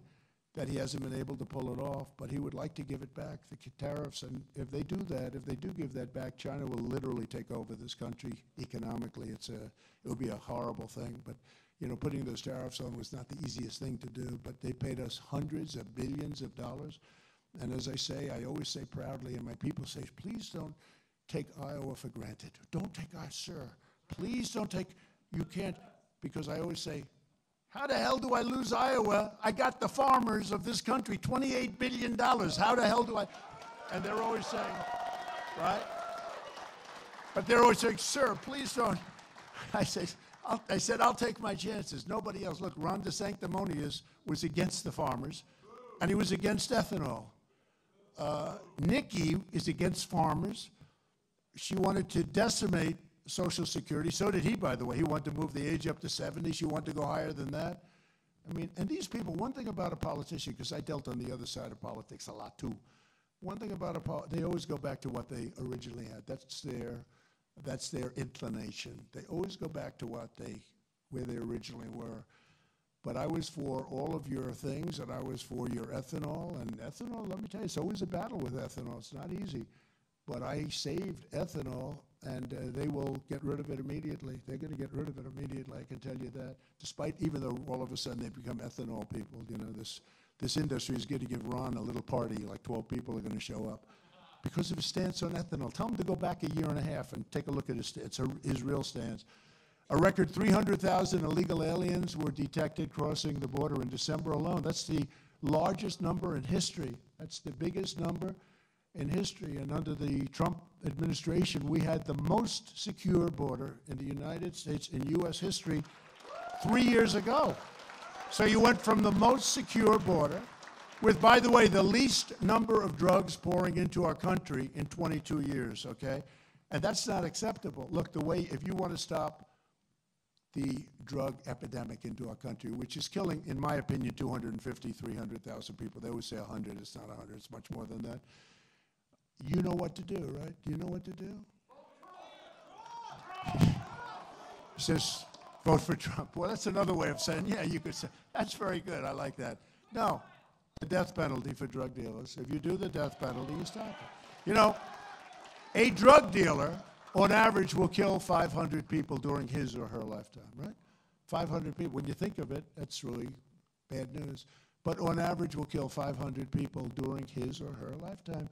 that he hasn't been able to pull it off, but he would like to give it back, the tariffs. And if they do that, if they do give that back, China will literally take over this country economically. It will be a horrible thing. But, you know, putting those tariffs on was not the easiest thing to do, but they paid us hundreds of billions of dollars. And as I say, I always say proudly, and my people say, please don't take Iowa for granted. Don't take Iowa, sir. Please don't take, you can't, because I always say, how the hell do I lose Iowa? I got the farmers of this country, $28 billion. How the hell do I? And they're always saying, right? But they're always saying, sir, please don't. I said, I'll take my chances. Nobody else. Look, Ron DeSanctimonious was against the farmers, and he was against ethanol. Nikki is against farmers. She wanted to decimate Social Security. So did he, by the way. He wanted to move the age up to 70. She wanted to go higher than that. I mean, and these people, one thing about a politician, because I dealt on the other side of politics a lot too, one thing about they always go back to what they originally had. That's their inclination. They always go back to where they originally were. But I was for all of your things, and I was for your ethanol. And ethanol, let me tell you, it's always a battle with ethanol. It's not easy. But I saved ethanol, and they will get rid of it immediately. They're going to get rid of it immediately, I can tell you that. Despite, even though all of a sudden they become ethanol people, you know, this industry is going to give Ron a little party, like 12 people are going to show up because of his stance on ethanol. Tell him to go back a year and a half and take a look at his real stance. A record 300,000 illegal aliens were detected crossing the border in December alone. That's the largest number in history. That's the biggest number in history. And under the Trump administration, we had the most secure border in the United States in U.S. history 3 years ago. So you went from the most secure border with, by the way, the least number of drugs pouring into our country in 22 years, okay? And that's not acceptable. Look, the way, if you want to stop the drug epidemic into our country, which is killing, in my opinion, 250, 300,000 people. They always say 100. It's not 100. It's much more than that. You know what to do, right? Do you know what to do? He says, vote for Trump. Well, that's another way of saying, yeah, you could say, that's very good. I like that. No, the death penalty for drug dealers. If you do the death penalty, you stop it. You know, a drug dealer on average will kill 500 people during his or her lifetime, right? 500 people. When you think of it, that's really bad news. But on average will kill 500 people during his or her lifetime.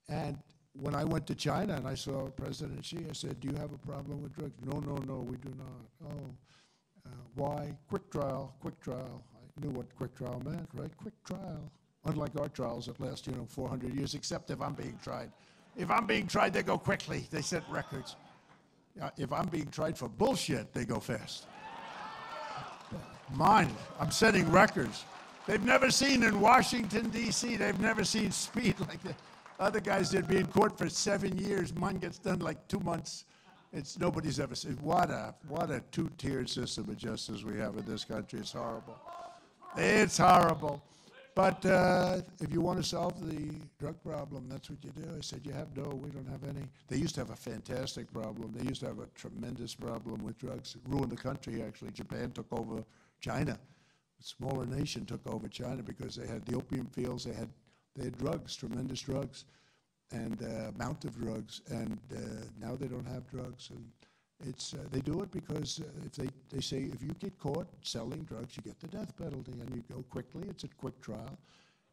And when I went to China and I saw President Xi, I said, do you have a problem with drugs? No, no, no, we do not. Oh, why? Quick trial, quick trial. I knew what quick trial meant, right? Quick trial. Unlike our trials that last, 400 years, except if I'm being tried. If I'm being tried, they go quickly. They set records. If I'm being tried for bullshit, they go fast. Mine, I'm setting records. They've never seen in Washington, D.C., they've never seen speed like that. Other guys, they'd be in court for 7 years. Mine gets done like 2 months. Nobody's ever seen. What a two-tiered system of justice we have in this country. It's horrible. It's horrible. But if you want to solve the drug problem, that's what you do. I said, we don't have any. They used to have a fantastic problem. They used to have a tremendous problem with drugs. It ruined the country, actually. Japan took over China. A smaller nation took over China because they had the opium fields. They had drugs, tremendous drugs, and amount of drugs. And now they don't have drugs. And they do it because if they say if you get caught selling drugs, you get the death penalty, and you go quickly. It's a quick trial.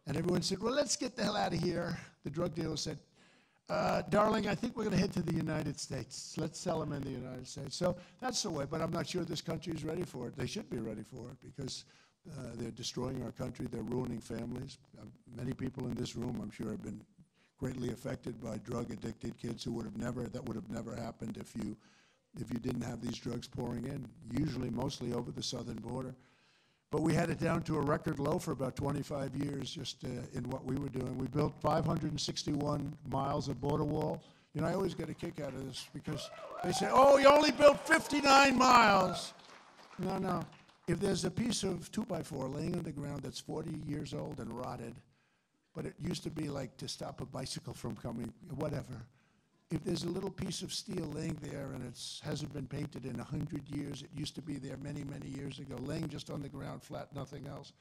And everyone said, well, let's get the hell out of here. The drug dealer said, darling, I think we're going to head to the United States. Let's sell them in the United States. So that's the way, but I'm not sure this country is ready for it. They should be ready for it because they're destroying our country. They're ruining families. Many people in this room, I'm sure, have been greatly affected by drug-addicted kids that would have never happened if you didn't have these drugs pouring in, usually mostly over the southern border. But we had it down to a record low for about 25 years just in what we were doing. We built 561 miles of border wall. I always get a kick out of this because they say, oh, you only built 59 miles. No. If there's a piece of 2x4 laying on the ground that's 40 years old and rotted, but it used to be like to stop a bicycle from coming, whatever. If there's a little piece of steel laying there and it hasn't been painted in 100 years, it used to be there many, many years ago, laying just on the ground flat, nothing else,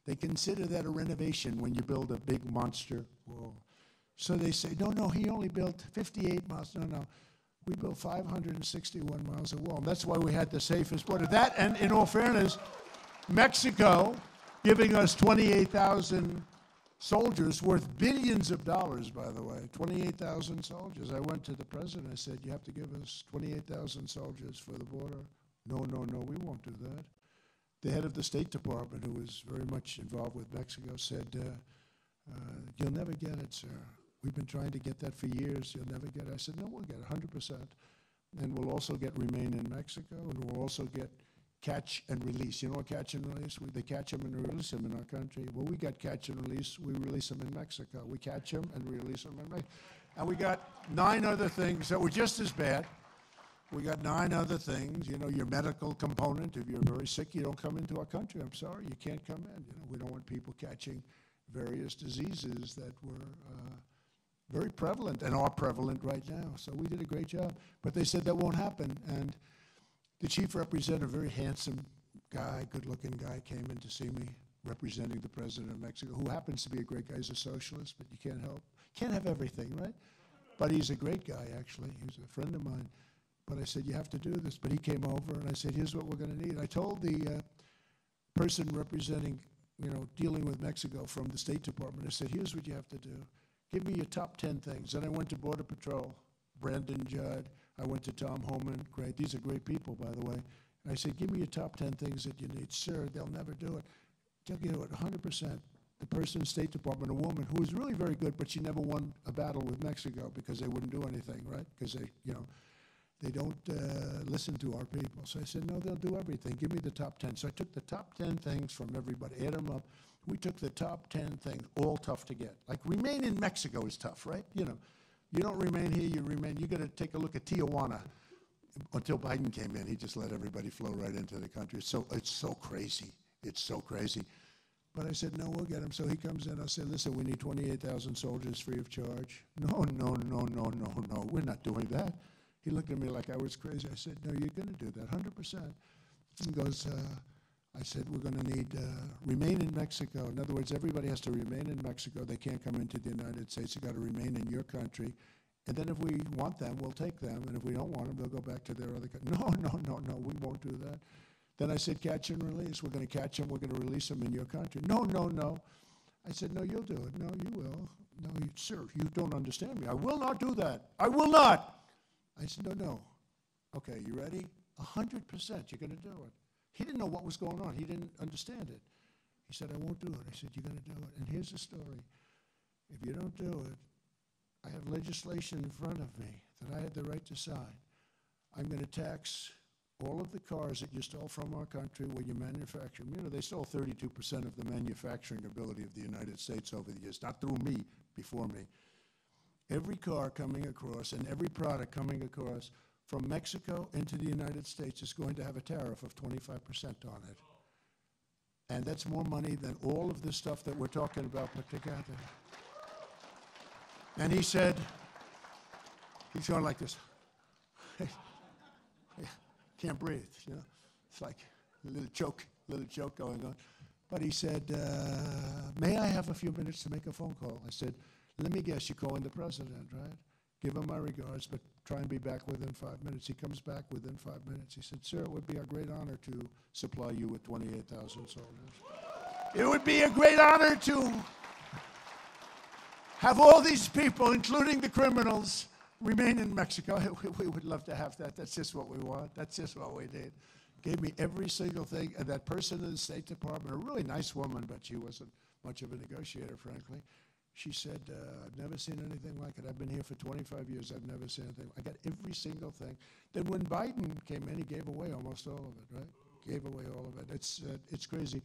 they consider that a renovation when you build a big monster wall. So they say, no, he only built 58 miles. No, we built 561 miles of wall. And that's why we had the safest border. That, and in all fairness, Mexico giving us 28,000 soldiers worth billions of dollars, by the way, 28,000 soldiers. I went to the president. I said, you have to give us 28,000 soldiers for the border. No, we won't do that. The head of the State Department, who was very much involved with Mexico, said, you'll never get it, sir. We've been trying to get that for years. You'll never get it. I said, no, we'll get it, 100%. And we'll also get remain in Mexico, and we'll also get catch and release. You know what catch and release? They catch them and release them in our country. Well, we got catch and release. We release them in Mexico. We catch them and release them in Mexico. And we got 9 other things that were just as bad. We got 9 other things. Your medical component. If you're very sick, you don't come into our country. I'm sorry, you can't come in. We don't want people catching various diseases that were very prevalent and are prevalent right now. So we did a great job. But they said that won't happen. And the chief representative, a very handsome guy, good-looking guy, came in to see me, representing the president of Mexico, who happens to be a great guy. He's a socialist, but you can't have everything, right? But he's a great guy, actually. He's a friend of mine. But I said, you have to do this. But he came over, and I said, here's what we're going to need. I told the person representing, dealing with Mexico from the State Department, I said, here's what you have to do. Give me your top 10 things. Then I went to Border Patrol, Brandon Judd. I went to Tom Homan. Great. These are great people, by the way. And I said, give me your top 10 things that you need. Sir, they'll never do it. They'll do it 100%. The person in the State Department, a woman who was really very good, but she never won a battle with Mexico because they wouldn't do anything, right? Because they don't listen to our people. So I said, no, they'll do everything. Give me the top 10. So I took the top 10 things from everybody, add them up. We took the top 10 things, all tough to get. Like remain in Mexico is tough, right? You don't remain here, you got to take a look at Tijuana. Until Biden came in, he just let everybody flow right into the country. So it's so crazy. It's so crazy. But I said, no, we'll get him. So he comes in. I said, listen, we need 28,000 soldiers free of charge. No, we're not doing that. He looked at me like I was crazy. I said, no, you're going to do that, 100%. He goes, I said, we're going to need, remain in Mexico. In other words, everybody has to remain in Mexico. They can't come into the United States. They've got to remain in your country. And then if we want them, we'll take them. And if we don't want them, they'll go back to their other country. No, we won't do that. Then I said, catch and release. We're going to catch them. We're going to release them in your country. No. I said, no, you'll do it. No, you will. No, sir, you don't understand me. I will not do that. I will not. I said, no. Okay, you ready? 100%, you're going to do it. He didn't know what was going on. He didn't understand it. He said, I won't do it. I said, you're going to do it. And here's the story. If you don't do it, I have legislation in front of me that I had the right to sign. I'm going to tax all of the cars that you stole from our country where you manufacture them. They stole 32% of the manufacturing ability of the United States over the years, not through me, before me. Every car coming across and every product coming across from Mexico into the United States is going to have a tariff of 25% on it. And that's more money than all of this stuff that we're talking about put together. And he said, he's going like this. Can't breathe, It's like a little joke going on. But he said, may I have a few minutes to make a phone call? I said, let me guess, you're calling the president, right? Give him my regards, but try and be back within 5 minutes. He comes back within 5 minutes. He said, sir, it would be a great honor to supply you with 28,000 soldiers. It would be a great honor to have all these people, including the criminals, remain in Mexico. We would love to have that. That's just what we want. That's just what we need. Gave me every single thing. And that person in the State Department, a really nice woman, but she wasn't much of a negotiator, frankly. She said, I've never seen anything like it. I've been here for 25 years. I've never seen anything. I got every single thing. Then when Biden came in, he gave away almost all of it, right? Gave away all of it. It's crazy.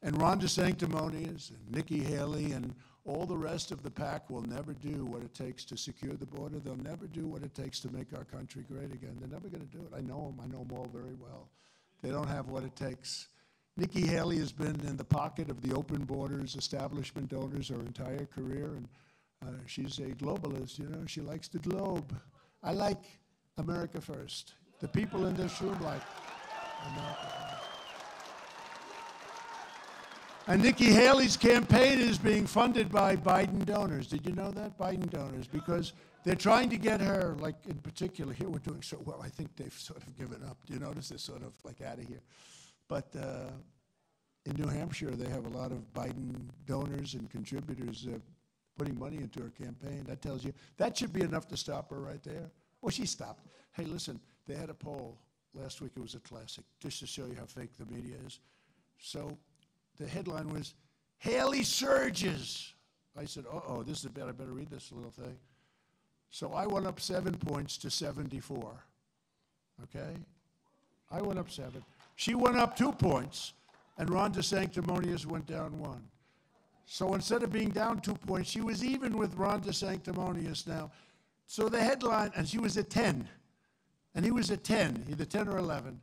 And Ron DeSanctimonious and Nikki Haley and all the rest of the pack will never do what it takes to secure the border. They'll never do what it takes to make our country great again. They're never going to do it. I know them. I know them all very well. They don't have what it takes. Nikki Haley has been in the pocket of the open borders establishment donors her entire career, and she's a globalist, She likes the globe. I like America first. The people in this room like America first. And Nikki Haley's campaign is being funded by Biden donors. Did you know that? Biden donors, because they're trying to get her, like in particular, here we're doing so well. I think they've sort of given up. Do you notice they're sort of like out of here? But in New Hampshire, they have a lot of Biden donors and contributors putting money into her campaign. That tells you, that should be enough to stop her right there. Well, she stopped. Hey, listen, they had a poll last week. It was a classic, just to show you how fake the media is. So the headline was, Haley surges. I said, uh-oh, this is bad. I better read this little thing. So I went up 7 points to 74, okay? I went up 7. She went up 2 points, and Ron DeSanctimonious went down 1. So instead of being down 2 points, she was even with Ron DeSanctimonious now. So the headline, and she was at 10, and he was at 10, either 10 or 11.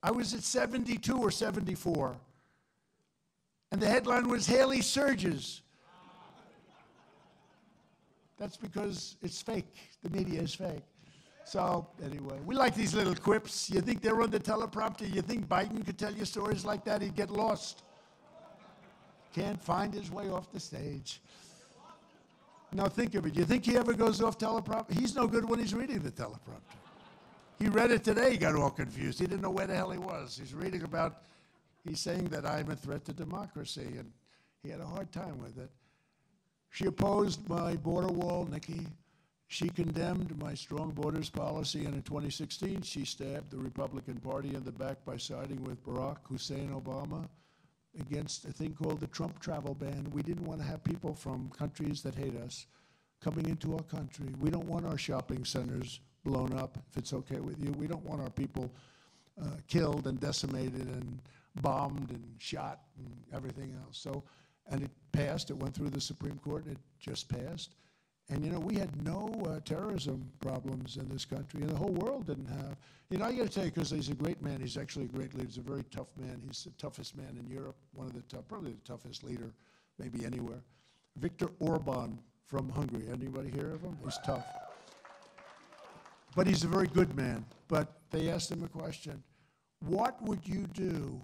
I was at 72 or 74. And the headline was, Haley surges. That's because it's fake. The media is fake. So anyway, we like these little quips. You think they're on the teleprompter? You think Biden could tell you stories like that? He'd get lost. Can't find his way off the stage. Now think of it. You think he ever goes off teleprompter? He's no good when he's reading the teleprompter. He read it today, he got all confused. He didn't know where the hell he was. He's reading about, he's saying that I'm a threat to democracy, and he had a hard time with it. She opposed my border wall, Nikki. She condemned my strong borders policy, and in 2016, she stabbed the Republican Party in the back by siding with Barack Hussein Obama against a thing called the Trump travel ban. We didn't want to have people from countries that hate us coming into our country. We don't want our shopping centers blown up, if it's okay with you. We don't want our people killed and decimated and bombed and shot and everything else. So, and it passed. It went through the Supreme Court. It just passed. And, you know, we had no terrorism problems in this country, and the whole world didn't have. You know, I got to tell you, because he's a great man. He's actually a great leader. He's a very tough man. He's the toughest man in Europe, one of the probably the toughest leader, maybe anywhere. Viktor Orban from Hungary. Anybody hear of him? He's tough. But he's a very good man. But they asked him a question. What would you do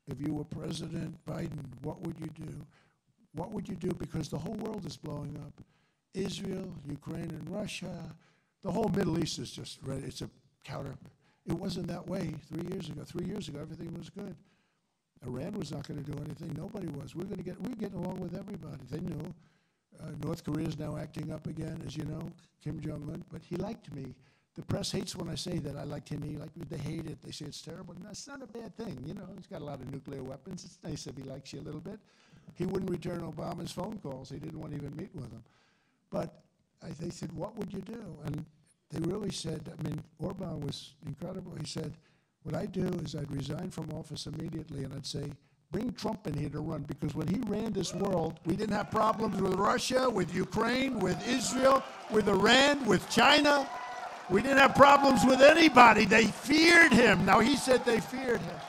if you were President Biden? What would you do? What would you do? Because the whole world is blowing up. Israel, Ukraine, and Russia. The whole Middle East is just ready. It's a counter. It wasn't that way 3 years ago. 3 years ago, everything was good. Iran was not going to do anything. Nobody was. We're getting along with everybody. They knew. North Korea is now acting up again, as you know, Kim Jong-un. But he liked me. The press hates when I say that I liked him. He liked me. They hate it. They say it's terrible. No, it's not a bad thing. You know, he's got a lot of nuclear weapons. It's nice if he likes you a little bit. He wouldn't return Obama's phone calls. He didn't want to even meet with him. But they said, what would you do? And they really said, I mean, Orban was incredible. He said, what I'd do is I'd resign from office immediately, and I'd say, bring Trump in here to run, because when he ran this world, we didn't have problems with Russia, with Ukraine, with Israel, with Iran, with China. We didn't have problems with anybody. They feared him. Now, he said they feared him.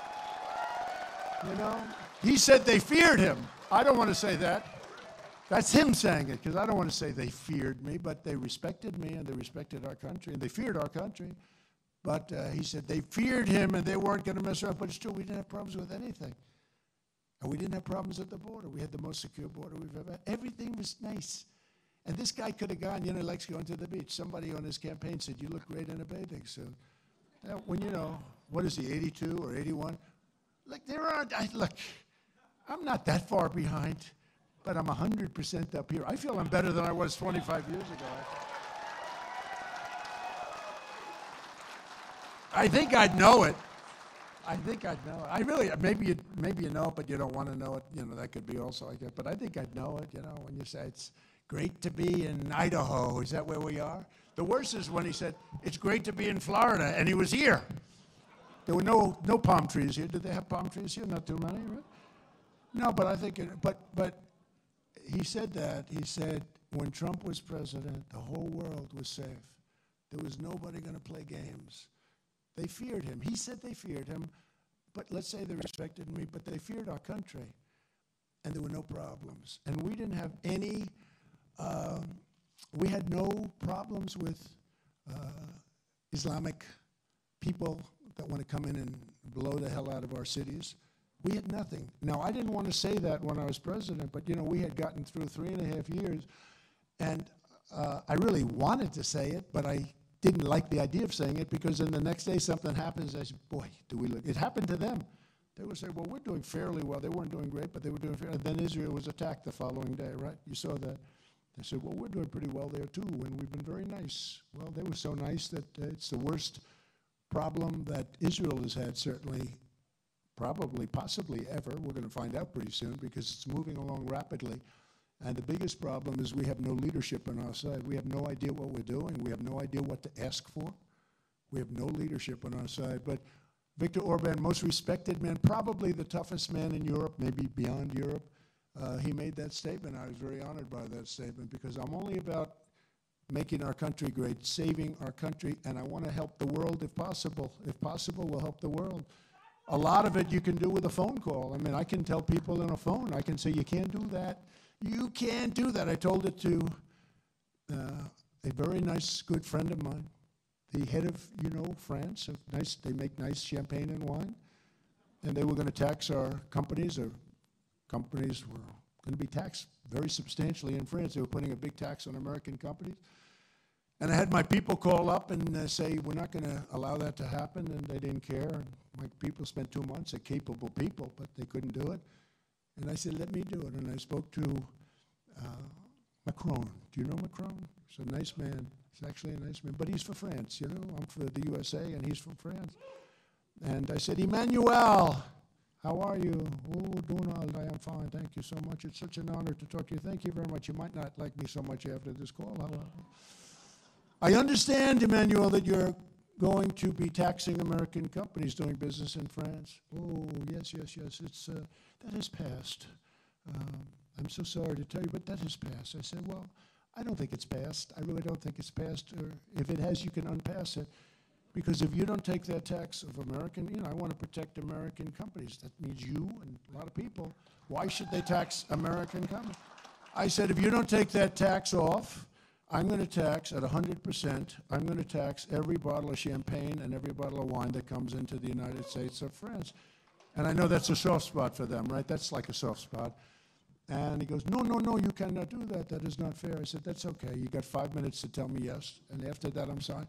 You know? He said they feared him. I don't want to say that. That's him saying it, because I don't want to say they feared me, but they respected me, and they respected our country, and they feared our country. But he said they feared him, and they weren't going to mess around. But it's true, we didn't have problems with anything. And we didn't have problems at the border. We had the most secure border we've ever had. Everything was nice. And this guy could have gone, you know, he likes going to the beach. Somebody on his campaign said, you look great in a bathing suit. Now, when, you know, what is he, 82 or 81? Look, look, I'm not that far behind. But I'm 100% up here. I feel I'm better than I was 25 years ago. I think I'd know it. I think I'd know it. I really, maybe you know it, but you don't want to know it. You know, that could be also like that. But I think I'd know it, you know, when you say it's great to be in Idaho. Is that where we are? The worst is when he said, it's great to be in Florida, and he was here. There were no palm trees here. Did they have palm trees here? Not too many, right? No, but I think, but he said that. He said when Trump was president, the whole world was safe. There was nobody going to play games. They feared him. He said they feared him, but let's say they respected me, but they feared our country, and there were no problems. And we didn't have any, we had no problems with Islamic people that want to come in and blow the hell out of our cities. We had nothing. Now, I didn't want to say that when I was president, but, you know, we had gotten through 3.5 years, and I really wanted to say it, but I didn't like the idea of saying it, because then the next day something happens. I said, boy, do we look. It happened to them. They would say, well, we're doing fairly well. They weren't doing great, but they were doing fairly. And then Israel was attacked the following day, right? You saw that. They said, well, we're doing pretty well there, too, and we've been very nice. Well, they were so nice that it's the worst problem that Israel has had, certainly, probably, possibly ever. We're going to find out pretty soon, because it's moving along rapidly. And the biggest problem is we have no leadership on our side. We have no idea what we're doing. We have no idea what to ask for. We have no leadership on our side. But Viktor Orban, most respected man, probably the toughest man in Europe, maybe beyond Europe, he made that statement. I was very honored by that statement, because I'm only about making our country great, saving our country, and I want to help the world if possible. If possible, we'll help the world. A lot of it you can do with a phone call. I mean, I can tell people on a phone, I can say, you can't do that. You can't do that. I told it to a very nice, good friend of mine. the head of, France. They make nice champagne and wine. And they were going to tax our companies. Our companies were going to be taxed very substantially in France. They were putting a big tax on American companies. And I had my people call up and say, we're not going to allow that to happen, and they didn't care. And my people spent 2 months, they're capable people, but they couldn't do it. And I said, let me do it. And I spoke to Macron. Do you know Macron? He's a nice man. He's actually a nice man, but he's for France, I'm for the USA, and he's from France. And I said, Emmanuel, how are you? Oh, Donald, I am fine. Thank you so much. It's such an honor to talk to you. Thank you very much. You might not like me so much after this call, however. I understand, Emmanuel, that you're going to be taxing American companies doing business in France. Oh, yes. It's that has passed. I'm so sorry to tell you, but that has passed. I said, well, I don't think it's passed. I really don't think it's passed. Or if it has, you can unpass it. Because if you don't take that tax of American, I want to protect American companies. That means you and a lot of people. Why should they tax American companies? I said, if you don't take that tax off, I'm going to tax at 100%. I'm going to tax every bottle of champagne and every bottle of wine that comes into the United States or France. And I know that's a soft spot for them, right? That's like a soft spot. And he goes, no, you cannot do that. That is not fair. I said, that's okay. You got 5 minutes to tell me yes. And after that, I'm sorry.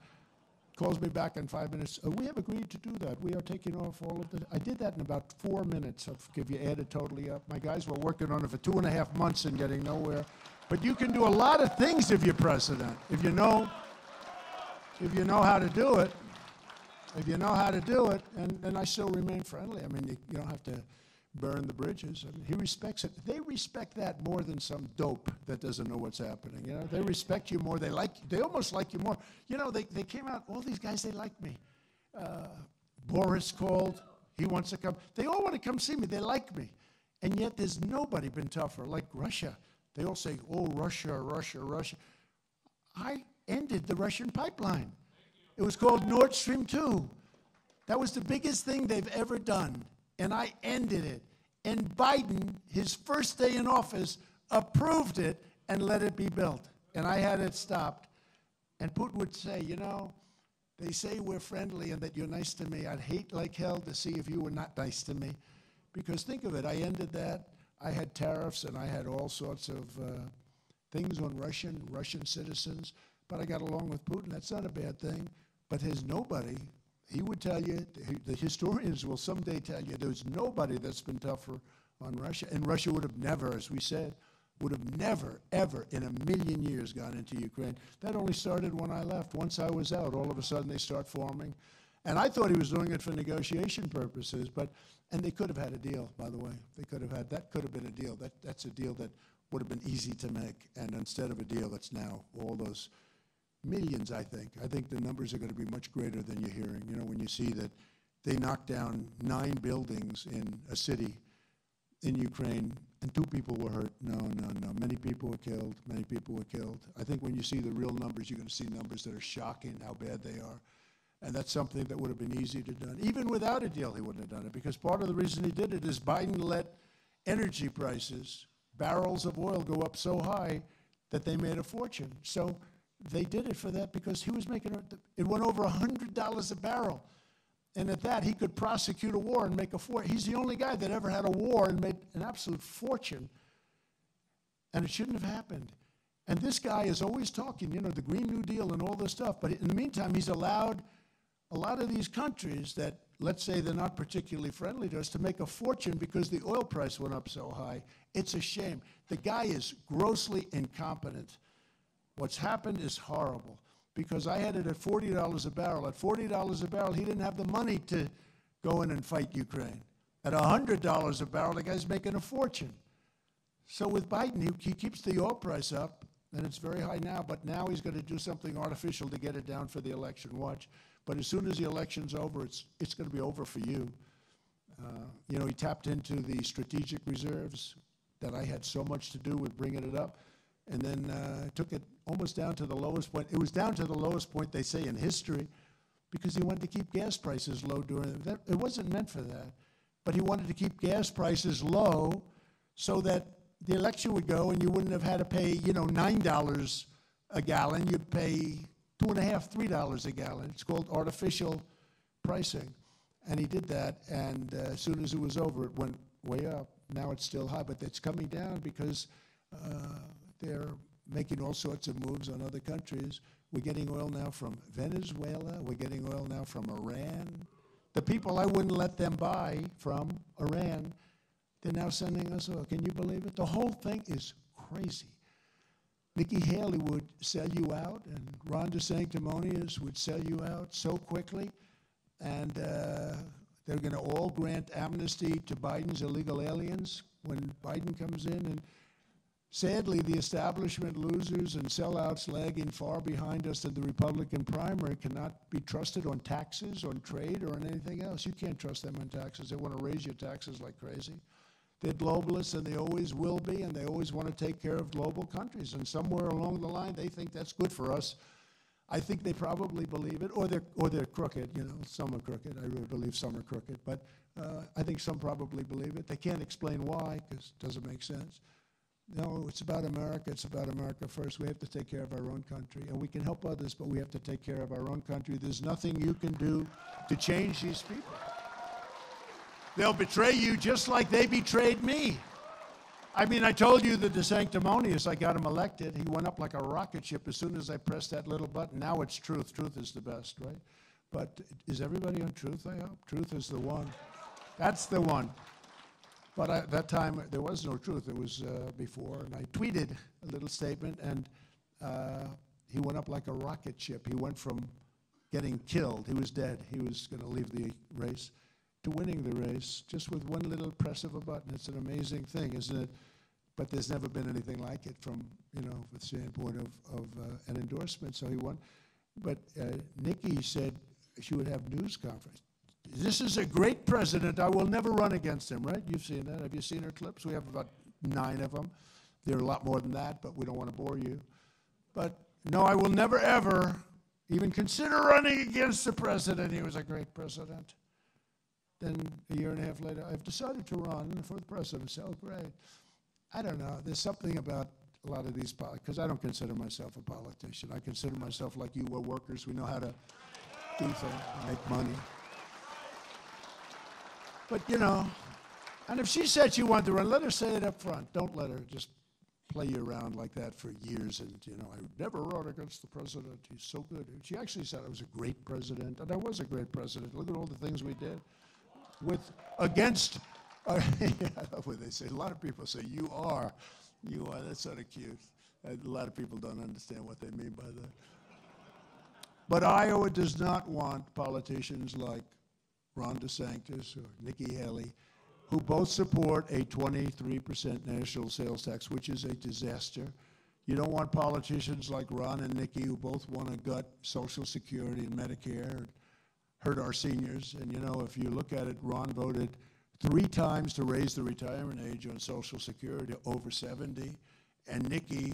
Calls me back in 5 minutes. We have agreed to do that. We are taking off all of the. I did that in about 4 minutes. If you add it totally up. My guys were working on it for 2.5 months and getting nowhere. But you can do a lot of things if you're president. If you know how to do it. If you know how to do it, and I still remain friendly. I mean, you don't have to burn the bridges. I mean, he respects it. They respect that more than some dope that doesn't know what's happening. They respect you more. They almost like you more. They came out. All these guys, they like me. Boris called. He wants to come. They all want to come see me. They like me, and yet there's nobody been tougher. Like Russia. They all say, "Oh, Russia." I ended the Russian pipeline. It was called Nord Stream 2. That was the biggest thing they've ever done. And I ended it. And Biden, his first day in office, approved it and let it be built. And I had it stopped. And Putin would say, they say we're friendly and that you're nice to me. I'd hate like hell to see if you were not nice to me. Because think of it, I ended that. I had tariffs and I had all sorts of things on Russian citizens. But I got along with Putin. That's not a bad thing. But there's nobody, he would tell you, the historians will someday tell you, there's nobody that's been tougher on Russia. And Russia would have never, as we said, would have never, ever in a million years gone into Ukraine. That only started when I left. Once I was out, all of a sudden they start forming. And I thought he was doing it for negotiation purposes, and they could have had a deal, by the way. That could have been a deal. That's a deal that would have been easy to make. And instead of a deal that's now all those millions, I think the numbers are going to be much greater than you're hearing. When you see that they knocked down 9 buildings in a city in Ukraine and 2 people were hurt. No. Many people were killed. I think when you see the real numbers, you're going to see numbers that are shocking how bad they are. And that's something that would have been easy to do. Even without a deal, he wouldn't have done it, because part of the reason he did it is Biden let energy prices, barrels of oil, go up so high that they made a fortune. So they did it for that because he was making it went over $100 a barrel. And at that, he could prosecute a war and make a fortune. He's the only guy that ever had a war and made an absolute fortune. And it shouldn't have happened. And this guy is always talking, the Green New Deal and all this stuff. But in the meantime, he's allowed a lot of these countries that, let's say they're not particularly friendly to us, to make a fortune because the oil price went up so high. It's a shame. The guy is grossly incompetent. What's happened is horrible, because I had it at $40 a barrel. At $40 a barrel, he didn't have the money to go in and fight Ukraine. At $100 a barrel, the guy's making a fortune. So with Biden, he keeps the oil price up, and it's very high now, but now he's going to do something artificial to get it down for the election. Watch. But as soon as the election's over, it's going to be over for you. He tapped into the strategic reserves that I had so much to do with bringing it up, and then took it almost down to the lowest point. It was down to the lowest point, they say, in history, because he wanted to keep gas prices low during that. It wasn't meant for that, but he wanted to keep gas prices low so that the election would go and you wouldn't have had to pay, $9 a gallon. You'd pay $2.50, $3 a gallon. It's called artificial pricing. And he did that, and as soon as it was over, it went way up. Now it's still high, but it's coming down because they're making all sorts of moves on other countries. We're getting oil now from Venezuela. We're getting oil now from Iran. The people I wouldn't let them buy from Iran, they're now sending us oil. Can you believe it? The whole thing is crazy. Nikki Haley would sell you out, and Ron DeSanctimonious would sell you out so quickly, and they're going to all grant amnesty to Biden's illegal aliens when Biden comes in. And sadly, the establishment losers and sellouts lagging far behind us in the Republican primary cannot be trusted on taxes, on trade, or on anything else. You can't trust them on taxes. They want to raise your taxes like crazy. They're globalists, and they always will be, and they always want to take care of global countries. And somewhere along the line, they think that's good for us. I think they probably believe it, or they're crooked. You know, some are crooked. I really believe some are crooked, but I think some probably believe it. They can't explain why, because it doesn't make sense. No, it's about America. It's about America first. We have to take care of our own country, and we can help others, but we have to take care of our own country. There's nothing you can do to change these people. They'll betray you just like they betrayed me. I mean, I told you the DeSanctimonious, I got him elected. He went up like a rocket ship as soon as I pressed that little button. Now it's truth. Truth is the best, right? But is everybody on truth, I hope? Truth is the one. That's the one. But at that time, there was no truth. It was before. And I tweeted a little statement, and he went up like a rocket ship. He went from getting killed. He was dead. He was going to leave the race, to winning the race just with one little press of a button. It's an amazing thing, isn't it? But there's never been anything like it from, you know, the standpoint of an endorsement. So he won. But Nikki said she would have news conference. This is a great president. I will never run against him, right? You've seen that. Have you seen her clips? We have about 9 of them. There are a lot more than that, but we don't want to bore you. But no, I will never, ever even consider running against the president. He was a great president. Then a year and a half later, I've decided to run for the presidency. Oh, great. I don't know. There's something about a lot of these politics, because I don't consider myself a politician. I consider myself like you. We're workers. We know how to do things, make money. But, you know, and if she said she wanted to run, let her say it up front. Don't let her just play you around like that for years. And, you know, I never run against the president. He's so good. She actually said I was a great president, and I was a great president. Look at all the things we did. Against, I love what they say. A lot of people say, you are. That's sort of cute. A lot of people don't understand what they mean by that. But Iowa does not want politicians like Ron DeSantis or Nikki Haley, who both support a 23% national sales tax, which is a disaster. You don't want politicians like Ron and Nikki, who both want to gut Social Security and Medicare and hurt our seniors. And, you know, if you look at it, Ron voted 3 times to raise the retirement age on Social Security to over 70, and Nikki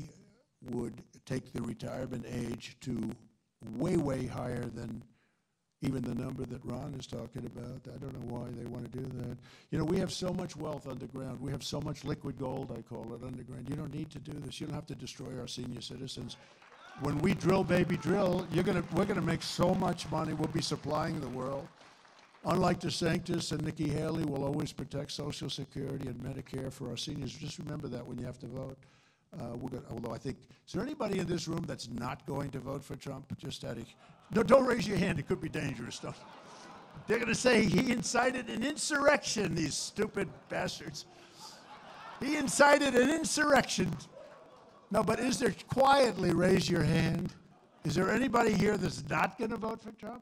would take the retirement age to way, way higher than even the number that Ron is talking about. I don't know why they want to do that. You know, we have so much wealth underground. We have so much liquid gold, I call it, underground. You don't need to do this. You don't have to destroy our senior citizens. When we drill, baby, drill, we're gonna make so much money. We'll be supplying the world. Unlike DeSantis and Nikki Haley, we'll always protect Social Security and Medicare for our seniors. Just remember that when you have to vote. Although I think, is there anybody in this room that's not going to vote for Trump? Just out of, no, don't raise your hand. It could be dangerous. Don't. They're going to say he incited an insurrection, these stupid bastards. He incited an insurrection. No, but is there, quietly raise your hand. Is there anybody here that's not going to vote for Trump?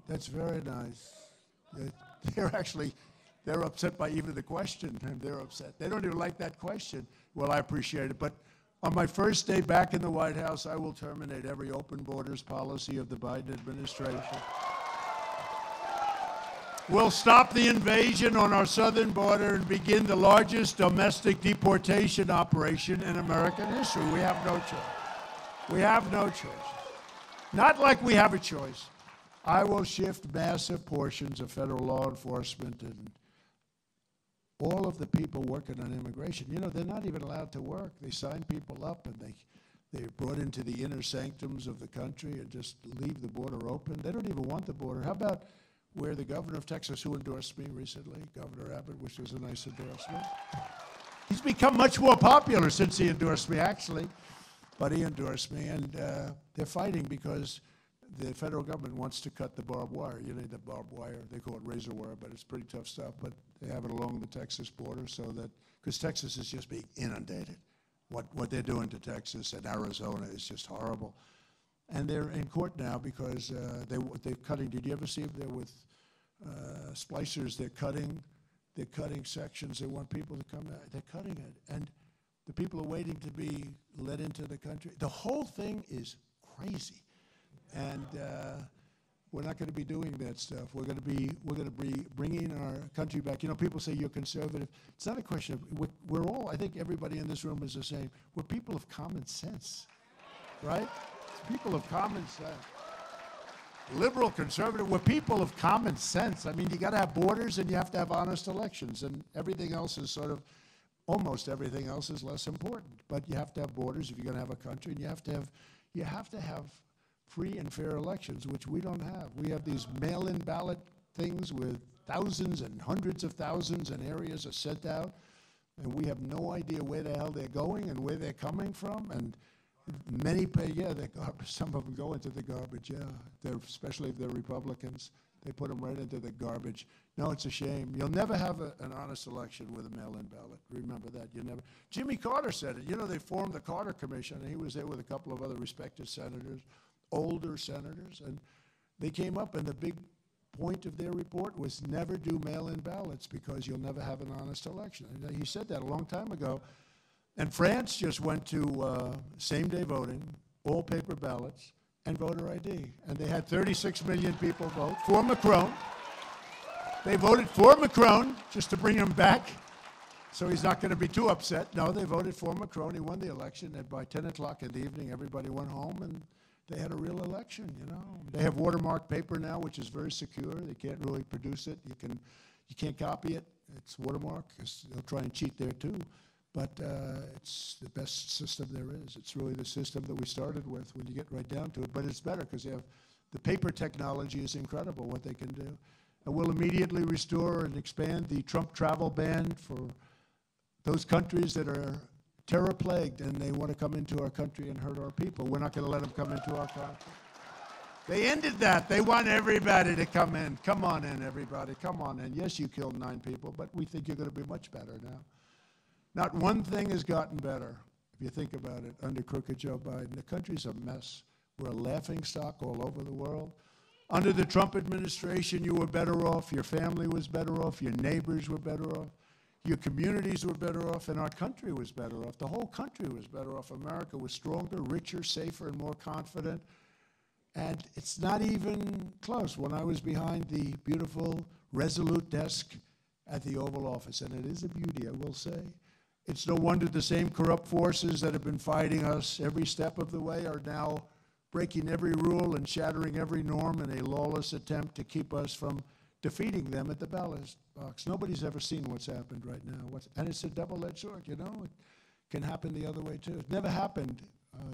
That's very nice. They're upset by even the question. They're upset. They don't even like that question. Well, I appreciate it. But on my first day back in the White House, I will terminate every open borders policy of the Biden administration. We'll stop the invasion on our southern border and begin the largest domestic deportation operation in American history. We have no choice. We have no choice. Not like we have a choice. I will shift massive portions of federal law enforcement and all of the people working on immigration. You know, they're not even allowed to work. They sign people up and They're brought into the inner sanctums of the country and just leave the border open. They don't even want the border. How about where the governor of Texas, who endorsed me recently, Governor Abbott, which was a nice endorsement. He's become much more popular since he endorsed me, actually. But he endorsed me, and they're fighting because the federal government wants to cut the barbed wire. You know, the barbed wire, they call it razor wire, but it's pretty tough stuff. But they have it along the Texas border so that, because Texas is just being inundated. What they're doing to Texas and Arizona is just horrible. And they're in court now because they're cutting. Did you ever see them there with splicers? They're cutting sections. They want people to come out. They're cutting it. And the people are waiting to be let into the country. The whole thing is crazy. And we're not going to be doing that stuff. We're going to be bringing our country back. You know, people say you're conservative. It's not a question of, we're all, I think everybody in this room is the same. We're people of common sense, right? It's people of common sense. Liberal, conservative, we're people of common sense. I mean, you got to have borders and you have to have honest elections, and everything else is sort of, almost everything else is less important. But you have to have borders if you're going to have a country, and you have to have free and fair elections, which we don't have. We have these mail-in ballot things with thousands and hundreds of thousands, and areas are sent out, and we have no idea where the hell they're going and where they're coming from. And many pay, yeah, they're garbage. Some of them go into the garbage, yeah. Especially if they're Republicans, they put them right into the garbage. No, it's a shame. You'll never have an honest election with a mail-in ballot. Remember that. You never. Jimmy Carter said it. You know, they formed the Carter Commission, and he was there with a couple of other respected senators, older senators, and they came up, and the big point of their report was never do mail-in ballots because you'll never have an honest election. And he said that a long time ago. And France just went to same-day voting, all paper ballots, and voter ID. And they had 36 million people vote for Macron. They voted for Macron just to bring him back, so he's not going to be too upset. No, they voted for Macron. He won the election, and by 10 o'clock in the evening, everybody went home, and they had a real election, you know. They have watermark paper now, which is very secure. They can't really produce it. You can't copy it. It's watermark. They'll try and cheat there, too. But it's the best system there is. It's really the system that we started with when you get right down to it. But it's better because you have the paper technology is incredible what they can do. And we'll immediately restore and expand the Trump travel ban for those countries that are terror-plagued and they want to come into our country and hurt our people. We're not going to let them come into our country. They ended that. They want everybody to come in. Come on in, everybody. Come on in. Yes, you killed 9 people, but we think you're going to be much better now. Not one thing has gotten better, if you think about it, under crooked Joe Biden. The country's a mess. We're a laughingstock all over the world. Under the Trump administration, you were better off. Your family was better off. Your neighbors were better off. Your communities were better off, and our country was better off. The whole country was better off. America was stronger, richer, safer, and more confident. And it's not even close. When I was behind the beautiful, resolute desk at the Oval Office, and it is a beauty, I will say, it's no wonder the same corrupt forces that have been fighting us every step of the way are now breaking every rule and shattering every norm in a lawless attempt to keep us from defeating them at the ballot box. Nobody's ever seen what's happened right now. And it's a double-edged sword, you know? It can happen the other way, too. It never happened,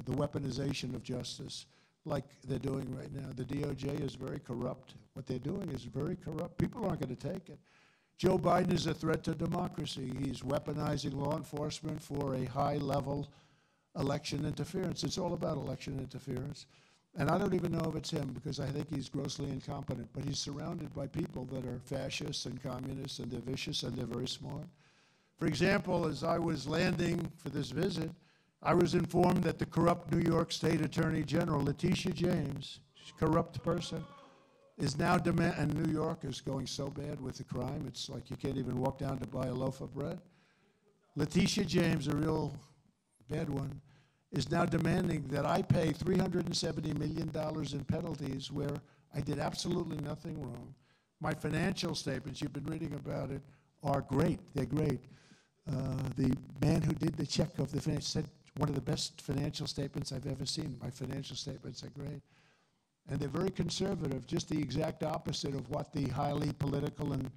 the weaponization of justice like they're doing right now. The DOJ is very corrupt. What they're doing is very corrupt. People aren't going to take it. Joe Biden is a threat to democracy. He's weaponizing law enforcement for a high-level election interference. It's all about election interference. And I don't even know if it's him because I think he's grossly incompetent, but he's surrounded by people that are fascists and communists, and they're vicious and they're very smart. For example, as I was landing for this visit, I was informed that the corrupt New York State Attorney General, Letitia James, corrupt person, is now and New York is going so bad with the crime, it's like you can't even walk down to buy a loaf of bread. Letitia James, a real bad one, is now demanding that I pay $370 million in penalties where I did absolutely nothing wrong. My financial statements, you've been reading about it, are great. They're great. The man who did the check of the finance said one of the best financial statements I've ever seen. My financial statements are great. And they're very conservative, just the exact opposite of what the highly political and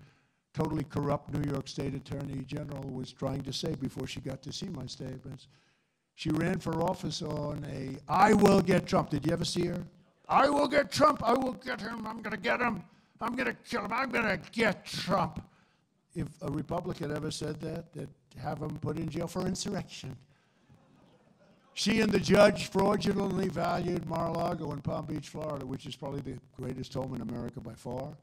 totally corrupt New York State Attorney General was trying to say before she got to see my statements. She ran for office on a "I will get Trump." Did you ever see her? I will get Trump. I will get him. I'm going to get him. I'm going to kill him. I'm going to get Trump. If a Republican ever said that, they'd have him put in jail for insurrection. She and the judge fraudulently valued Mar-a-Lago in Palm Beach, Florida, which is probably the greatest home in America by far,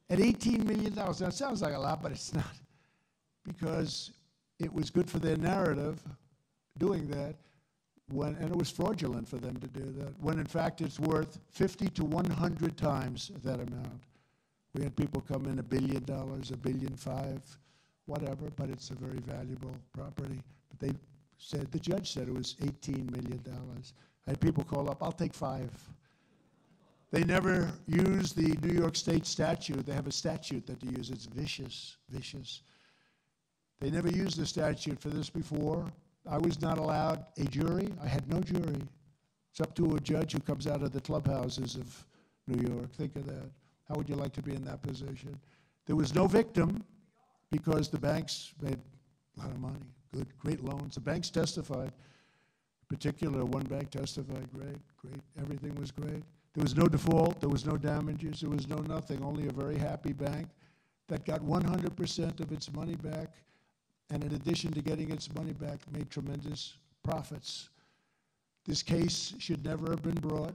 at $18 million. Now, it sounds like a lot, but it's not, because it was good for their narrative doing that, and it was fraudulent for them to do that, when in fact it's worth 50 to 100 times that amount. We had people come in $1 billion, $1.5 billion, whatever, but it's a very valuable property. But they said, the judge said it was $18 million. I had people call up, I'll take 5. They never use the New York State statute. They have a statute that they use. It's vicious, vicious. They never used the statute for this before. I was not allowed a jury. I had no jury. It's up to a judge who comes out of the clubhouses of New York. Think of that. How would you like to be in that position? There was no victim because the banks made a lot of money. Good, great loans. The banks testified. In particular, one bank testified, great, everything was great. There was no default, there was no damages, there was no nothing, only a very happy bank that got 100% of its money back, and in addition to getting its money back, made tremendous profits. This case should never have been brought.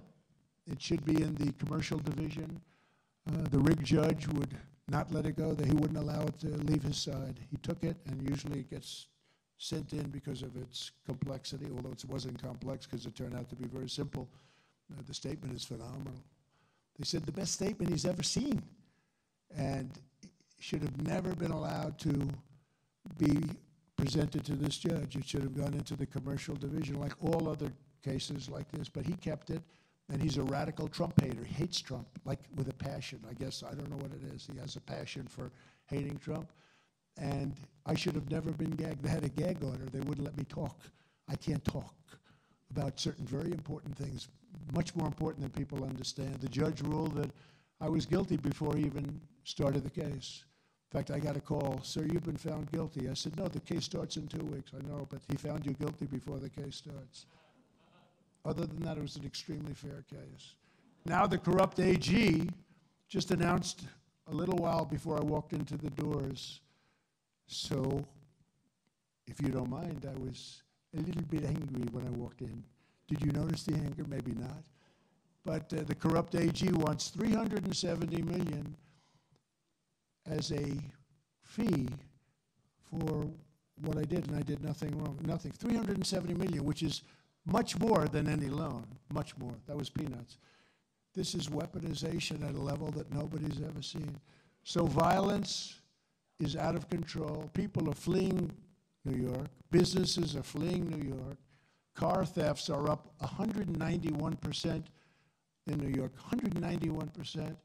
It should be in the commercial division. The rig judge would not let it go, that he wouldn't allow it to leave his side. He took it, and usually it gets sent in because of its complexity, although it wasn't complex because it turned out to be very simple. The statement is phenomenal. They said the best statement he's ever seen, and should have never been allowed to be presented to this judge. It should have gone into the commercial division like all other cases like this, but he kept it, and he's a radical Trump hater. He hates Trump, like with a passion, I guess. I don't know what it is. He has a passion for hating Trump. And I should have never been gagged. They had a gag order. They wouldn't let me talk. I can't talk about certain very important things, much more important than people understand. The judge ruled that I was guilty before he even started the case. In fact, I got a call, "Sir, you've been found guilty." I said, "No, the case starts in 2 weeks." "I know, but he found you guilty before the case starts." Other than that, it was an extremely fair case. Now the corrupt AG just announced a little while before I walked into the doors. So, if you don't mind, I was a little bit angry when I walked in. Did you notice the anger? Maybe not. But the corrupt AG wants $370 million as a fee for what I did, and I did nothing wrong. Nothing. $370 million, which is much more than any loan. Much more. That was peanuts. This is weaponization at a level that nobody's ever seen. So violence is out of control. People are fleeing New York. Businesses are fleeing New York. Car thefts are up 191% in New York. 191%.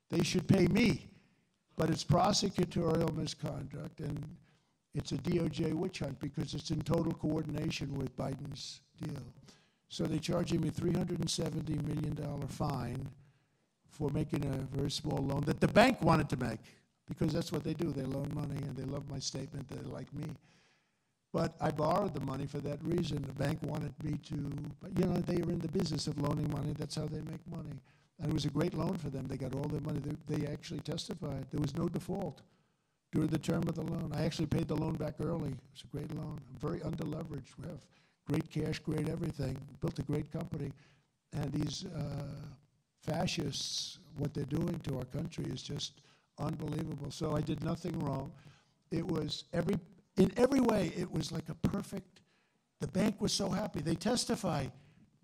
They should pay me. But it's prosecutorial misconduct, and it's a DOJ witch hunt because it's in total coordination with Biden's deal. So they're charging me $370 million fine for making a very small loan that the bank wanted to make, because that's what they do. They loan money, and they love my statement. They like me. But I borrowed the money for that reason. The bank wanted me to, but you know, they are in the business of loaning money. That's how they make money. And it was a great loan for them. They got all their money. They actually testified. There was no default during the term of the loan. I actually paid the loan back early. It was a great loan. I'm very underleveraged. We have great cash, great everything. Built a great company. And these fascists, what they're doing to our country is just unbelievable. So I did nothing wrong. It was in every way, it was like a perfect, the bank was so happy. They testified.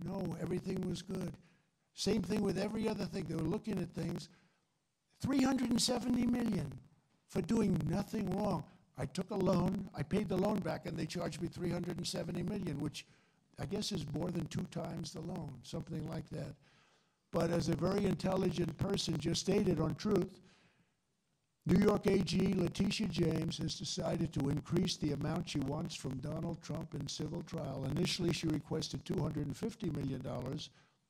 No, everything was good. Same thing with every other thing. They were looking at things. $370 million for doing nothing wrong. I took a loan. I paid the loan back, and they charged me $370 million, which I guess is more than 2 times the loan, something like that. But as a very intelligent person just stated on Truth, New York AG Letitia James has decided to increase the amount she wants from Donald Trump in civil trial. Initially, she requested $250 million,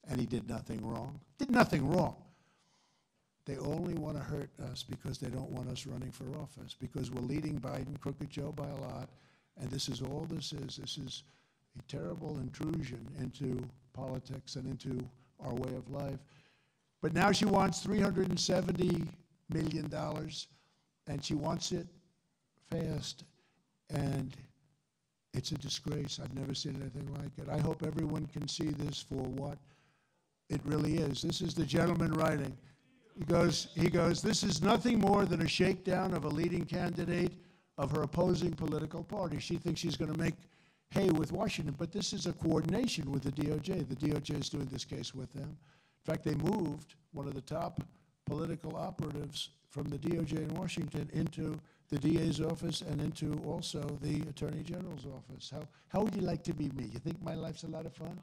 and he did nothing wrong. Did nothing wrong. They only want to hurt us because they don't want us running for office, because we're leading Biden, Crooked Joe, by a lot, and this is all this is. This is a terrible intrusion into politics and into our way of life. But now she wants $370 million, and she wants it fast. And it's a disgrace. I've never seen anything like it. I hope everyone can see this for what it really is. This is the gentleman writing. He goes, this is nothing more than a shakedown of a leading candidate of her opposing political party. She thinks she's going to make hay with Washington, but this is a coordination with the DOJ. The DOJ is doing this case with them. In fact, they moved one of the top political operatives from the DOJ in Washington into the DA's office and into also the Attorney General's office. How would you like to be me? You think my life's a lot of fun?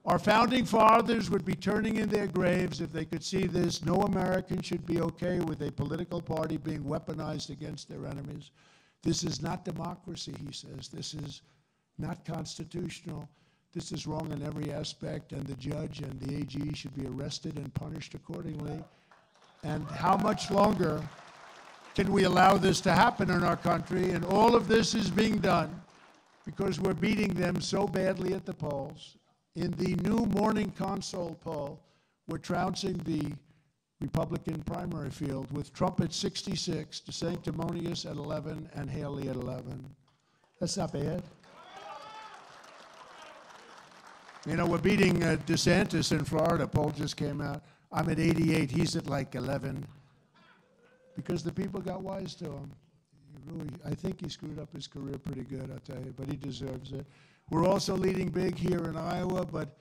Our founding fathers would be turning in their graves if they could see this. No American should be okay with a political party being weaponized against their enemies. This is not democracy, he says. This is not constitutional. This is wrong in every aspect, and the judge and the AG should be arrested and punished accordingly. And how much longer can we allow this to happen in our country? And all of this is being done because we're beating them so badly at the polls. In the new Morning Consult poll, we're trouncing the Republican primary field with Trump at 66, DeSanctimonious at 11, and Haley at 11. That's not bad. You know, we're beating DeSantis in Florida. Poll just came out. I'm at 88. He's at like 11. Because the people got wise to him. Really, I think he screwed up his career pretty good, I'll tell you, but he deserves it. We're also leading big here in Iowa, but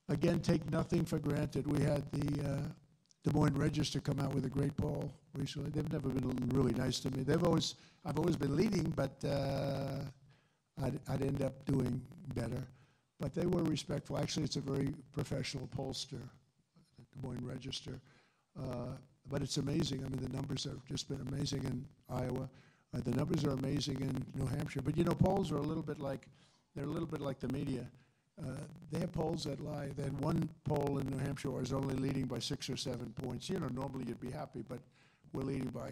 again, take nothing for granted. We had the Des Moines Register come out with a great poll recently. They've never been really nice to me. I've always been leading, but I'd end up doing better. But they were respectful. Actually, it's a very professional pollster, the Des Moines Register. But it's amazing. I mean, the numbers have just been amazing in Iowa. The numbers are amazing in New Hampshire. But, you know, polls are a little bit like, they're a little bit like the media. They have polls that lie. They had one poll in New Hampshire where I was only leading by 6 or 7 points. You know, normally you'd be happy, but we're leading by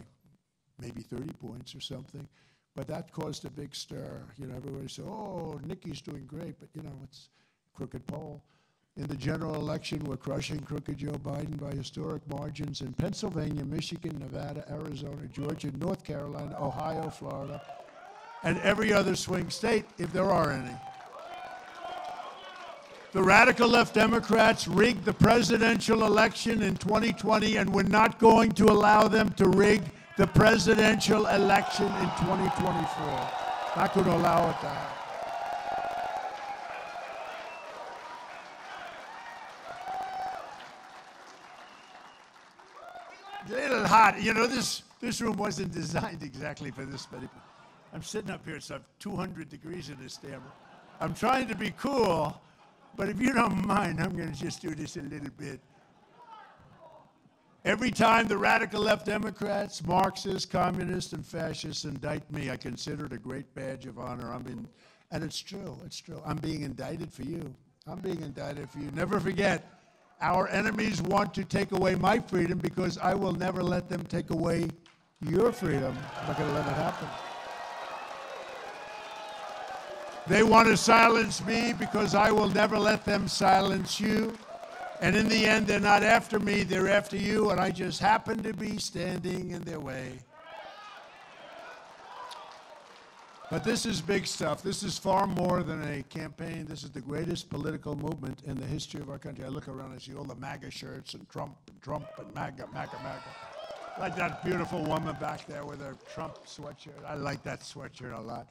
maybe 30 points or something. But that caused a big stir. You know, everybody said, oh, Nikki's doing great, but, you know, it's a crooked poll. In the general election, we're crushing crooked Joe Biden by historic margins in Pennsylvania, Michigan, Nevada, Arizona, Georgia, North Carolina, Ohio, Florida, and every other swing state, if there are any. The radical left Democrats rigged the presidential election in 2020, and we're not going to allow them to rig the presidential election in 2024. Not going to allow it to happen. It's a little hot. You know, this room wasn't designed exactly for this many people. I'm sitting up here, it's 200 degrees in this damn room. I'm trying to be cool, but if you don't mind, I'm going to just do this a little bit. Every time the radical left Democrats, Marxists, communists, and fascists indict me, I consider it a great badge of honor. And it's true, it's true. I'm being indicted for you. I'm being indicted for you. Never forget, our enemies want to take away my freedom because I will never let them take away your freedom. I'm not going to let it happen. They want to silence me because I will never let them silence you. And in the end, they're not after me, they're after you, and I just happen to be standing in their way. But this is big stuff. This is far more than a campaign. This is the greatest political movement in the history of our country. I look around and see all the MAGA shirts and Trump and MAGA, MAGA, MAGA. Like that beautiful woman back there with her Trump sweatshirt. I like that sweatshirt a lot.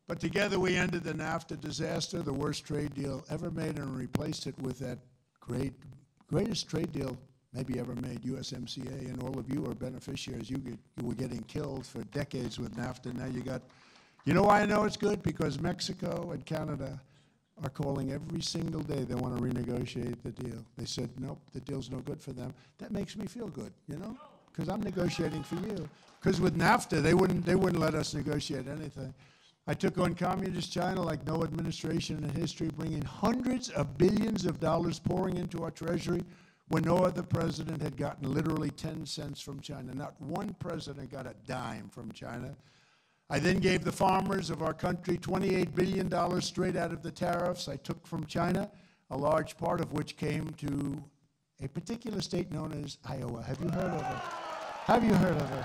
But together we ended the NAFTA disaster, the worst trade deal ever made, and replaced it with that greatest trade deal maybe ever made, USMCA, and all of you are beneficiaries. You were getting killed for decades with NAFTA. Now you know why I know it's good? Because Mexico and Canada are calling every single day they want to renegotiate the deal. They said, nope, the deal's no good for them. That makes me feel good, you know, because I'm negotiating for you. Because with NAFTA, they wouldn't let us negotiate anything. I took on communist China like no administration in history, bringing hundreds of billions of dollars pouring into our treasury when no other president had gotten literally 10 cents from China. Not one president got a dime from China. I then gave the farmers of our country $28 billion straight out of the tariffs I took from China, a large part of which came to a particular state known as Iowa. Have you heard of it? Have you heard of it?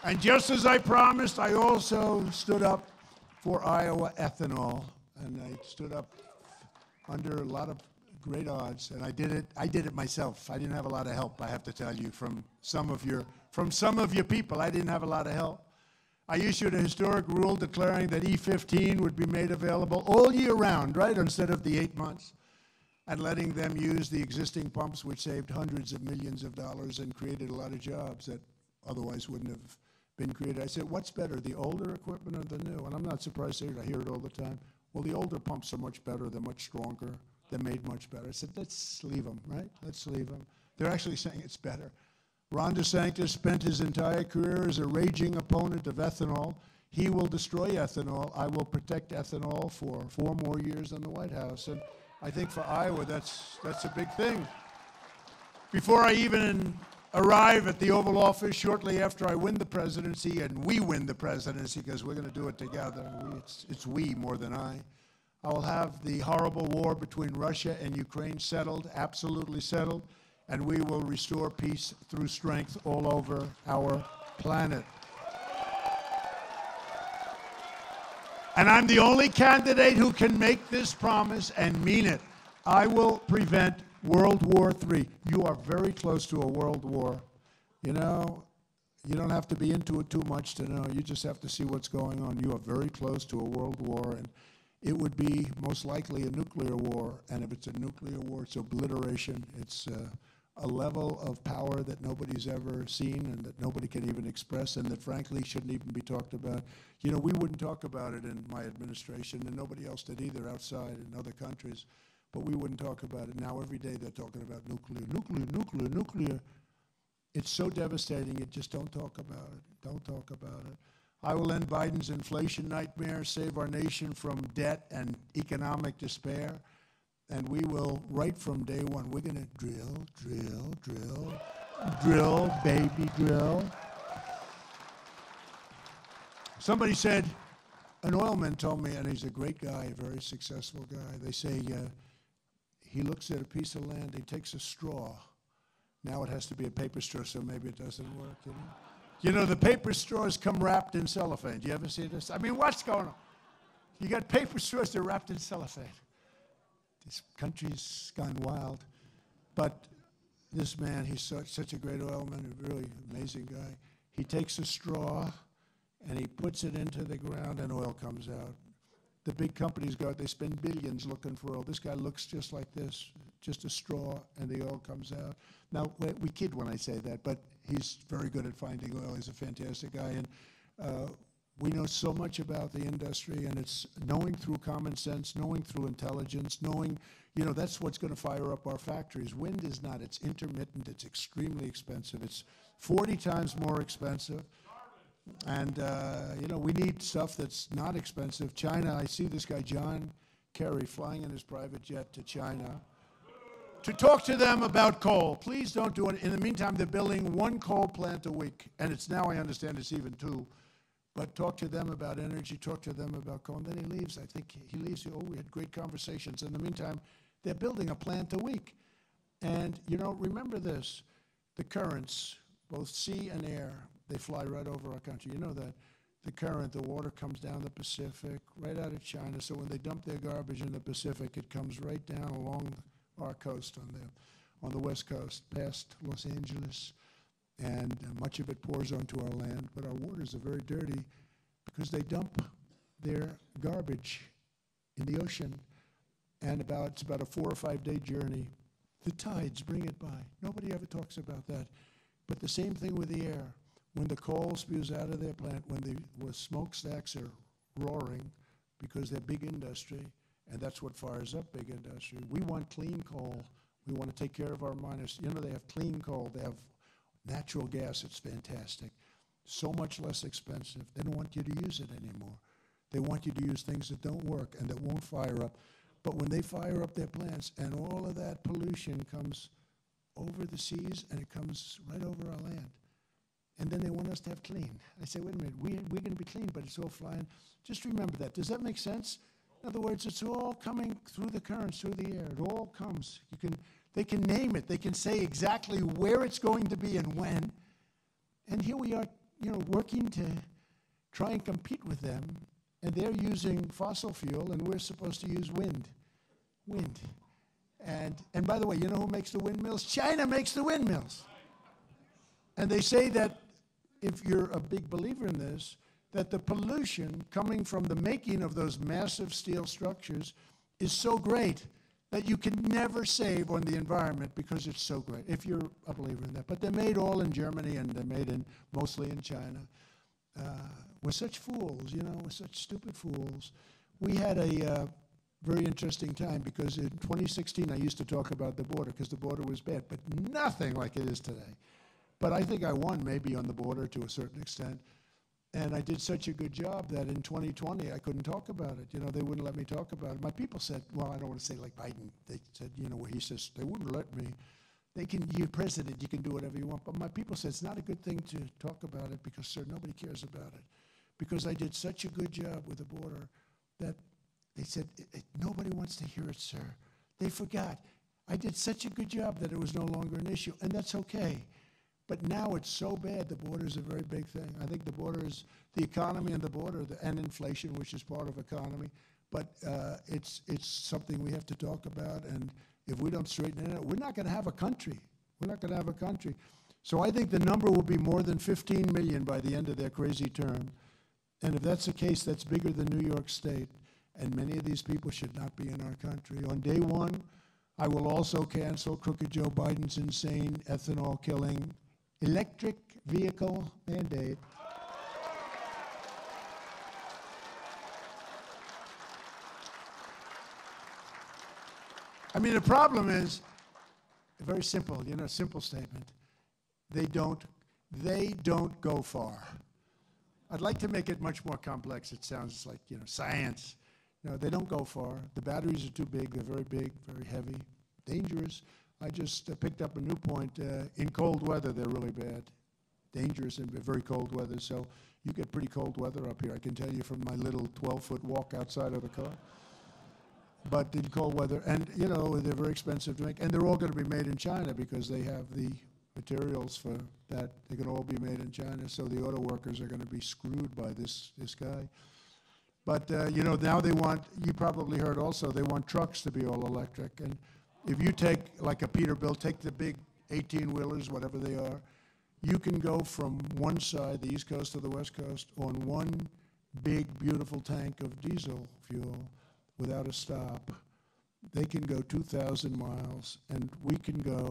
And just as I promised, I also stood up for Iowa ethanol, and I stood up under a lot of great odds, and I did it myself. I didn't have a lot of help, I have to tell you, from some of your people. I didn't have a lot of help. I issued a historic rule declaring that E15 would be made available all year round, right, instead of the 8 months, and letting them use the existing pumps, which saved hundreds of millions of dollars and created a lot of jobs that otherwise wouldn't have been created. I said, what's better, the older equipment or the new? And I'm not surprised I hear it all the time. Well, the older pumps are much better, they're much stronger, they're made much better. I said, let's leave them, right? Let's leave them. They're actually saying it's better. Ron DeSantis spent his entire career as a raging opponent of ethanol. He will destroy ethanol. I will protect ethanol for 4 more years in the White House. And I think for Iowa, that's a big thing. Before I even arrive at the Oval Office, shortly after I win the presidency, and we win the presidency because we're going to do it together, it's we more than I will have the horrible war between Russia and Ukraine settled, absolutely settled, and we will restore peace through strength all over our planet. And I'm the only candidate who can make this promise and mean it. I will prevent World War III. You are very close to a world war. You know, you don't have to be into it too much to know. You just have to see what's going on. You are very close to a world war, and it would be most likely a nuclear war. And if it's a nuclear war, it's obliteration. It's a level of power that nobody's ever seen and that nobody can even express and that frankly shouldn't even be talked about. You know, we wouldn't talk about it in my administration, and nobody else did either outside in other countries, but we wouldn't talk about it. Now every day they're talking about nuclear. It's so devastating, just don't talk about it. Don't talk about it. I will end Biden's inflation nightmare, save our nation from debt and economic despair. And we will, right from day one, we're going to drill, baby, drill. Somebody said, an oilman told me, and he's a great guy, a very successful guy. They say he looks at a piece of land, he takes a straw. Now it has to be a paper straw, so maybe it doesn't work, you know. You know, the paper straws come wrapped in cellophane. Do you ever see this? I mean, what's going on? You got paper straws that are wrapped in cellophane. This country's gone wild. But this man, he's such a great oilman, a really amazing guy. He takes a straw and he puts it into the ground and oil comes out. The big companies go out, they spend billions looking for oil. This guy looks just like this, just a straw, and the oil comes out. Now, we kid when I say that, but he's very good at finding oil. He's a fantastic guy. And we know so much about the industry, and it's knowing through common sense, knowing through intelligence, knowing, you know, that's what's going to fire up our factories. Wind is not. It's intermittent. It's extremely expensive. It's 40 times more expensive. And, you know, we need stuff that's not expensive. China, I see this guy, John Kerry, flying in his private jet to China to talk to them about coal. Please don't do it. In the meantime, they're building 1 coal plant a week. And it's now, I understand, it's even 2. But talk to them about energy, talk to them about coal. And then he leaves. I think he leaves. Oh, we had great conversations. In the meantime, they're building a plant a week. And, you know, remember this. The currents, both sea and air, they fly right over our country. You know that. The current, the water comes down the Pacific, right out of China. So when they dump their garbage in the Pacific, it comes right down along our coast on the West Coast, past Los Angeles. And much of it pours onto our land, but our waters are very dirty because they dump their garbage in the ocean, and it's about a 4 or 5 day journey. The tides bring it by. Nobody ever talks about that. But the same thing with the air. When the coal spews out of their plant, when the smokestacks are roaring because they're big industry, and that's what fires up big industry. We want clean coal. We want to take care of our miners. You know, they have clean coal. They have natural gas, it's fantastic. So much less expensive. They don't want you to use it anymore. They want you to use things that don't work and that won't fire up. But when they fire up their plants and all of that pollution comes over the seas and it comes right over our land, and then they want us to have clean. I say, wait a minute, we're going to be clean, but it's all flying. Just remember that. Does that make sense? In other words, it's all coming through the currents, through the air. It all comes. They can name it. They can say exactly where it's going to be and when. And here we are, working to try and compete with them, and they're using fossil fuel, and we're supposed to use wind. Wind. And by the way, you know who makes the windmills? China makes the windmills. And they say that if you're a big believer in this, that the pollution coming from the making of those massive steel structures is so great that you can never save on the environment because it's so great, if you're a believer in that. But they're made all in Germany, and they're made mostly in China. We're such fools, we're such stupid fools. We had a very interesting time because in 2016 I used to talk about the border because the border was bad, but nothing like it is today. But I think I won maybe on the border to a certain extent. And I did such a good job that in 2020 I couldn't talk about it. They wouldn't let me talk about it. My people said, well, I don't want to say like Biden. They said, where he says, they wouldn't let me. You're president, you can do whatever you want. But my people said, it's not a good thing to talk about it because, sir, nobody cares about it. Because I did such a good job with the border that they said, nobody wants to hear it, sir. They forgot. I did such a good job that it was no longer an issue, and that's okay. But now it's so bad, the border is a very big thing. I think the border is the economy and the border and inflation, which is part of economy. But it's something we have to talk about, and if we don't straighten it out, we're not going to have a country. We're not going to have a country. So I think the number will be more than 15 million by the end of their crazy term. And if that's the case, that's bigger than New York State. And many of these people should not be in our country. On day one, I will also cancel crooked Joe Biden's insane ethanol-killing electric vehicle mandate. I mean, the problem is very simple, simple statement. They don't go far. I'd like to make it much more complex. It sounds like, science. No, they don't go far. The batteries are too big. They're very big, very heavy, dangerous. I just picked up a new point. In cold weather, they're really bad. Dangerous in very cold weather. So you get pretty cold weather up here. I can tell you from my little 12-foot walk outside of the car. But in cold weather, and they're very expensive to make. And they're all going to be made in China because they have the materials for that. They can all be made in China. So the auto workers are going to be screwed by this guy. But, now they want, you probably heard also, they want trucks to be all electric. And if you take, like a Peterbilt, take the big 18-wheelers, whatever they are, you can go from one side, the East Coast to the West Coast, on one big, beautiful tank of diesel fuel without a stop. They can go 2,000 miles, and we can go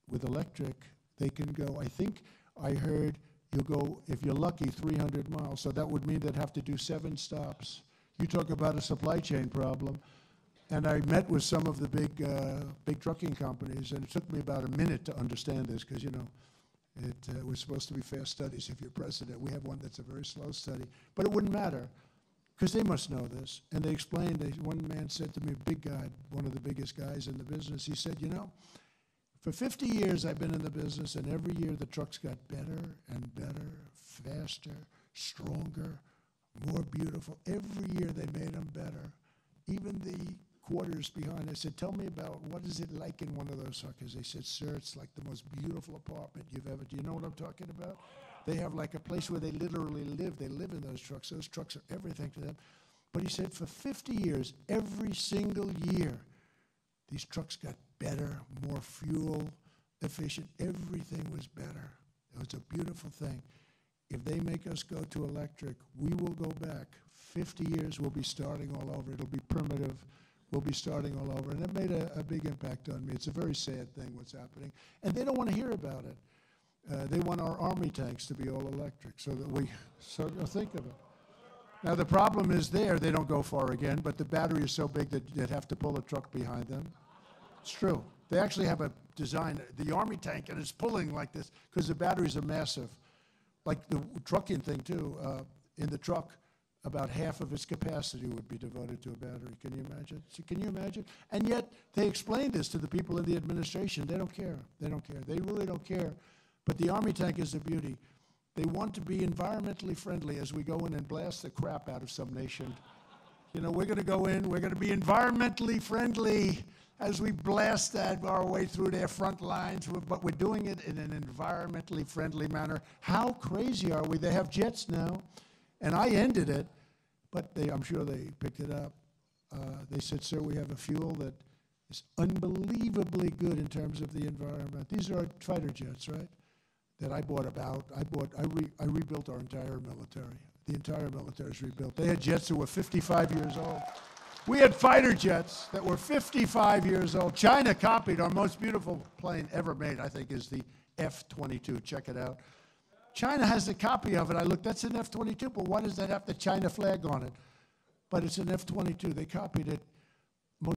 with electric. They can go, I think I heard, you'll go, if you're lucky, 300 miles. So that would mean they'd have to do 7 stops. You talk about a supply chain problem. And I met with some of the big trucking companies, and it took me about a minute to understand this because, it was supposed to be fast studies. If you're president, we have one that's a very slow study. But it wouldn't matter because they must know this. And they explained, one man said to me, a big guy, one of the biggest guys in the business, he said, for 50 years I've been in the business, and every year the trucks got better and better, faster, stronger, more beautiful. Every year they made them better. Even the quarters behind, I said, tell me about what is it like in one of those suckers. They said, sir, it's like the most beautiful apartment you've ever, do you know what I'm talking about? They have like a place where they literally live. They live in those trucks. Those trucks are everything to them. But he said, for 50 years, every single year, these trucks got better, more fuel efficient. Everything was better. It was a beautiful thing. If they make us go to electric, we will go back. 50 years, we'll be starting all over. It'll be primitive. We'll be starting all over. And it made a big impact on me. It's a very sad thing what's happening. And they don't want to hear about it. They want our army tanks to be all electric so that we think of it. Now, the problem is they don't go far again, but the battery is so big that you'd have to pull a truck behind them. It's true. They actually have a design, the army tank, and it's pulling like this because the batteries are massive. Like the trucking thing, too. In the truck, about half of its capacity would be devoted to a battery. Can you imagine? Can you imagine? And yet, they explained this to the people in the administration. They don't care. They don't care. They really don't care. But the army tank is the beauty. They want to be environmentally friendly as we go in and blast the crap out of some nation. You know, we're going to go in, we're going to be environmentally friendly as we blast that our way through their front lines, but we're doing it in an environmentally friendly manner. How crazy are we? They have jets now, and I ended it, but I'm sure they picked it up. They said, sir, we have a fuel that is unbelievably good in terms of the environment. These are fighter jets, right? That I rebuilt our entire military. The entire military is rebuilt. They had jets that were 55 years old. We had fighter jets that were 55 years old. China copied our most beautiful plane ever made, I think, is the F-22. Check it out. China has a copy of it. I looked, that's an F-22, but why does that have the China flag on it? But it's an F-22. They copied it.